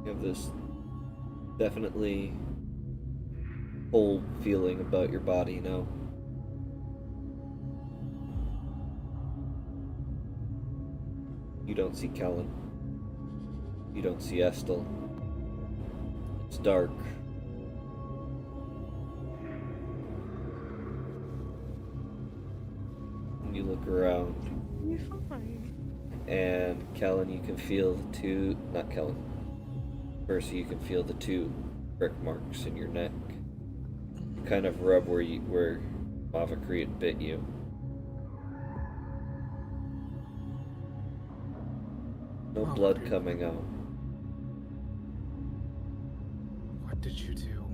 You have this definitely cold feeling about your body now. You don't see Kellen. You don't see Estel. It's dark. And you look around. You're fine. And Kellen, you can feel the two, not Kellen, Percy, you can feel the two prick marks in your neck. Kind of rub where Mavakri had bit you. No blood coming out. What did you do?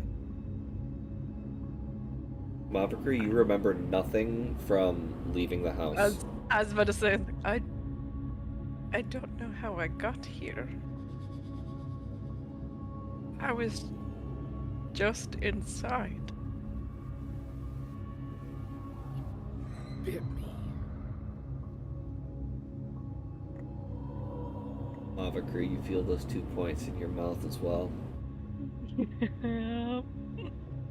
Mavakri, you remember nothing from leaving the house. I was about to say, I don't know how I got here. I was just inside. Bit me. Mavakri, you feel those 2 points in your mouth as well.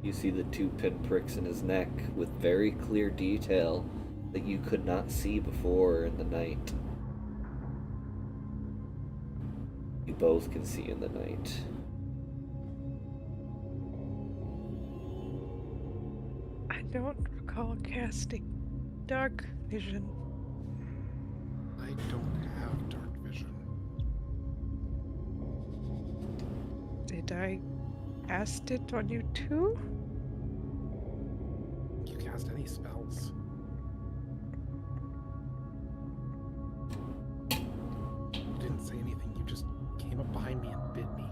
You see the 2 pinpricks in his neck with very clear detail that you could not see before in the night. You both can see in the night. I don't recall casting dark vision. I don't have dark vision. Did I cast it on you too? You cast any spells? You didn't say anything. You just came up behind me and bit me.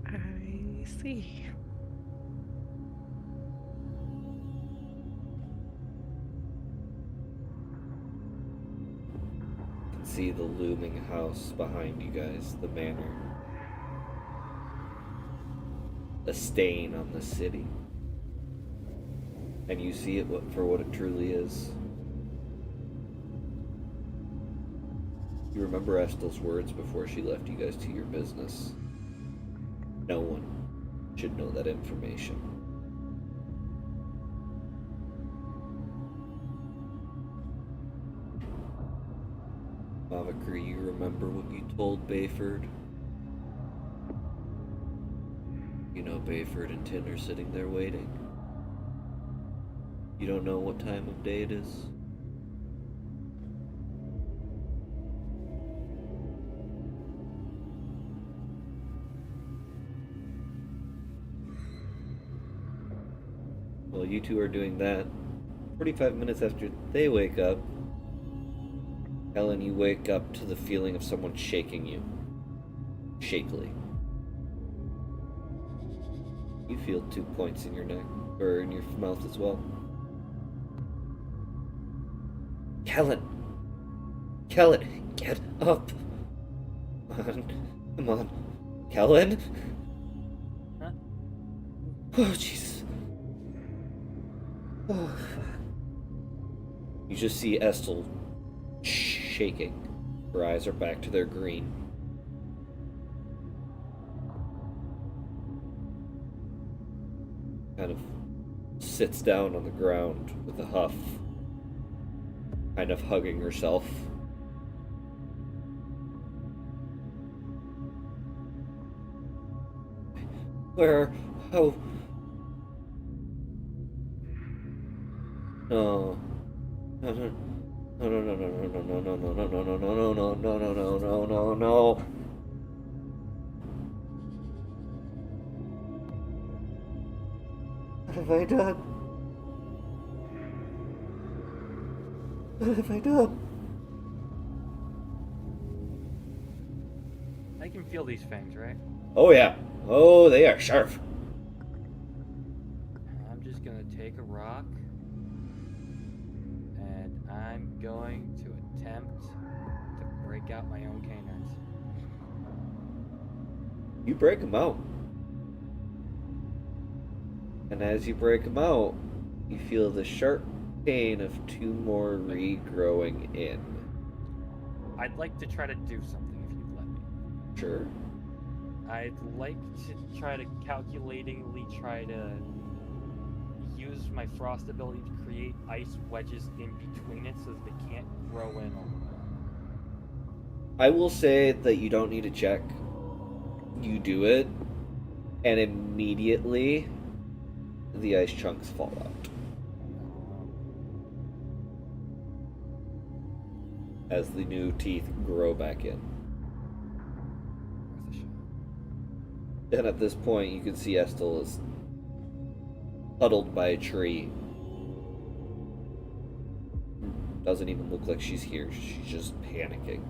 I see. See the looming house behind you guys, the manor. A stain on the city. And you see it for what it truly is. You remember Estel's words before she left you guys to your business. No one should know that information. Mavakri, you remember what you told Bayford? You know Bayford and Tin are sitting there waiting. You don't know what time of day it is? Well, you two are doing that. 45 minutes after they wake up, Helen, you wake up to the feeling of someone shaking you. Shakily. You feel 2 points in your neck, or in your mouth as well. Kellen! Kellen, get up! Come on, come on. Kellen? Huh? Oh, Jesus. Oh, fuck. You just see Estel shaking. Her eyes are back to their green. Kind of sits down on the ground with a huff. Kind of hugging herself. Where? Oh. No. No, no. No, no, no, no, no, no, no, no, no, no, no, no, no, no, no, no, no, no, no. What have I done? What have I done? I can feel these fangs, right? Oh yeah. Oh, they are sharp. I'm just gonna take a rock, and I'm going to attempt to break out my own canines. You break them out. And as you break them out, you feel the sharp pain of 2 more regrowing in. I'd like to try to do something if you'd let me. Sure. I'd like to try to calculatingly try to use use my frost ability to create ice wedges in between it so that they can't grow in all the way. I will say that you don't need to check. You do it, and immediately the ice chunks fall out. As the new teeth grow back in. Worth a shot. And at this point, you can see Estel is huddled by a tree. Doesn't even look like she's here. She's just panicking.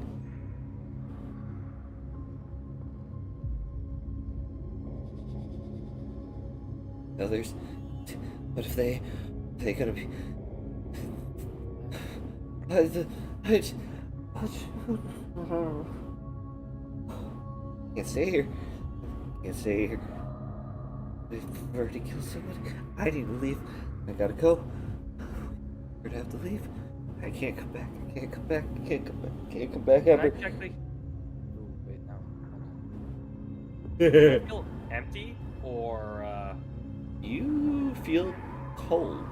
Others, what if they're gonna be? Can't stay here. Can't stay here. We've already killed somebody. I need to leave. I gotta go. We're gonna have to leave. I can't come back. I can't come back. I can't come back. I can't come back Can I ever. check the... Ooh, wait, no. Do I feel empty, or, You feel cold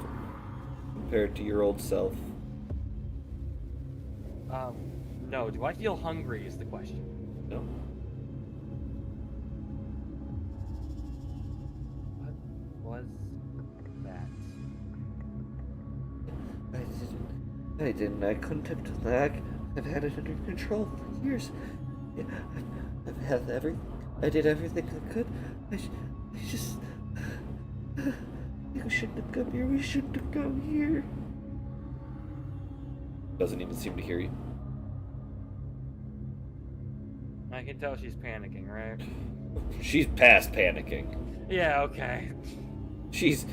compared to your old self. no, do I feel hungry is the question. No? What was that? I didn't. I couldn't have done that. I've had it under control for years. Yeah, I've had I did everything I could. I just... We shouldn't have come here. We shouldn't have come here. Doesn't even seem to hear you. I can tell she's panicking, right? She's past panicking. Yeah, okay. She's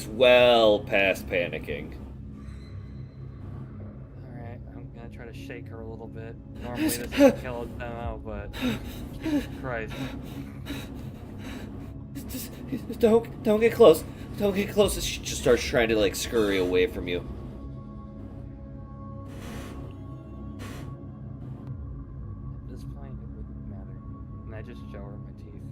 well past panicking. Alright, I'm gonna try to shake her a little bit. Normally this doesn't kill them out, but... Jesus Christ. Just don't get close. Don't get close. She just starts trying to like scurry away from you. At this point, it wouldn't matter. And I just show her my teeth.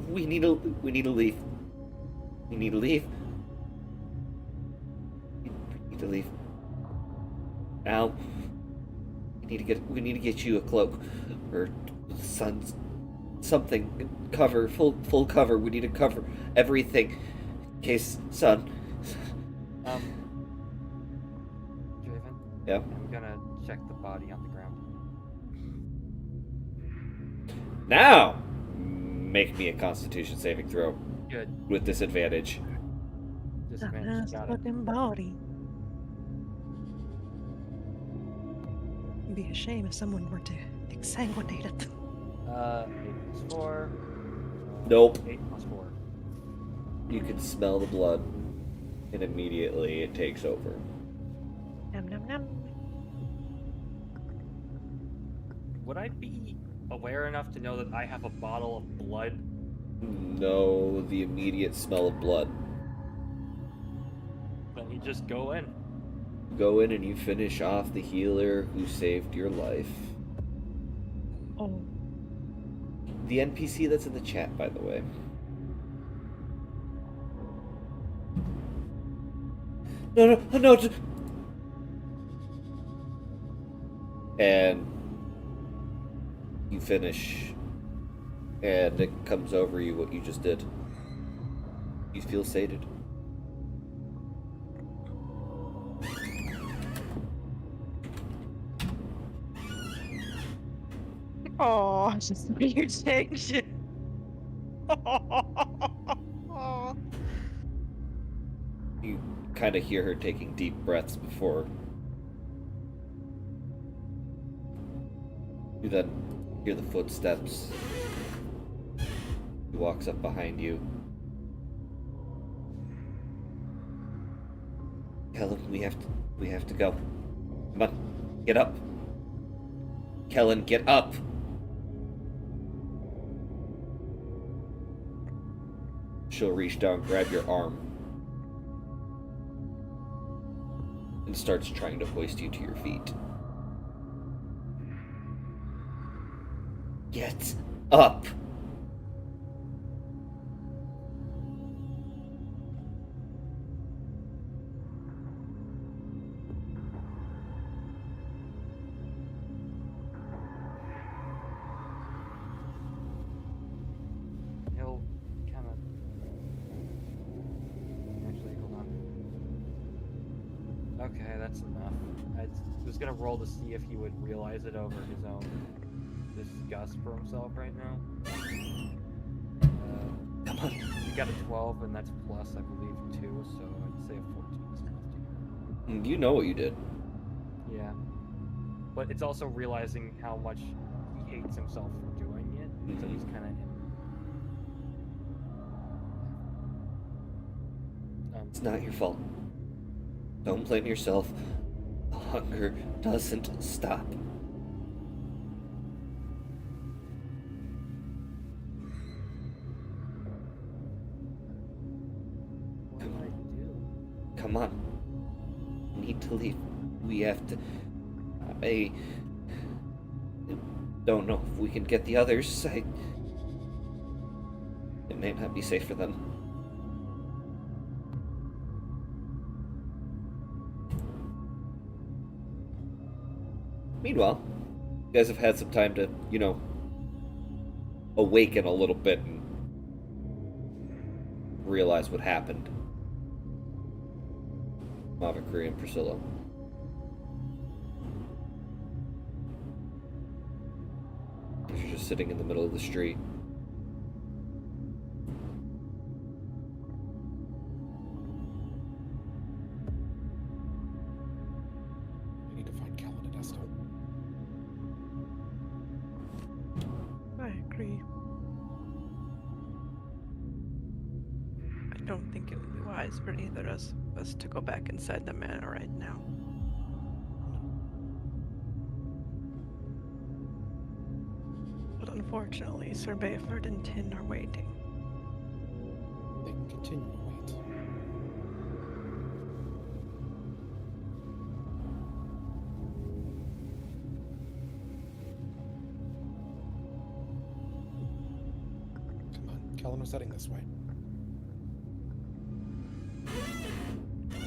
We need to leave. We need to leave. We need to leave. Now. We need to get you a cloak or something. Cover, full cover. We need to cover everything. In case Draven? Yeah. I'm gonna check the body on the ground. Now, make me a Constitution saving throw Good. with disadvantage. Disadvantage. Got it. Looking body. It'd be a shame if someone were to exsanguinate it. 8 plus 4. Nope. 8 plus 4. You can smell the blood, and immediately it takes over. Nom nom nom. Would I be aware enough to know that I have a bottle of blood? No, the immediate smell of blood. Then you just go in. Go in and you finish off the healer who saved your life. Oh. The NPC that's in the chat, by the way. No. And you finish, and it comes over you what you just did. You feel sated. Oh, just you change it. You kind of hear her taking deep breaths before you then hear the footsteps. He walks up behind you. Kellen, we have to go. Come on, get up. Kellen, get up. She'll reach down, grab your arm. and starts trying to hoist you to your feet. Get up! He'll kind of. Actually, hold on. Okay, that's enough. I was gonna roll to see if he would realize it over his own disgust for himself right now. Come on. You got a 12, and that's plus, I believe, 2, so I'd say a 14 is enough to You know what you did. Yeah. But it's also realizing how much he hates himself for doing it, so he's kind of It's not your fault. Don't blame yourself. The hunger doesn't stop. What do I do? Come on. We need to leave. We have to. I don't know if we can get the others. It may not be safe for them. Meanwhile, you guys have had some time to, awaken a little bit and realize what happened. Mavakri and Priscilla. You're just sitting in the middle of the street. We need to find Callan and Estel. I agree. I don't think it would be wise for either of us to go back inside the manor right now. But unfortunately, Sir Bayford and Tin are waiting. They can continue to wait. Come on, Callan was heading this way.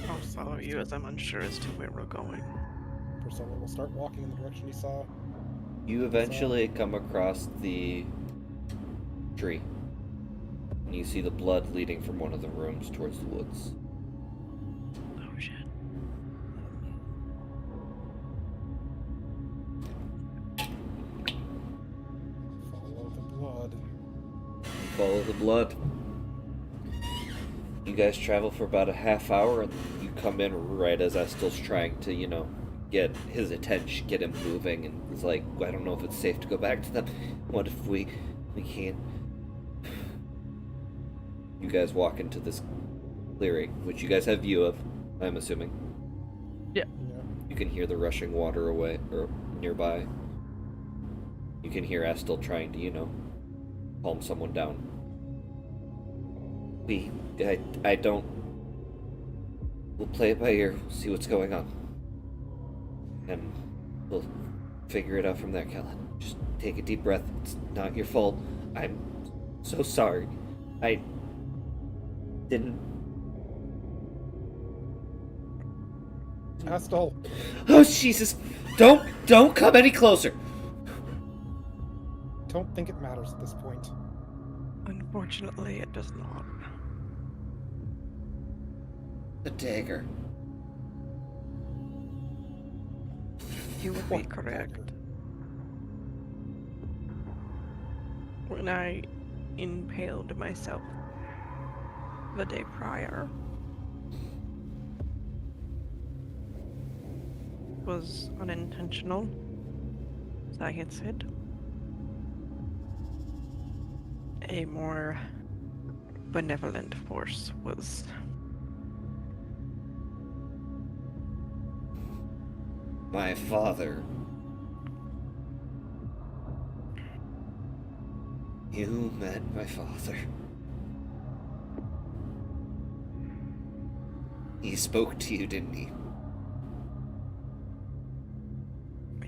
I'll follow you as I'm unsure as to where we're going. Priscilla will start walking in the direction he saw. You eventually come across the tree. And you see the blood leading from one of the rooms towards the woods. Oh shit. Follow the blood. Follow the blood. You guys travel for about a half hour, and you come in right as Estel's trying to, get his attention, get him moving, and he's like, I don't know if it's safe to go back to them. What if we can't? You guys walk into this clearing, which you guys have view of, I'm assuming. Yeah. You can hear the rushing water away, or nearby. You can hear Estel trying to, calm someone down. I don't. We'll play it by ear, see what's going on. And we'll figure it out from there, Callan. Just take a deep breath. It's not your fault. I'm so sorry. I didn't. Estel! Oh, Jesus! Don't come any closer! Don't think it matters at this point. Unfortunately, it does not. The dagger. You would be What correct. dagger? When I impaled myself the day prior, was unintentional, as I had said. A more benevolent force was My father. You met my father. He spoke to you, didn't he?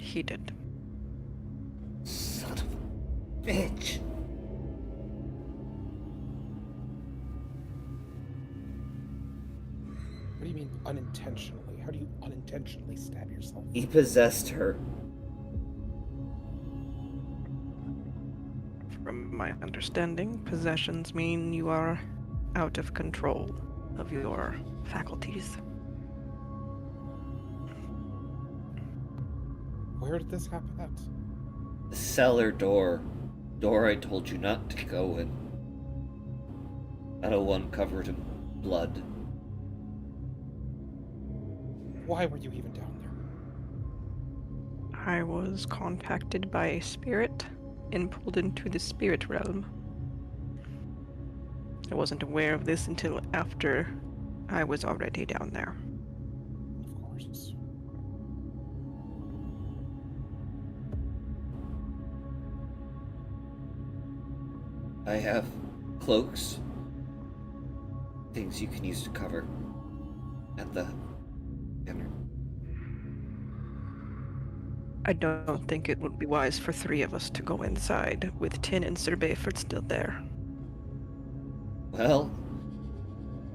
He did. Son of a bitch. What do you mean unintentionally? How do you unintentionally stab yourself? He possessed her. From my understanding, possessions mean you are out of control of your faculties. Where did this happen at? The cellar door. Door I told you not to go in. Not a one covered in blood. Why were you even down there? I was contacted by a spirit and pulled into the spirit realm. I wasn't aware of this until after I was already down there. Of course. I have cloaks. Things you can use to cover. At the dinner. I don't think it would be wise for 3 of us to go inside with Tin and Sir Bayford still there. Well,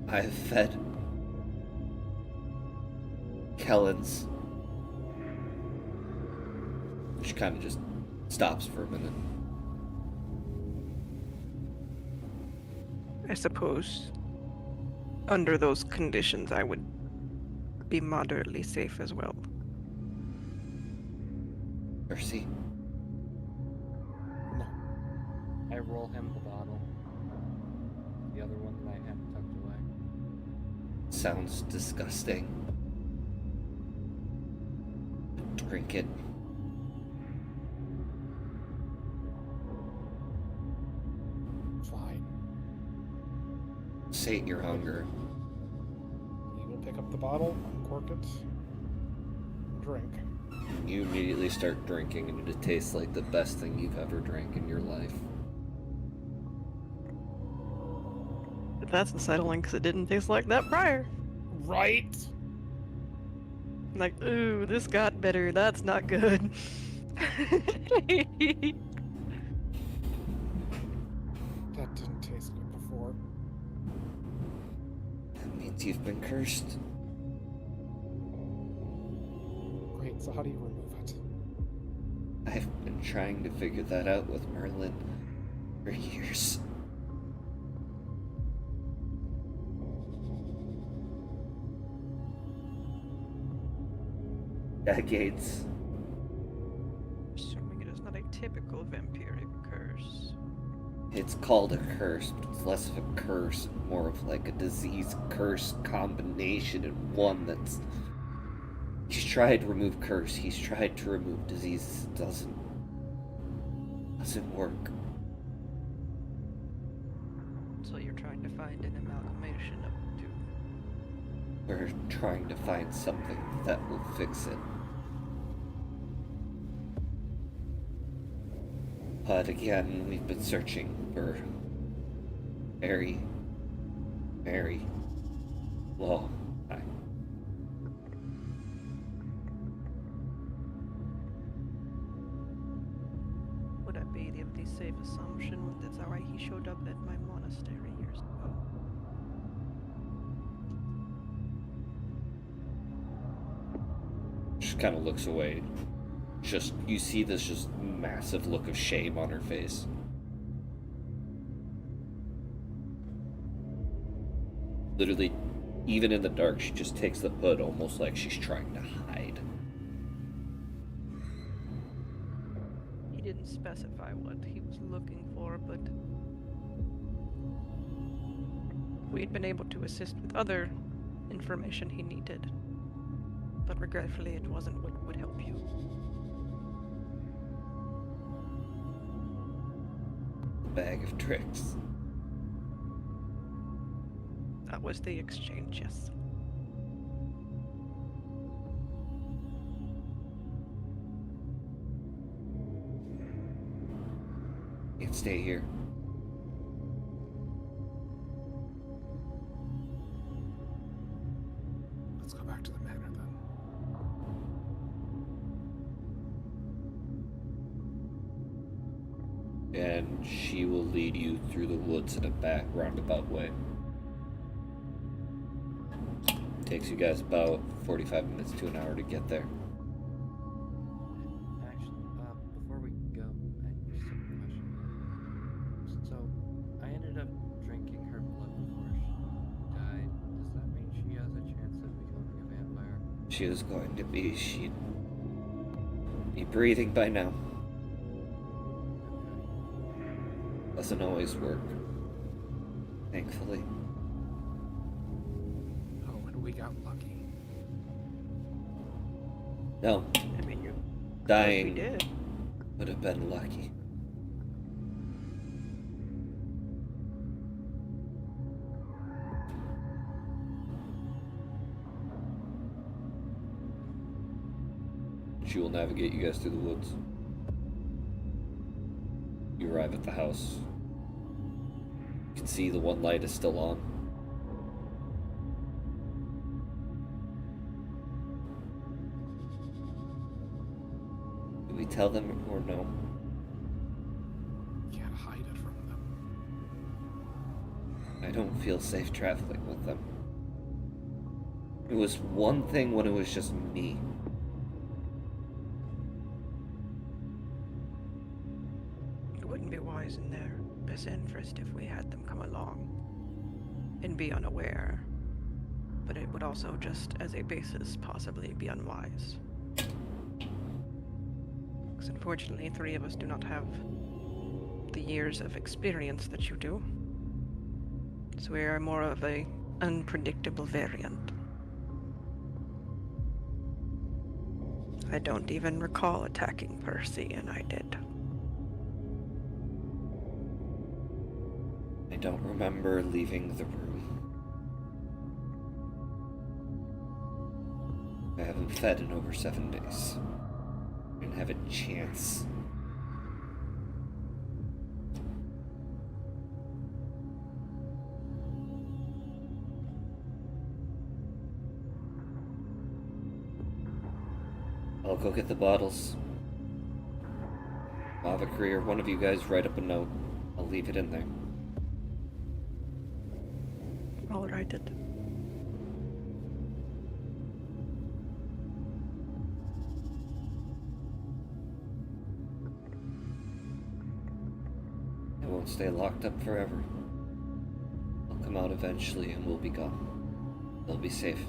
I have fed Kellen's. She kind of just stops for a minute. I suppose under those conditions I would be moderately safe as well. Mercy. No. I roll him the bottle. The other one that I had tucked away. Sounds disgusting. Drink it. Fine. Sate your hunger. You will pick up the bottle, uncork it, drink. You immediately start drinking, and it tastes like the best thing you've ever drank in your life. But that's unsettling because it didn't taste like that prior. Right? Like, ooh, this got better. That's not good. That didn't taste good before. That means you've been cursed. Great, so how do you remove it? I've been trying to figure that out with Merlin for years. Decades. Assuming it is not a typical vampiric curse. It's called a curse, but it's less of a curse, more of like a disease curse combination, and one that's. He's tried to remove curse, he's tried to remove disease, it doesn't work. So you're trying to find an amalgamation of the two. We're trying to find something that will fix it. But again, we've been searching for very, very long time. Would that be the safe assumption that's why he showed up at my monastery years ago? She kind of looks away. Just, you see this just massive look of shame on her face. Literally, even in the dark, she just takes the hood almost like she's trying to hide. He didn't specify what he was looking for, but we'd been able to assist with other information he needed. But regretfully, it wasn't what would help you. Bag of tricks. That was the exchange, yes. You can stay here. Let's go back to the manor then. and she will lead you through the woods in a back roundabout way. Takes you guys about 45 minutes to an hour to get there. Actually, before we go, I just have a question. So, I ended up drinking her blood before she died. Does that mean she has a chance of becoming a vampire? She was going to be, she'd be breathing by now. Doesn't always work. Thankfully. Oh, and we got lucky. No, I mean, you we dying did. would have been lucky. She will navigate you guys through the woods. You arrive at the house. You can see the one light is still on. Do we tell them or no? Can't hide it from them. I don't feel safe traveling with them. It was one thing when it was just me. It wouldn't be wise in their best interest if we had them come along and be unaware. But it would also, just as a basis, possibly be unwise. Because unfortunately, 3 of us do not have the years of experience that you do. So we are more of a unpredictable variant. I don't even recall attacking Percy, and I did. I don't remember leaving the room. I haven't fed in over 7 days. I didn't have a chance. I'll go get the bottles. Avakri or one of you guys write up a note. I'll leave it in there. I'll write it. I won't stay locked up forever. I'll come out eventually and we'll be gone. They'll be safe.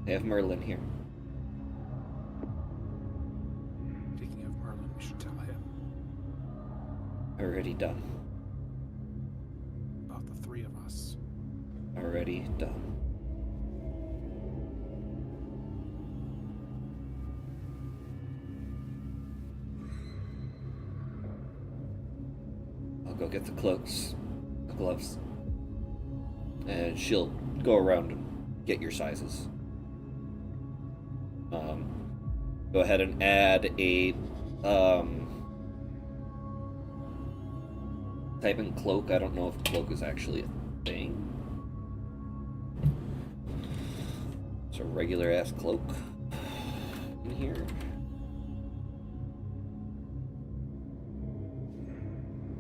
They have Merlin here. Speaking of Merlin, we should tell him Already done. about the 3 of us. Already done. I'll go get the cloaks, the gloves, and she'll go around and get your sizes. Go ahead and add a type in cloak. I don't know if cloak is actually a thing. It's a regular ass cloak in here.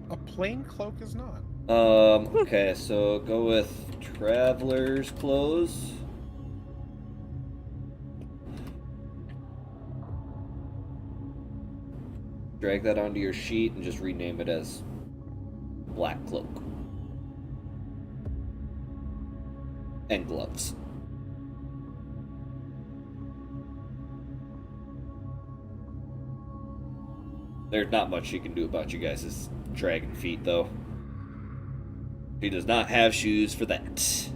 A plain cloak is not. Okay, so go with traveler's clothes. Drag that onto your sheet and just rename it as black cloak. And gloves. There's not much she can do about you guys' dragon feet, though. She does not have shoes for that.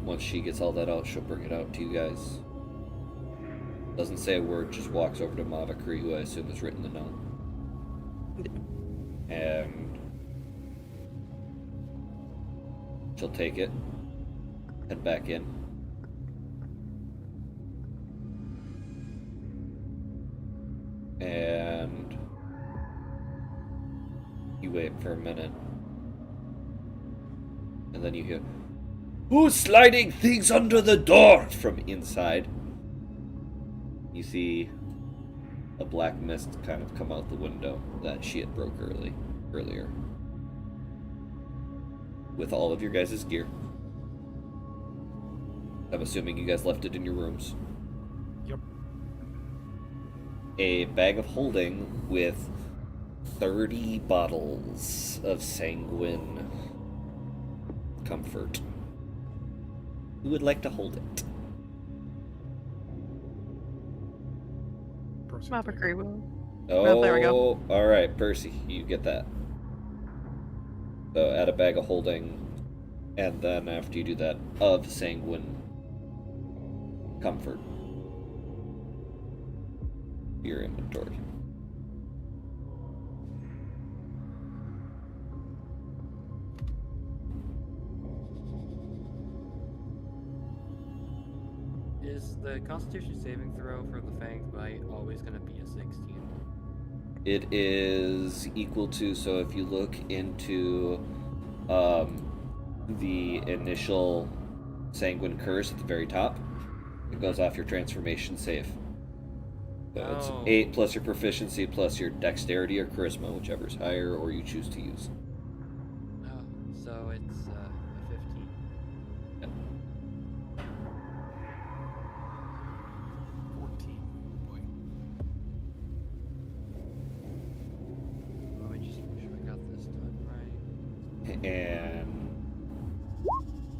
Once she gets all that out, she'll bring it out to you guys. Doesn't say a word, just walks over to Mavakri, who I assume has written the note. And she'll take it, head back in. And you wait for a minute. And then you hear, "Who's sliding things under the door?" from inside. You see a black mist kind of come out the window that she had broke earlier. With all of your guys' gear. I'm assuming you guys left it in your rooms. Yep. A bag of holding with 30 bottles of sanguine comfort. Who would like to hold it? Maverick will. Oh, Well, there we go. All right, Percy, you get that. So add a bag of holding, and then after you do that, of sanguine comfort. Your inventory. Is the Constitution saving throw for the Fanged Bite always going to be a 16? It is equal to, so if you look into the initial sanguine curse at the very top, it goes off your transformation save. So it's 8 plus your proficiency plus your dexterity or charisma, whichever's higher or you choose to use. Oh, so it's a 15. Yeah. 14. Boy. Let me just make sure I got this done right. And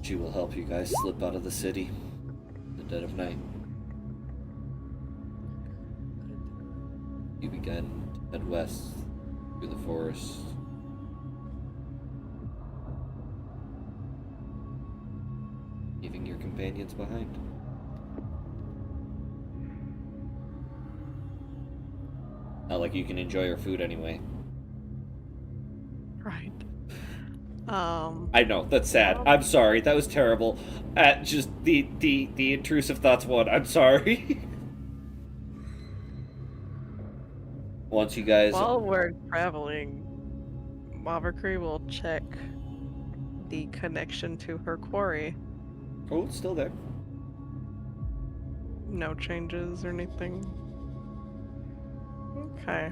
she will help you guys slip out of the city in the dead of night. You begin to head west through the forest. Leaving your companions behind. Not like you can enjoy your food anyway. Right. I know, that's sad. I'm sorry, that was terrible. Just the intrusive thoughts one. I'm sorry. Once you guys... While we're traveling, Maverick will check the connection to her quarry. Oh, it's still there. No changes or anything. Okay.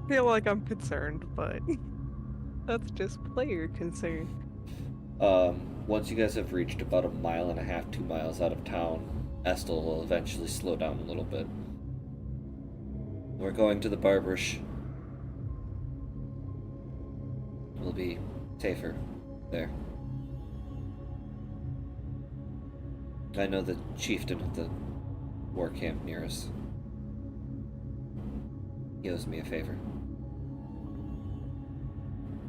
Feel like I'm concerned, but that's just player concern. Once you guys have reached about 1.5 miles, 2 miles out of town, Estel will eventually slow down a little bit. We're going to the Barbarish. We'll be safer there. I know the chieftain at the war camp near us. He owes me a favor.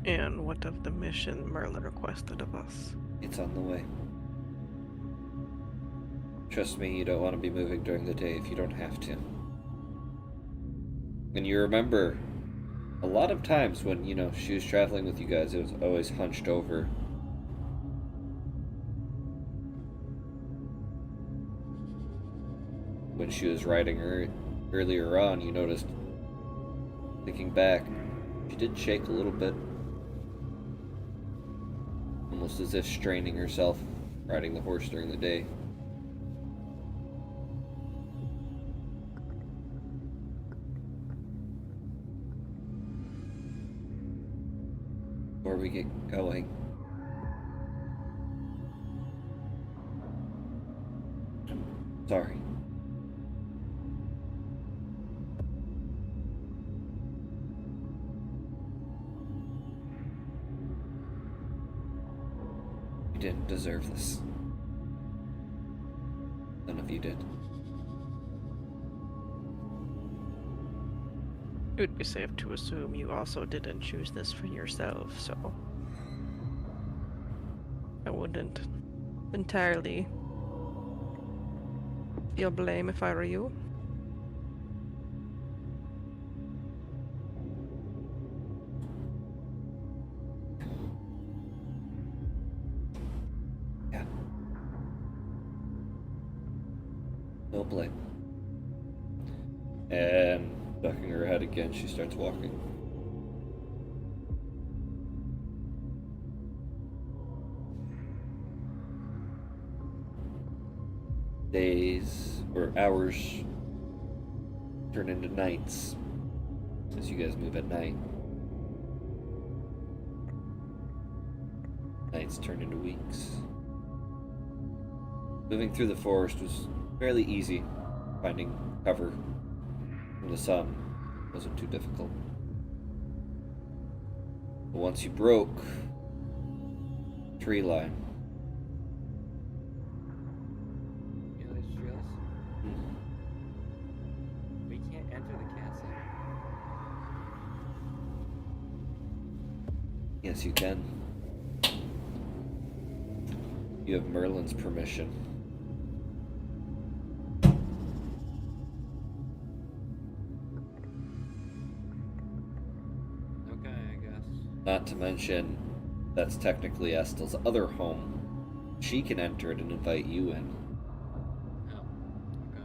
And what of the mission Merlin requested of us? It's on the way. Trust me, you don't want to be moving during the day if you don't have to. And you remember, a lot of times when, she was traveling with you guys, it was always hunched over. When she was riding earlier on, you noticed, thinking back, she did shake a little bit. Almost as if straining herself riding the horse during the day. Before we get going, I'm sorry. You didn't deserve this. None of you did. It would be safe to assume you also didn't choose this for yourself, so I wouldn't entirely feel blame if I were you. Yeah. No blame. And ducking her head again, she starts walking. days or hours turn into nights as you guys move at night. Nights turn into weeks. Moving through the forest was fairly easy. Finding cover from the sun wasn't too difficult. But once you broke tree line, You know, I just realized we can't enter the castle. yes, you can. You have Merlin's permission. Okay, I guess. Not to mention, that's technically Estel's other home. She can enter it and invite you in. Oh, okay.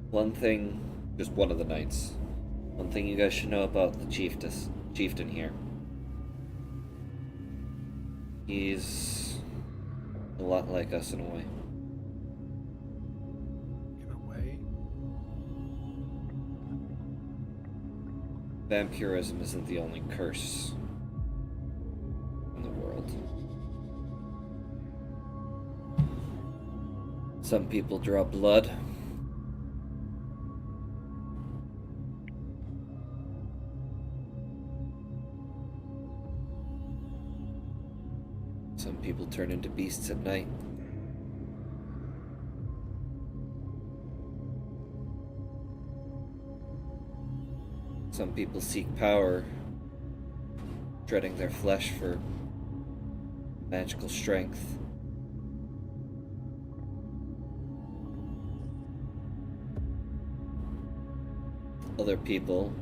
One thing, just one of the knights. One thing you guys should know about the chieftain here. He's a lot like us in a way. In a way. Vampirism isn't the only curse in the world. Some people draw blood. Some people turn into beasts at night. Some people seek power, treading their flesh for magical strength. Other people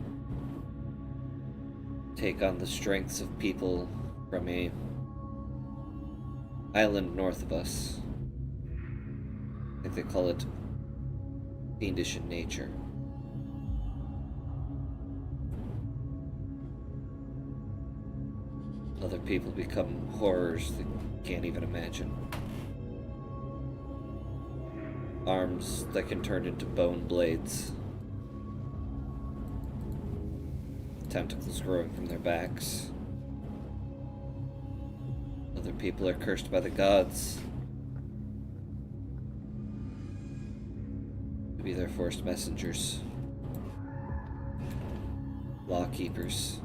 take on the strengths of people from a island north of us. I think they call it fiendish in nature. Other people become horrors that you can't even imagine. Arms that can turn into bone blades. Tentacles growing from their backs. Other people are cursed by the gods to be their forced messengers, law keepers.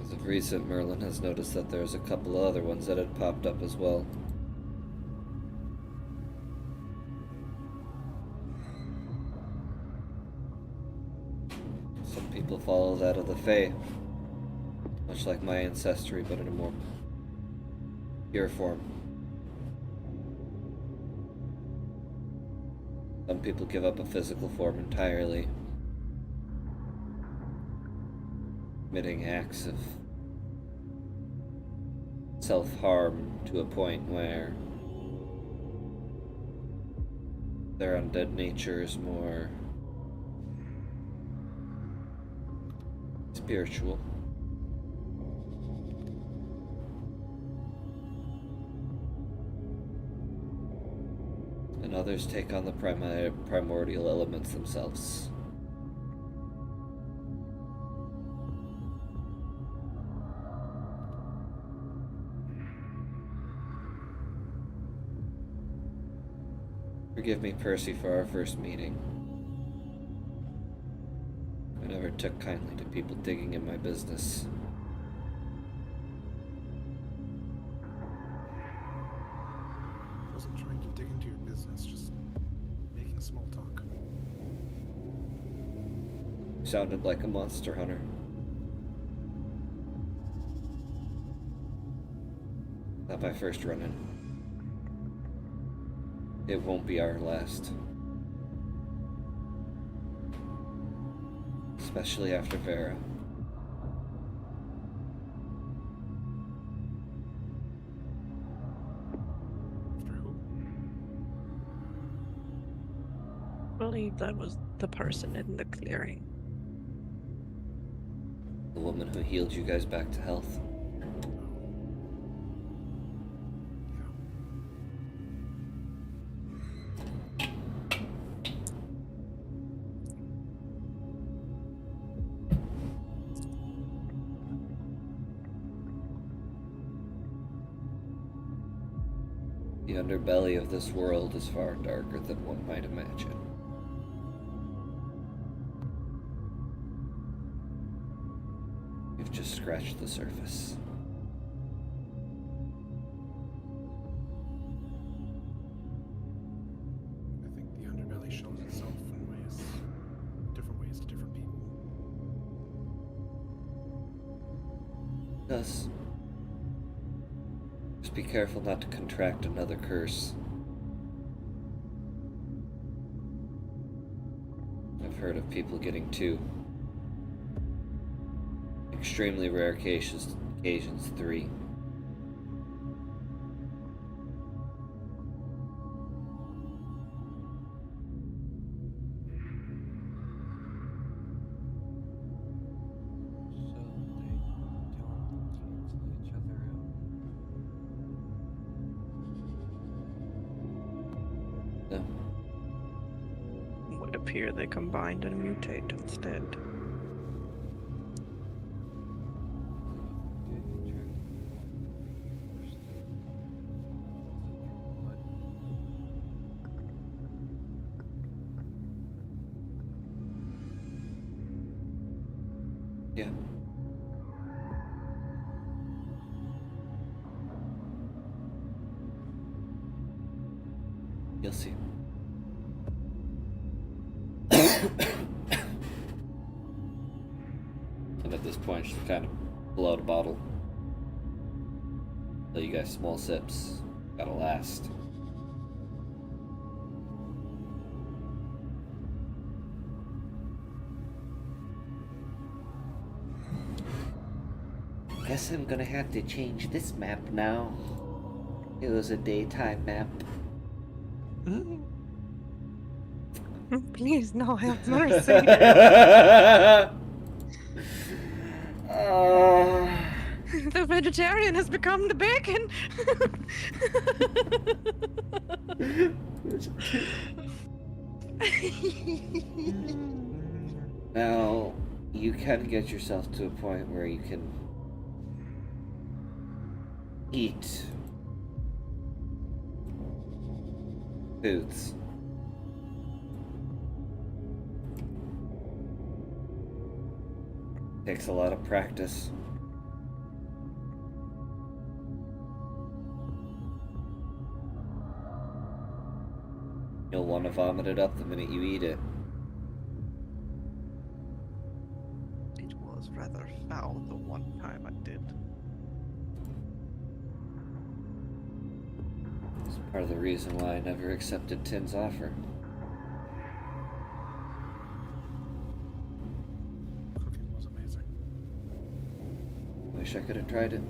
As of recent, Merlin has noticed that there's a couple of other ones that had popped up as well. Some people follow that of the Fae, much like my ancestry, but in a more pure form. Some people give up a physical form entirely, committing acts of self-harm to a point where their undead nature is more spiritual. And others take on the primordial elements themselves. Forgive me, Percy, for our first meeting. I never took kindly to people digging in my business. I wasn't trying to dig into your business, just making small talk. You sounded like a monster hunter. Not my first run-in. It won't be our last. especially after Vera. After who? I believe that was the person in the clearing. The woman who healed you guys back to health. The underbelly of this world is far darker than one might imagine. We've just scratched the surface. I think the underbelly shows itself in different ways to different people. Thus, just be careful not to contract another curse. I've heard of people getting two. Extremely rare occasions 3. So they don't cancel each other out. No. It would appear they combined and mutate instead. Yeah. You'll see. And at this point, just kind of blow out a bottle. So you guys small sips. Gotta last. Guess I'm gonna have to change this map now. It was a daytime map. Please, no, have mercy. The vegetarian has become the bacon. Now, you can get yourself to a point where you can eat foods. Takes a lot of practice. You'll want to vomit it up the minute you eat it. It was rather foul the one time I did. It's part of the reason why I never accepted Tim's offer. Cooking was amazing. Wish I could have tried it.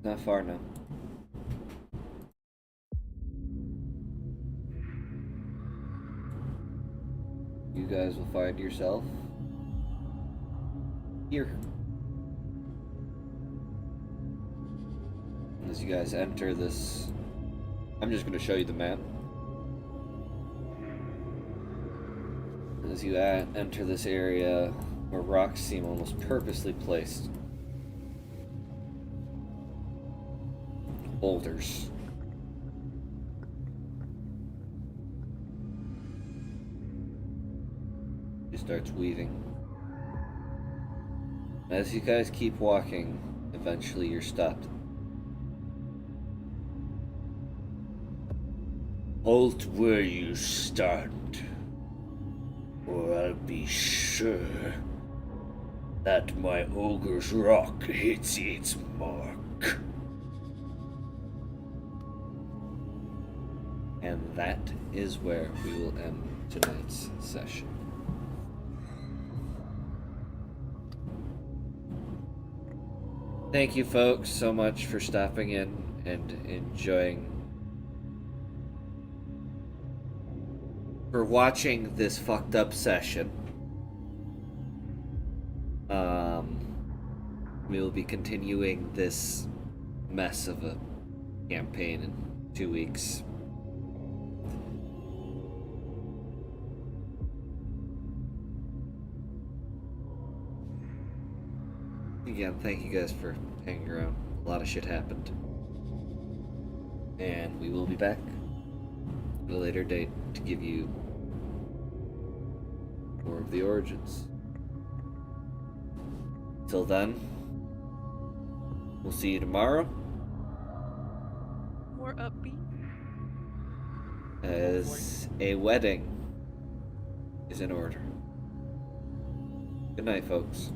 Not far now. You guys will find yourself here. As you guys enter this, I'm just going to show you the map. As you enter this area where rocks seem almost purposely placed. Boulders. She starts weaving. As you guys keep walking, eventually you're stopped. Halt where you stand, or I'll be sure that my ogre's rock hits its mark. And that is where we will end tonight's session. Thank you, folks, so much for stopping in and enjoying, for watching this fucked up session. We will be continuing this mess of a campaign in 2 weeks. Again, thank you guys for hanging around. A lot of shit happened. And we will be back at a later date to give you more of the origins. Till then, we'll see you tomorrow More upbeat. as a wedding is in order. Good night, folks.